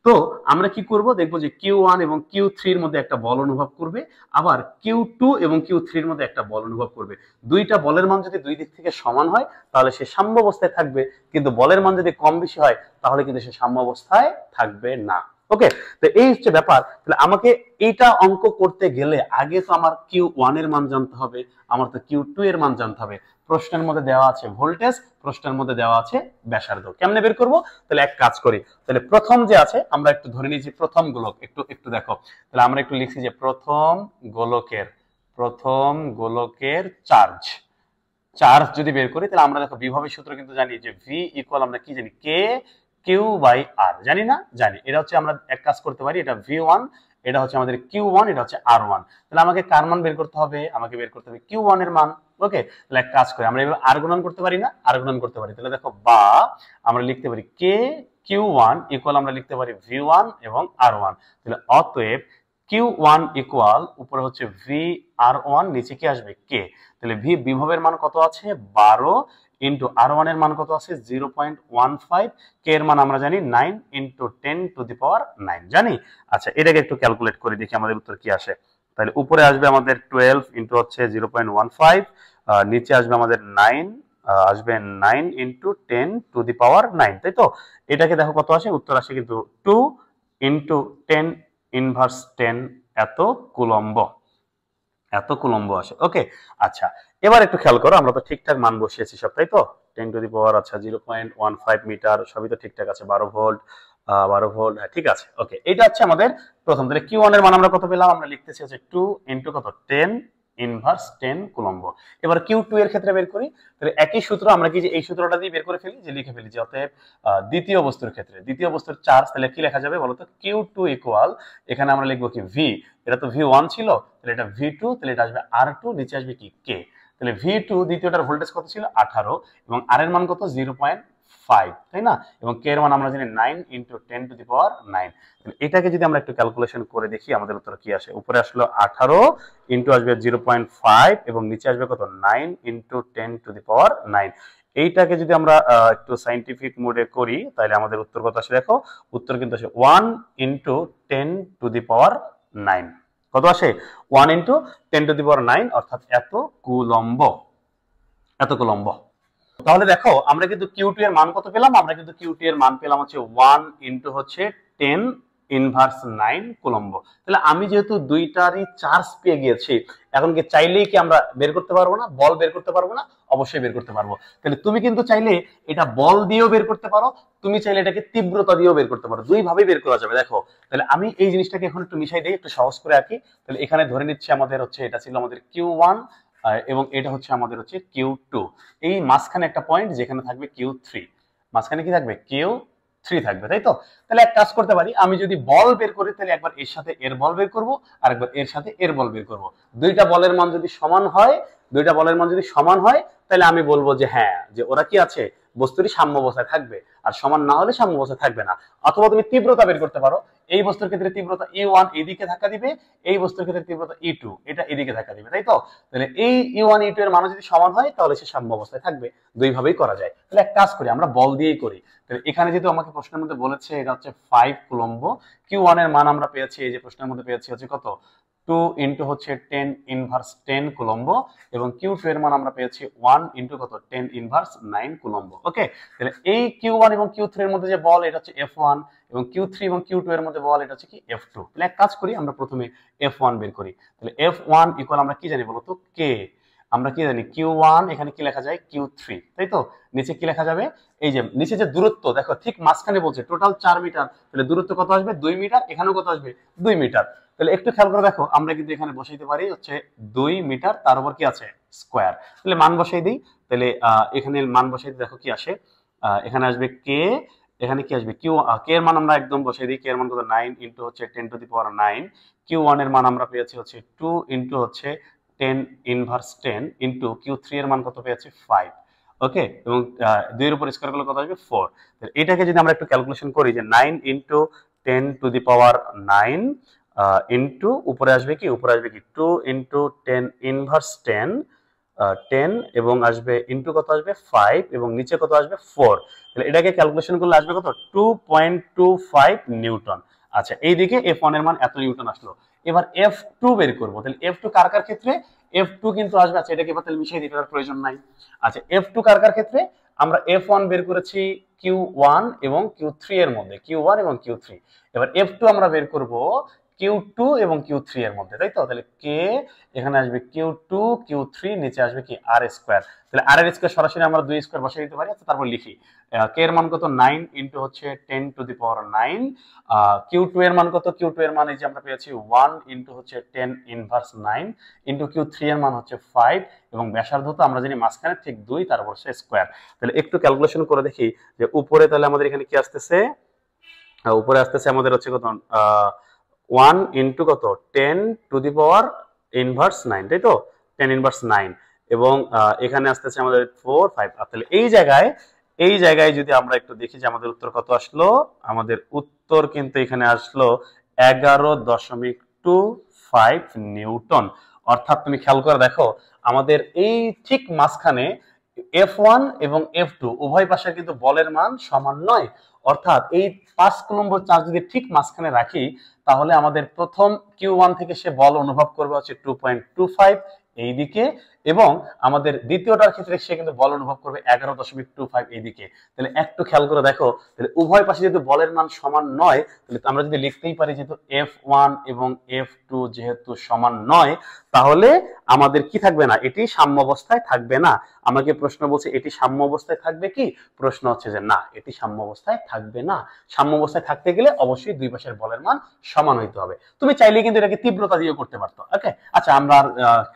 তো আমরা কি করব? দেখবো যে Q1 এবং Q3 এর মধ্যে একটা বল অনুভব করবে, আবার Q2 এবং Q3 এর মধ্যে একটা বল অনুভব করবে। দুইটা বলের মান যদি দুই দিক থেকে সমান হয় তাহলে সে সাম্যাবস্থায় থাকবে, কিন্তু বলের মান যদি কম বেশি হয় তাহলে কিন্তু সে সাম্যাবস্থায় থাকবে না। ওকে, তো এই হচ্ছে ব্যাপার। তাহলে আমাকে এইটা অঙ্ক করতে গেলে আগে তো আমার Q1 এর মান জানতে হবে, আমার তো Q2 এর মান জানতে হবে। প্রশ্নের মধ্যে দেওয়া আছে ভোল্টেজ, প্রশ্নের মধ্যে দেওয়া আছে ব্যাসার্ধ। কেমনে বের করব? তাহলে এক কাজ করি, তাহলে প্রথম যে আছে আমরা একটু ধরে নিয়েছি প্রথম গোলক, একটু দেখো, তাহলে আমরা একটু লিখছি যে প্রথম গোলকের চার্জ যদি বের করি, তাহলে আমরা দেখো বিভবের সূত্র কিন্তু জানি যে V ইকুয়াল, আমরা কি জানি, K Q বাই R, জানি না? জানি। এটা হচ্ছে আমরা এক কাজ করতে পারি, এটা V1, এটা হচ্ছে আমাদের Q1, এটা হচ্ছে R1। তাহলে আমাকে কার মান বের করতে হবে? আমাকে বের করতে হবে Q1 এর মান। ওকে, তাহলে এক কাজ করি, আমরা এভাবে আর গুণন করতে পারি না? আর গুণন করতে পারি। তাহলে দেখো, বা আমরা লিখতে পারি K Q1 ইকুয়াল, আমরা লিখতে পারি V1 এবং R1। তাহলে অতএব Q1 ইকুয়াল, উপরে হচ্ছে VR1, নিচে কি আসবে? K। তাহলে V বিভবের মান কত আছে? 12 ইন্টু R1 এর মান কত আছে? 0.15। K এর মান আমরা জানি 9 ইন্টু 10 টু দি পাওয়ার 9, জানি। আচ্ছা, এটাকে একটু ক্যালকুলেট করে দেখি আমাদের উত্তর কি আসে। তাহলে উপরে আসবে আমাদের 12 ইন্টু হচ্ছে 0.15, নিচে আসবে আমাদের 9, আসবে 9 ইন্টু 10 টু দি পাওয়ার 9, তাই তো? এটাকে দেখো কত আসে, উত্তর আসে কিন্তু 2 ইন্টু 10 ইনভার্স 10 এত কুলম্ব আসে। ওকে, আচ্ছা, এবার একটু খেয়াল করো, আমরা তো ঠিকঠাক মান বসিয়েছি সব, তাই তো? 10 টু দি পাওয়ার, আচ্ছা 0.15 মিটার, সবই তো ঠিকঠাক আছে। 12 ভোল্ট, 12 ভোল্ট, হ্যাঁ ঠিক আছে। ওকে, এটা হচ্ছে আমাদের প্রথম। তাহলে Q1 এর মান আমরা কত পেলাম? আমরা লিখতেছি হচ্ছে 2 ইন্টু কত, 10 ইনভার্স 10 কুলম্ব। এবার Q2 এর ক্ষেত্রে বের করি, তাহলে একই সূত্র, আমরা কি যে এই সূত্রটা দিয়ে বের করে ফেলি, যে লিখে ফেলি যে অতএব দ্বিতীয় বস্তুর ক্ষেত্রে, দ্বিতীয় বস্তুর চার্জ, তাহলে কি লেখা যাবে বলতো? Q2 ইকুয়াল, এখানে আমরা লিখবো কি V, এটা তো V1 ছিল, তাহলে এটা V2, তাহলে এটা আসবে R2, নিচে আসবে কি K। তাহলে V2 দ্বিতীয়টার ভোল্টেজ কত ছিল? 18, এবং R এর মান কত? 0.5, তাই না? এবং K এর মান আমরা জানি 9 ইন্টু 10 টু দি পাওয়ার 9। এটাকে যদি আমরা একটু ক্যালকুলেশন করে দেখি আমাদের উত্তর কি আসে। উপরে আসলো 18 ইন্টু আসবে 0.5, এবং নিচে আসবে কত? 9 ইন্টু 10 টু দি পাওয়ার 9। এইটাকে যদি আমরা একটু সাইন্টিফিক মোডে করি, তাহলে আমাদের উত্তর কত আসে দেখো, উত্তর কিন্তু আসে 1 ইন্টু 10 টু দি পাওয়ার 9। কত আসে? 1 ইন্টু 10 টু দি পাওয়ার 9, অর্থাৎ এত কুলম্ব। তাহলে দেখো, আমরা কিন্তু Q2 এর মান কত পেলাম? আমরা কিন্তু Q2 এর মান পেলাম হচ্ছে 1 ইন্টু হচ্ছে 10 ইনভার্স 9 কুলম্ব। তাহলে আমি যেহেতু দুইটারই চার্জ পেয়ে গিয়েছি, এখন কি চাইলেই কি আমরা বের করতে পারবো না? বল বের করতে পারবো না? অবশ্যই বের করতে পারবো। তাহলে তুমি কিন্তু চাইলে এটা বল দিয়েও বের করতে পারো, তুমি চাইলে এটাকে তীব্রতা দিয়েও বের করতে পারো, দুই ভাবেই বের করা যাবে। দেখো, তাহলে আমি এই জিনিসটাকে এখন একটু মিশাই দিই, একটু সহজ করে আঁকি। তাহলে এখানে ধরে নিচ্ছি আমাদের হচ্ছে, এটা ছিল আমাদের Q1, এবং এটা হচ্ছে আমাদের হচ্ছে Q2। এই মাঝখানে একটা পয়েন্ট যেখানে থাকবে Q3, মাঝখানে কি থাকবে? Q3 থাকবে, তাই তো? তাহলে এক কাজ করতে পারি, আমি যদি বল বের করি, তাহলে একবার এর সাথে এর বল বের করব, আর একবার এর সাথে এর বল বের করব। দুইটা বলের মান যদি সমান হয়, তাহলে আমি বলবো যে হ্যাঁ, যে ওরা কি আছে, বস্তুটি সাম্যাবস্থায় থাকবে। আর সমান না হলে সাম্যাবস্থায় থাকবে না। অথবা তুমি তীব্রতা বের করতে পারো, এই বস্তুর ক্ষেত্রে তীব্রতা E1 এদিকে ধাক্কা দিবে, এই বস্তুর ক্ষেত্রে তীব্রতা E2 এটা এদিকে ধাক্কা দিবে, তাই তো? তাহলে এই E1 E2 এর মান যদি সমান হয় তাহলে সে সাম্যাবস্থায় থাকবে। দুই ভাবেই করা যায়। তাহলে এক কাজ করি, আমরা বল দিয়েই করি। তাহলে এখানে যেহেতু আমাকে প্রশ্নের মধ্যে বলেছে এটা হচ্ছে 5 কুলম্ব, Q1 এর মান আমরা পেয়েছি, এই যে প্রশ্নের মধ্যে পেয়েছি হচ্ছে কত? 2 ইন্টু হচ্ছে 10 ইনভার্স 10 কুলম্ব, এবং Q2 এর মান আমরা পেয়েছি 1 ইন্টু কত 10 ইনভার্স 9 কুলম্ব। ওকে, তাহলে এই Q1 এবং Q3 এর মধ্যে যে বল এটা হচ্ছে F1, এবং Q3 এবং Q2 এর মধ্যে বল এটা হচ্ছে কি F2। তাহলে এক কাজ করি, আমরা প্রথমে F1 বের করি। তাহলে F1 ইকুয়াল আমরা কি জানি বলতো, K। আমরা কি জানি Q1 এখানে কি লেখা যায় Q3, তাই তো। নিচে কি লেখা যাবে, এই যে নিচে যে দূরত্ব দেখো ঠিক মাঝখানে বলছে টোটাল 4 মিটার, তাহলে দূরত্ব কত আসবে 2 মিটার, এখানেও কত আসবে 2 মিটার। তাহলে একটু খেয়াল করে দেখো, আমরা কিন্তু এখানে বসাইতে পারি হচ্ছে 2 মিটার, তার উপর কি আছে স্কয়ার। তাহলে মান বসাই দিই, তাহলে এখানে মান বসাই দিই, দেখো কি আসে, এখানে আসবে K, এখানে কি আসবে কে এর মান আমরা একদম বসাই দিই, কে এর মান কত 9 ইনটু হচ্ছে 10 টু দি পাওয়ার 9। Q1 এর মান আমরা পেয়েছি হচ্ছে 2 ইনটু হচ্ছে 10 ইনভার্স 10 ইনটু Q3 এর মান কত পেয়েছি 5। ওকে, এবং 2 এর উপর স্কয়ার করলে কত আসবে 4। তাহলে এটাকে যদি আমরা একটু ক্যালকুলেশন করি যে 9 into 10 to the power 9 into উপরে আসবে কি 2 ইনটু 10 ইনভার্স 10 10, এবং আসবে ইনটু কত আসবে 5, এবং নিচে কত আসবে 4। তাহলে এটাকে ক্যালকুলেশন করলে আসবে কত 2.25 নিউটন। আচ্ছা, এইদিকে F1 এর মান এত নিউটন আসলো। এবার F2 বের করব। তাহলে F2 কার কার ক্ষেত্রে, F2 কিন্তু আসবে, আচ্ছা এটাকে এবার তাহলে মিশিয়ে দিতে প্রয়োজন নাই। আচ্ছা, F2 কার কার ক্ষেত্রে, আমরা F1 বের করেছি Q1 এবং Q3 এর মধ্যে, Q1 এবং Q3। এবার F2 আমরা বের করব Q2 এবং Q3 এর মধ্যে, তাই তো। তাহলে K এখানে আসবে Q2 Q3, নিচে আসবে কি R স্কয়ার। তাহলে R এর স্কয়ার সরাসরি আমরা 2 স্কয়ার বসিয়ে দিতে পারি। আচ্ছা, তারপর লিখি K এর মান কত 9 ইনটু হচ্ছে 10 টু দি পাওয়ার 9। Q2 এর মান কত, Q2 এর মান এই যে আমরা পেয়েছি 1 ইনটু হচ্ছে 10 ইনভার্স 9 ইনটু Q3 এর মান হচ্ছে 5, এবং ব্যাসার্ধ তো আমরা জানি মাঝখানে ঠিক 2, তারপর সে স্কয়ার। তাহলে একটু ক্যালকুলেশন করে দেখি যে উপরে তাহলে আমাদের এখানে কি আসতেছে, উপরে আসতেছে আমাদের হচ্ছে কত 1 ইনটু কত 10 টু দি পাওয়ার ইনভার্স 9, তাই তো 10 ইনভার্স 9, এবং এখানে আসতেছে আমাদের 4 5। তাহলে এই জায়গায় যদি আমরা একটু দেখি যে আমাদের উত্তর কত আসলো, আমাদের উত্তর কিন্তু এখানে আসলো 11.25 নিউটন। অর্থাৎ তুমি খেয়াল করে দেখো, আমাদের এই ঠিক মাঝখানে F1 এবং F2 উভয় পাশে কিন্তু বলের মান সমান নয়। অর্থাৎ এই 5 কুলম্ব চার্জ যদি ঠিক মাঝখানে রাখি, তাহলে আমাদের প্রথম Q1 থেকে সে বল অনুভব করবে হচ্ছে 2.25 এইদিকে, এবং আমাদের দ্বিতীয়টার ক্ষেত্রে সে কিন্তু বল অনুভব করবে 11.25 এইদিকে। তাহলে একটু খেয়াল করে দেখো, তাহলে উভয় পাশে যেহেতু বলের মান সমান নয়, তাহলে আমরা যদি লিখতেই পারি যেহেতু F1 এবং F2 যেহেতু সমান নয়, তাহলে আমাদের কি থাকবে না, এটি সাম্য অবস্থায় থাকবে না। আমাকে প্রশ্ন বলছে এটি সাম্য অবস্থায় থাকবে কি, প্রশ্ন হচ্ছে যে না, এটি সাম্য অবস্থায় থাকবে না। সাম্য অবস্থায় থাকতে গেলে অবশ্যই দুই পাশের বলের মান সমান হইতে হবে। তুমি চাইলে কিন্তু এটাকে তীব্রতা দিয়ে করতে পারতো। ওকে, আচ্ছা, আমরা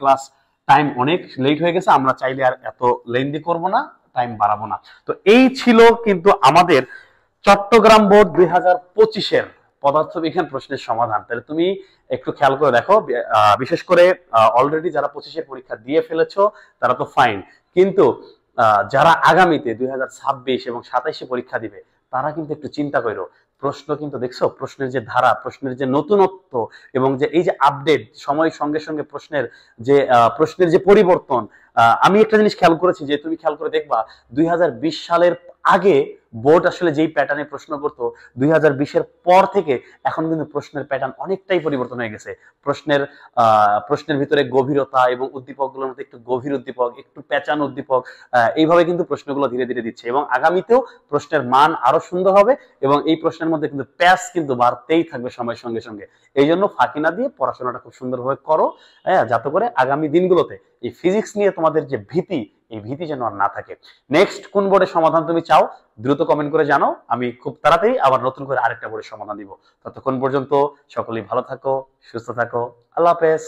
ক্লাস টাইম অনেক লেট হয়ে গেছে, আমরা চাইলে আর এত লেন্দি করব না, টাইম বাড়াবো না। তো এই ছিল কিন্তু আমাদের চট্টগ্রাম বোর্ড 2025-এর পদার্থবিজ্ঞান প্রশ্নের সমাধান। তাহলে তুমি একটু খেয়াল করে দেখো, বিশেষ করে অলরেডি যারা 25-এর পরীক্ষা দিয়ে ফেলেছো তারা তো ফাইন, কিন্তু যারা আগামীতে 2026 এবং 27-এ পরীক্ষা দিবে তারা কিন্তু একটু চিন্তা করো। প্রশ্ন কিন্তু দেখছো, প্রশ্নের যে ধারা, প্রশ্নের যে নতুনত্ব, এবং যে এই যে আপডেট সময়ের সঙ্গে সঙ্গে প্রশ্নের যে পরিবর্তন। আমি একটা জিনিস খেয়াল করেছি, যে তুমি খেয়াল করে দেখবা 2020 সালের আগে বোর্ড আসলে যেই প্যাটার্নে প্রশ্ন করতো, 2020-এর পর থেকে এখন কিন্তু প্রশ্নের প্যাটার্ন অনেকটাই পরিবর্তন হয়ে গেছে। প্রশ্নের ভিতরে গভীরতা এবং উদ্দীপকগুলোর মধ্যে একটু গভীর উদ্দীপক, একটু প্যাচান উদ্দীপক, এইভাবে কিন্তু প্রশ্নগুলো ধীরে ধীরে দিচ্ছে, এবং আগামীতেও প্রশ্নের মান আরো সুন্দর হবে, এবং এই প্রশ্নের মধ্যে কিন্তু প্যাচ কিন্তু বাড়তেই থাকবে সময়ের সঙ্গে সঙ্গে। এই জন্য ফাঁকি না দিয়ে পড়াশোনাটা খুব সুন্দরভাবে করো, হ্যাঁ, যাতে করে আগামী দিনগুলোতে এই ফিজিক্স নিয়ে তোমাদের যে ভীতি, এই ভীতি যেন আর না থাকে। নেক্সট কোন বোর্ডের সমাধান তুমি চাও দ্রুত কমেন্ট করে জানাও, আমি খুব তাড়াতাড়ি আবার নতুন করে আরেকটা বোর্ডের সমাধান দিব। ততক্ষণ পর্যন্ত সকলেই ভালো থাকো, সুস্থ থাকো, আল্লাহ হাফেজ।